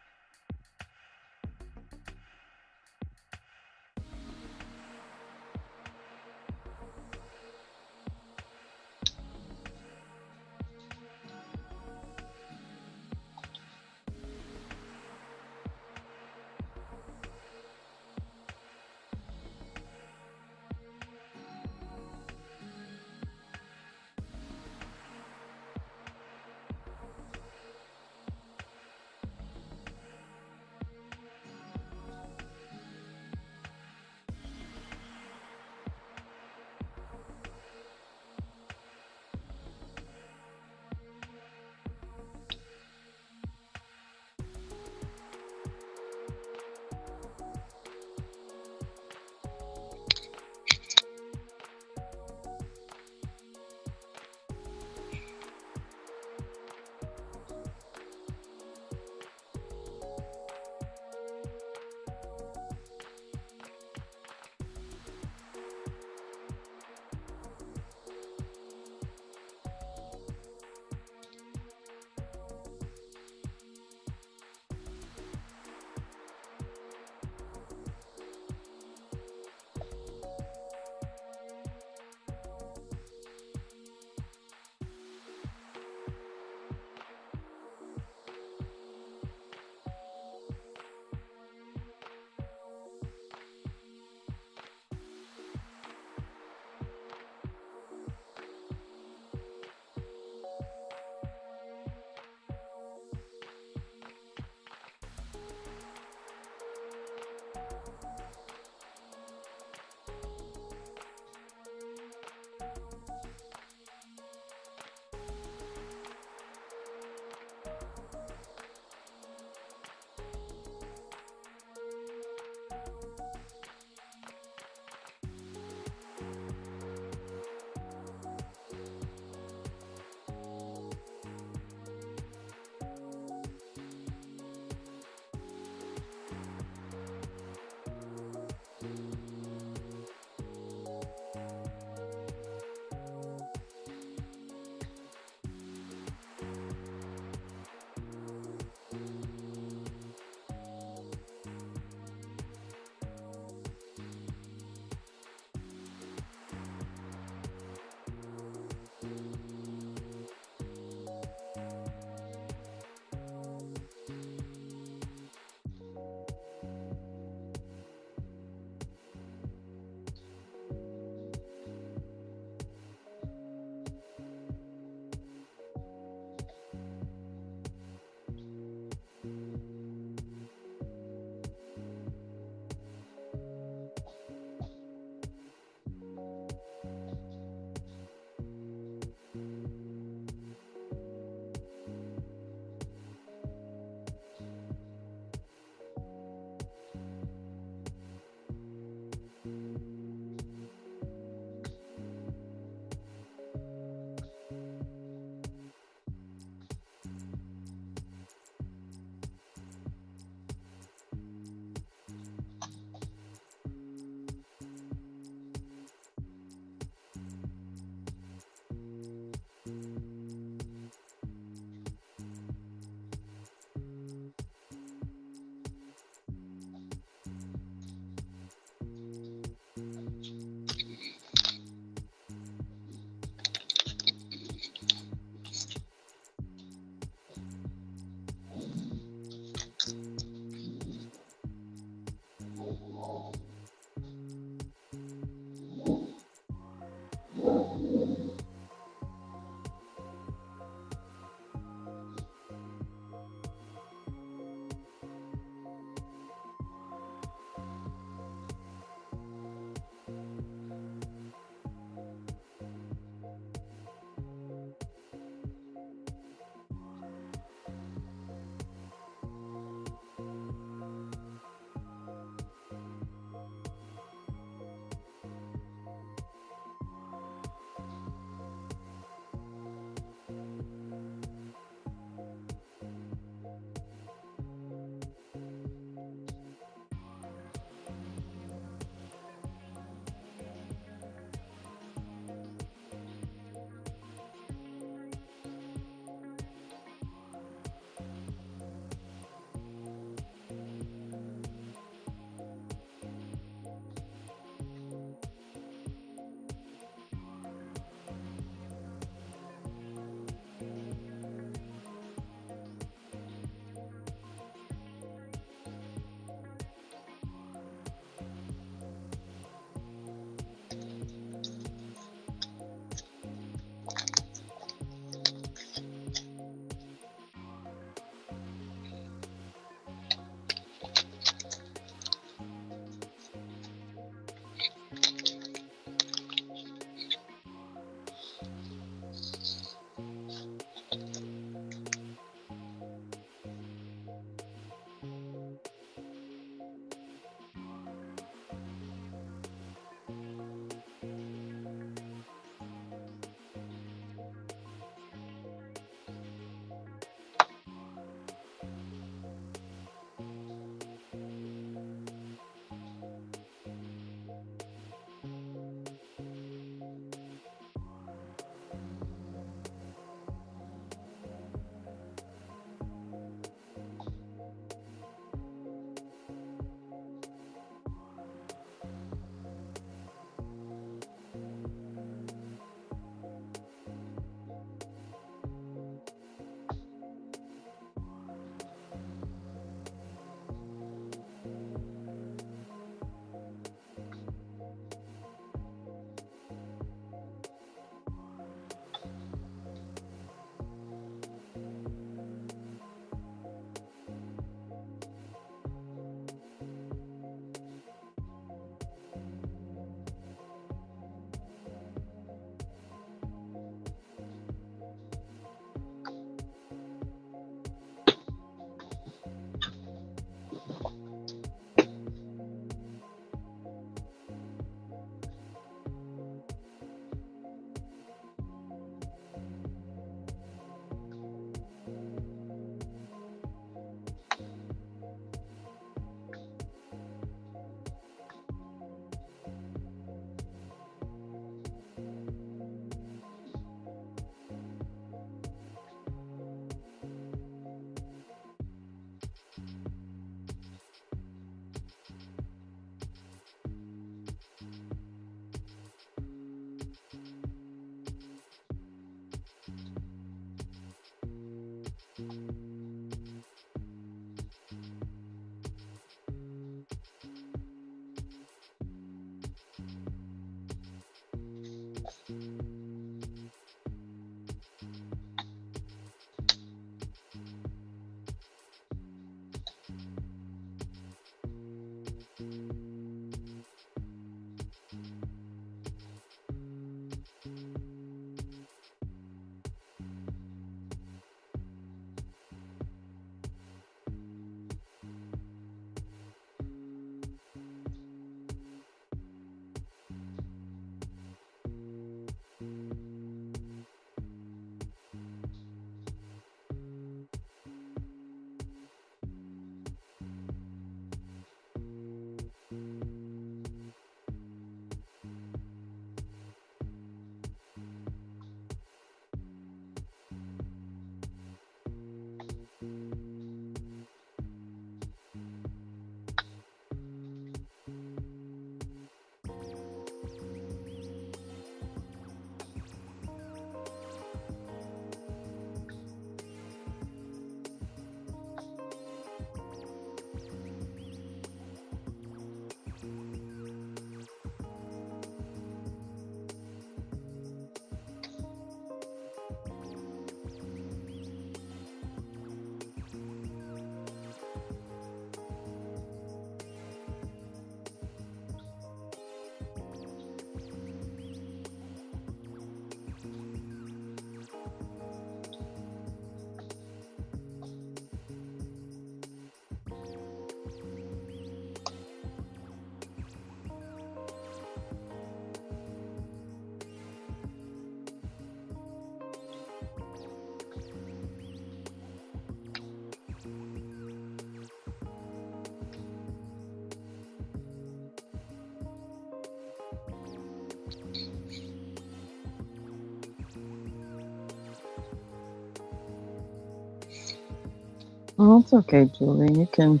Well, it's okay, Julie. You can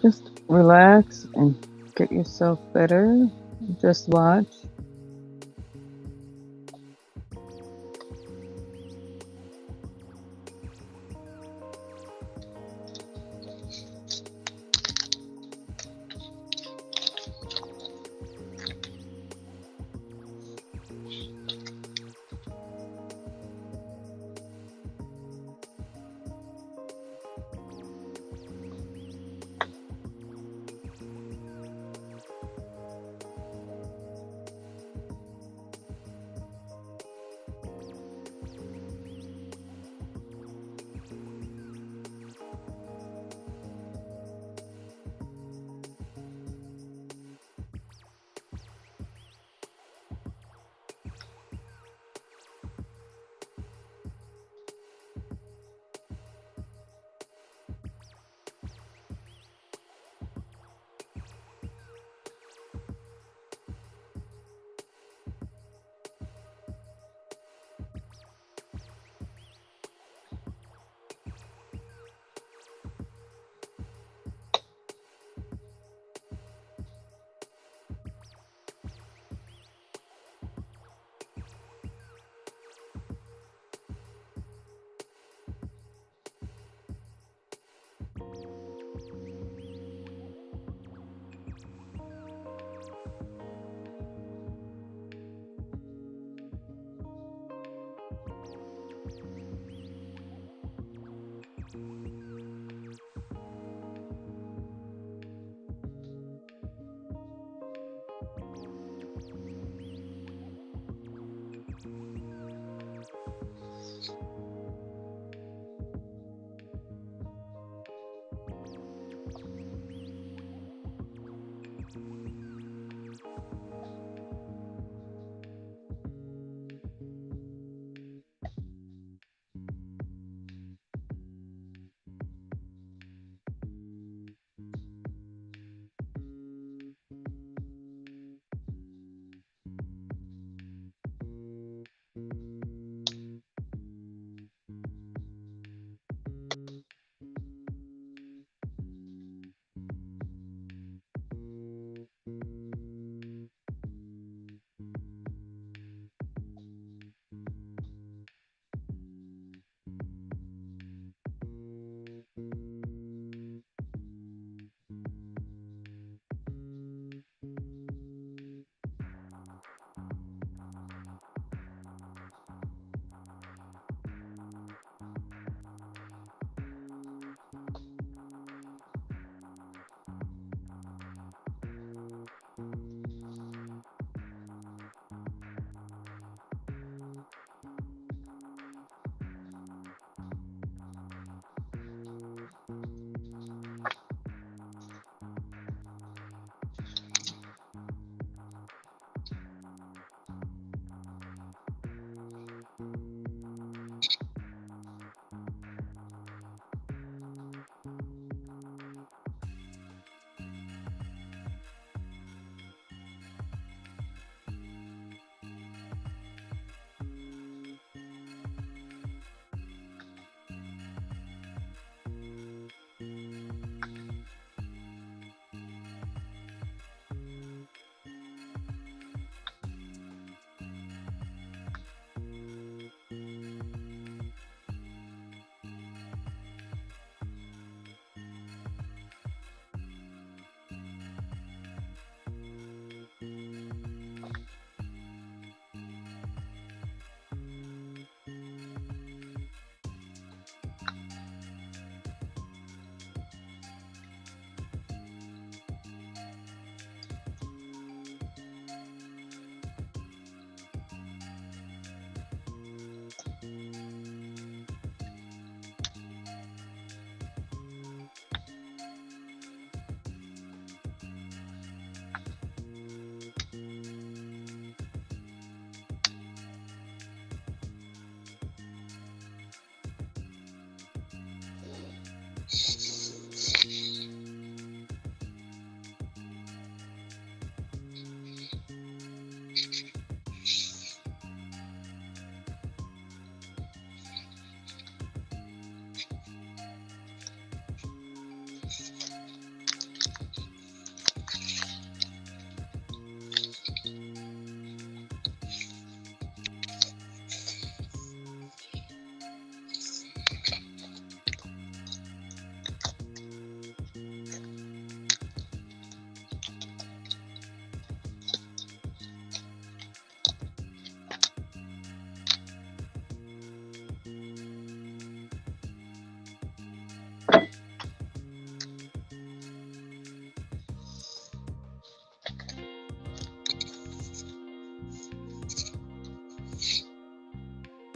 just relax and get yourself better. Just watch.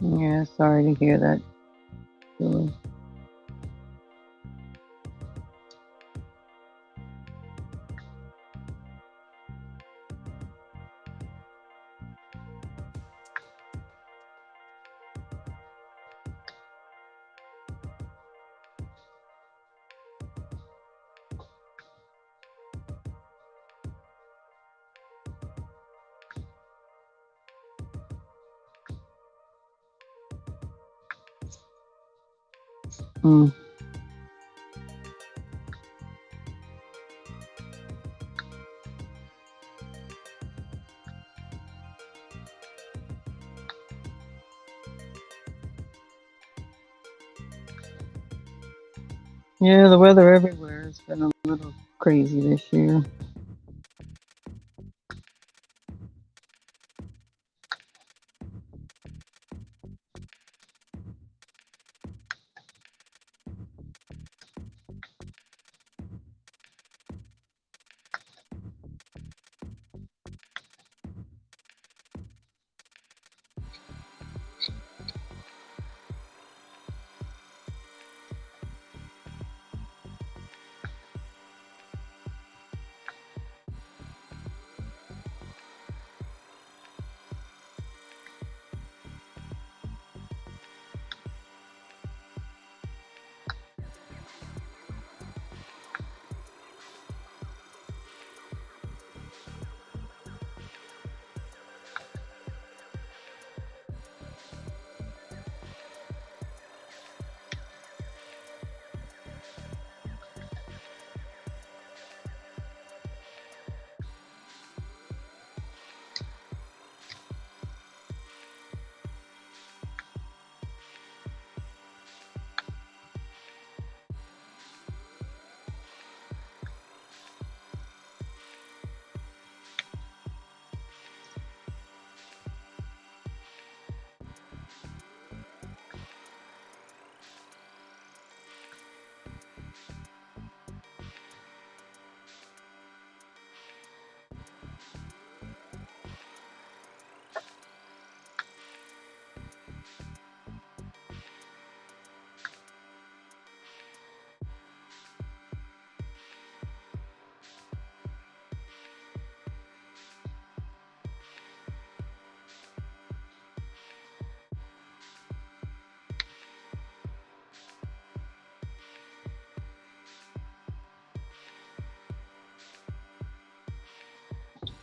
Yeah, sorry to hear that, Julie. Hmm. Yeah, the weather everywhere has been a little crazy this year.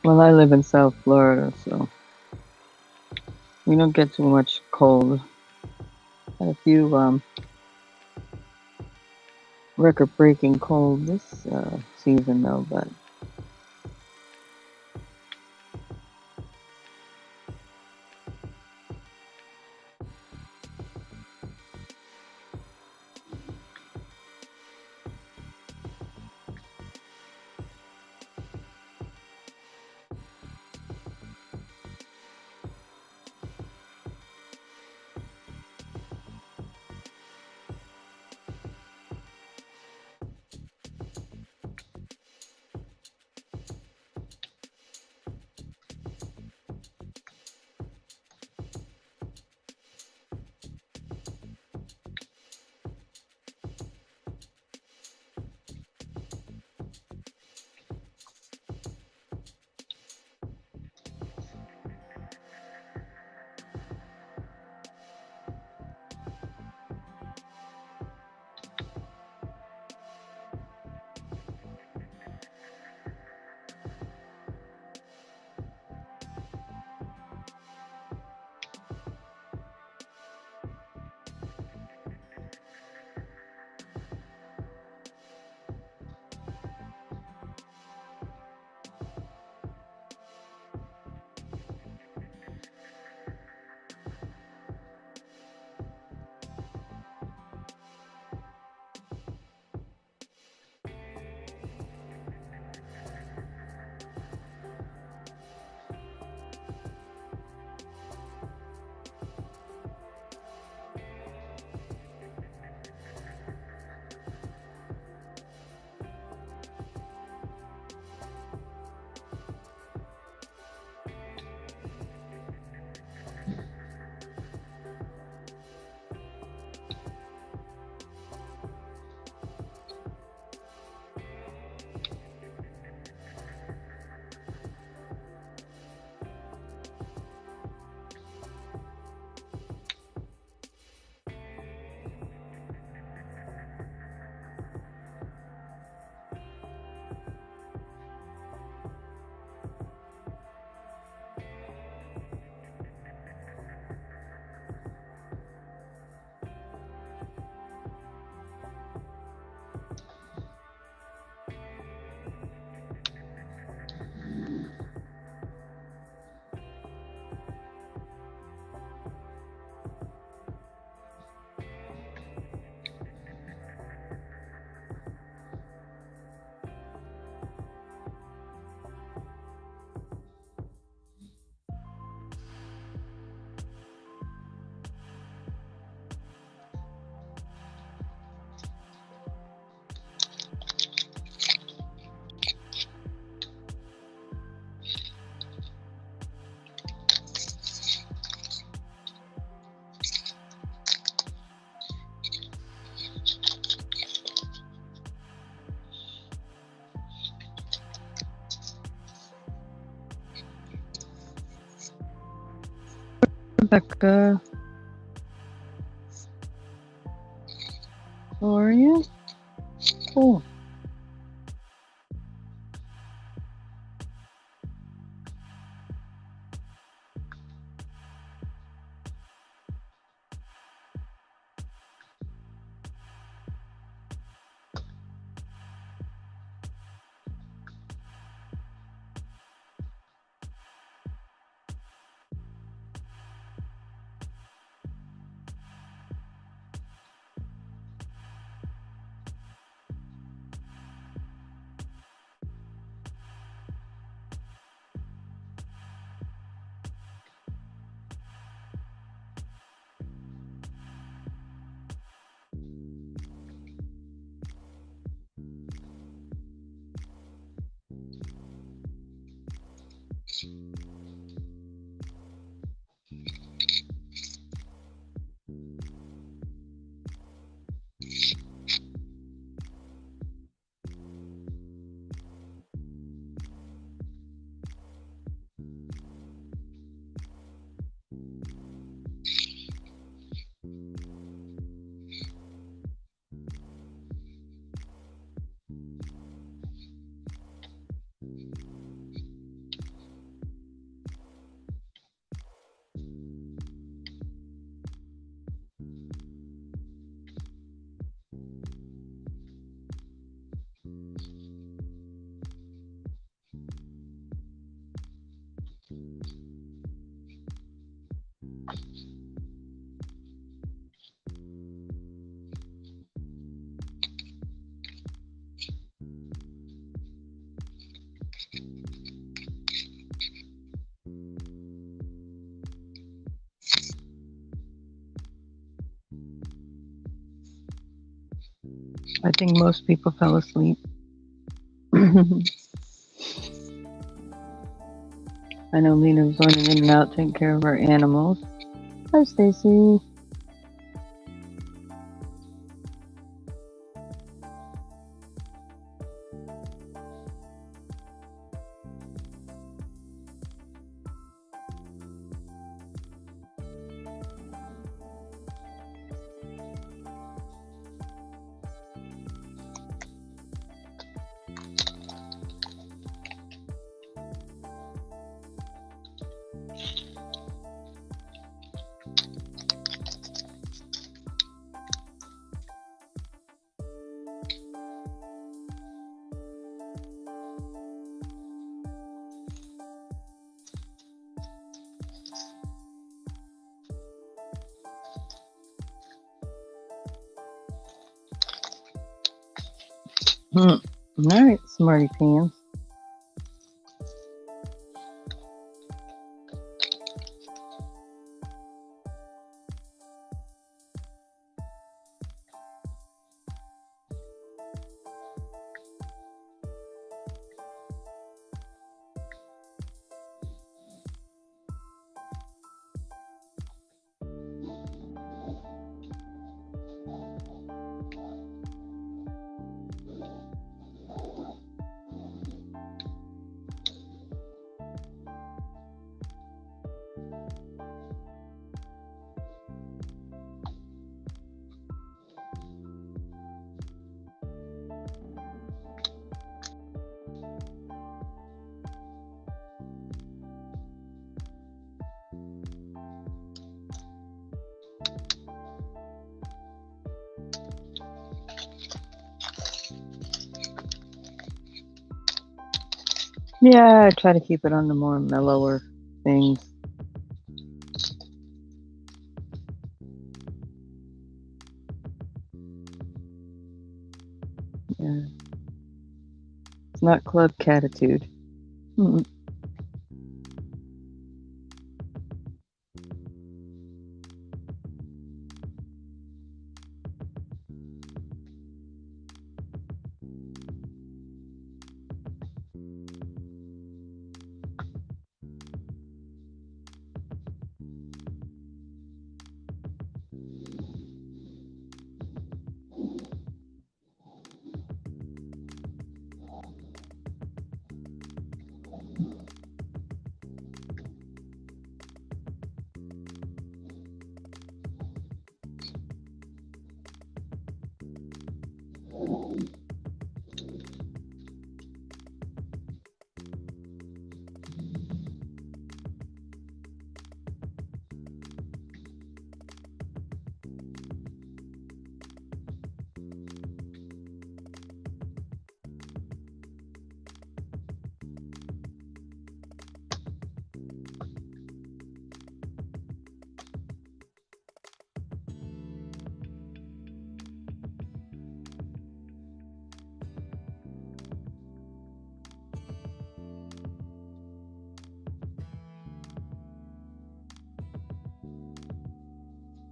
Well, I live in South Florida, so we don't get too much cold. Had a few record-breaking cold this season, though, but Rebecca. How are you? Cool. I think most people fell asleep. I know Lena was running in and out taking care of her animals. Hi, Stacey. All right, smarty pants. Yeah, I try to keep it on the more mellower things. Yeah. It's not Club Cattitude. Mm.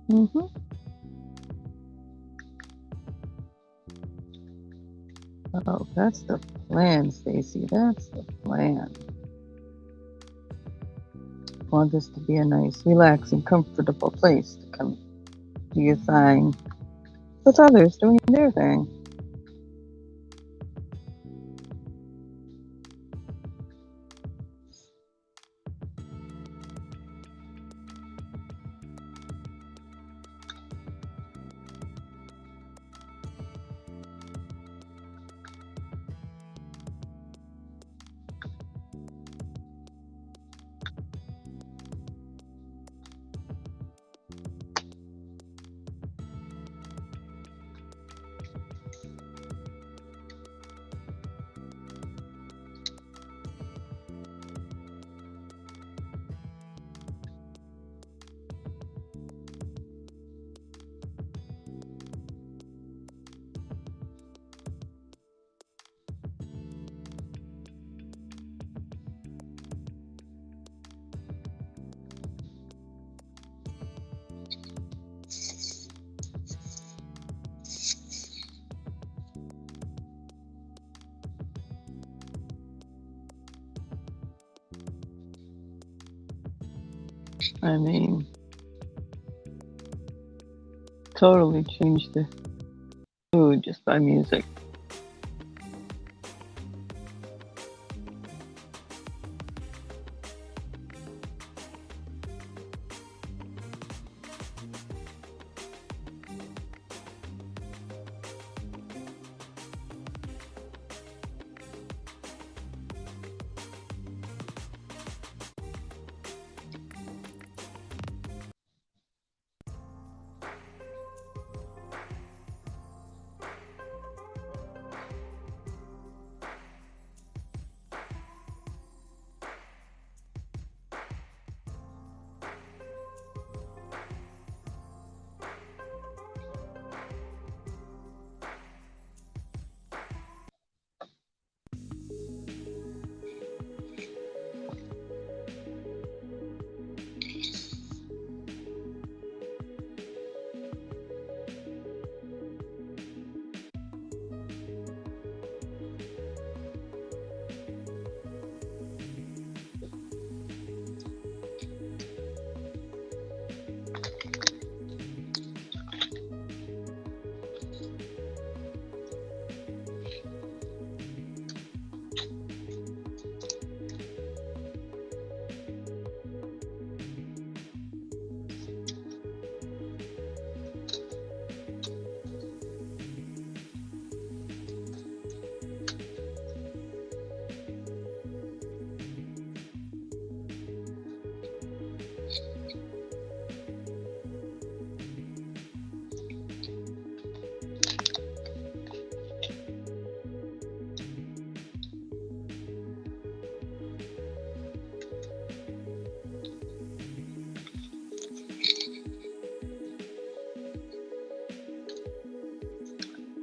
Mm-hmm. Oh, that's the plan, Stacey. That's the plan. Want this to be a nice, relaxing, comfortable place to come do your thing with others doing their thing. I mean, totally changed the mood just by music.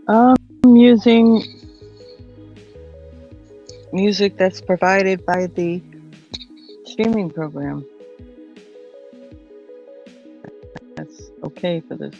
I'm using music that's provided by the streaming program. That's okay for this.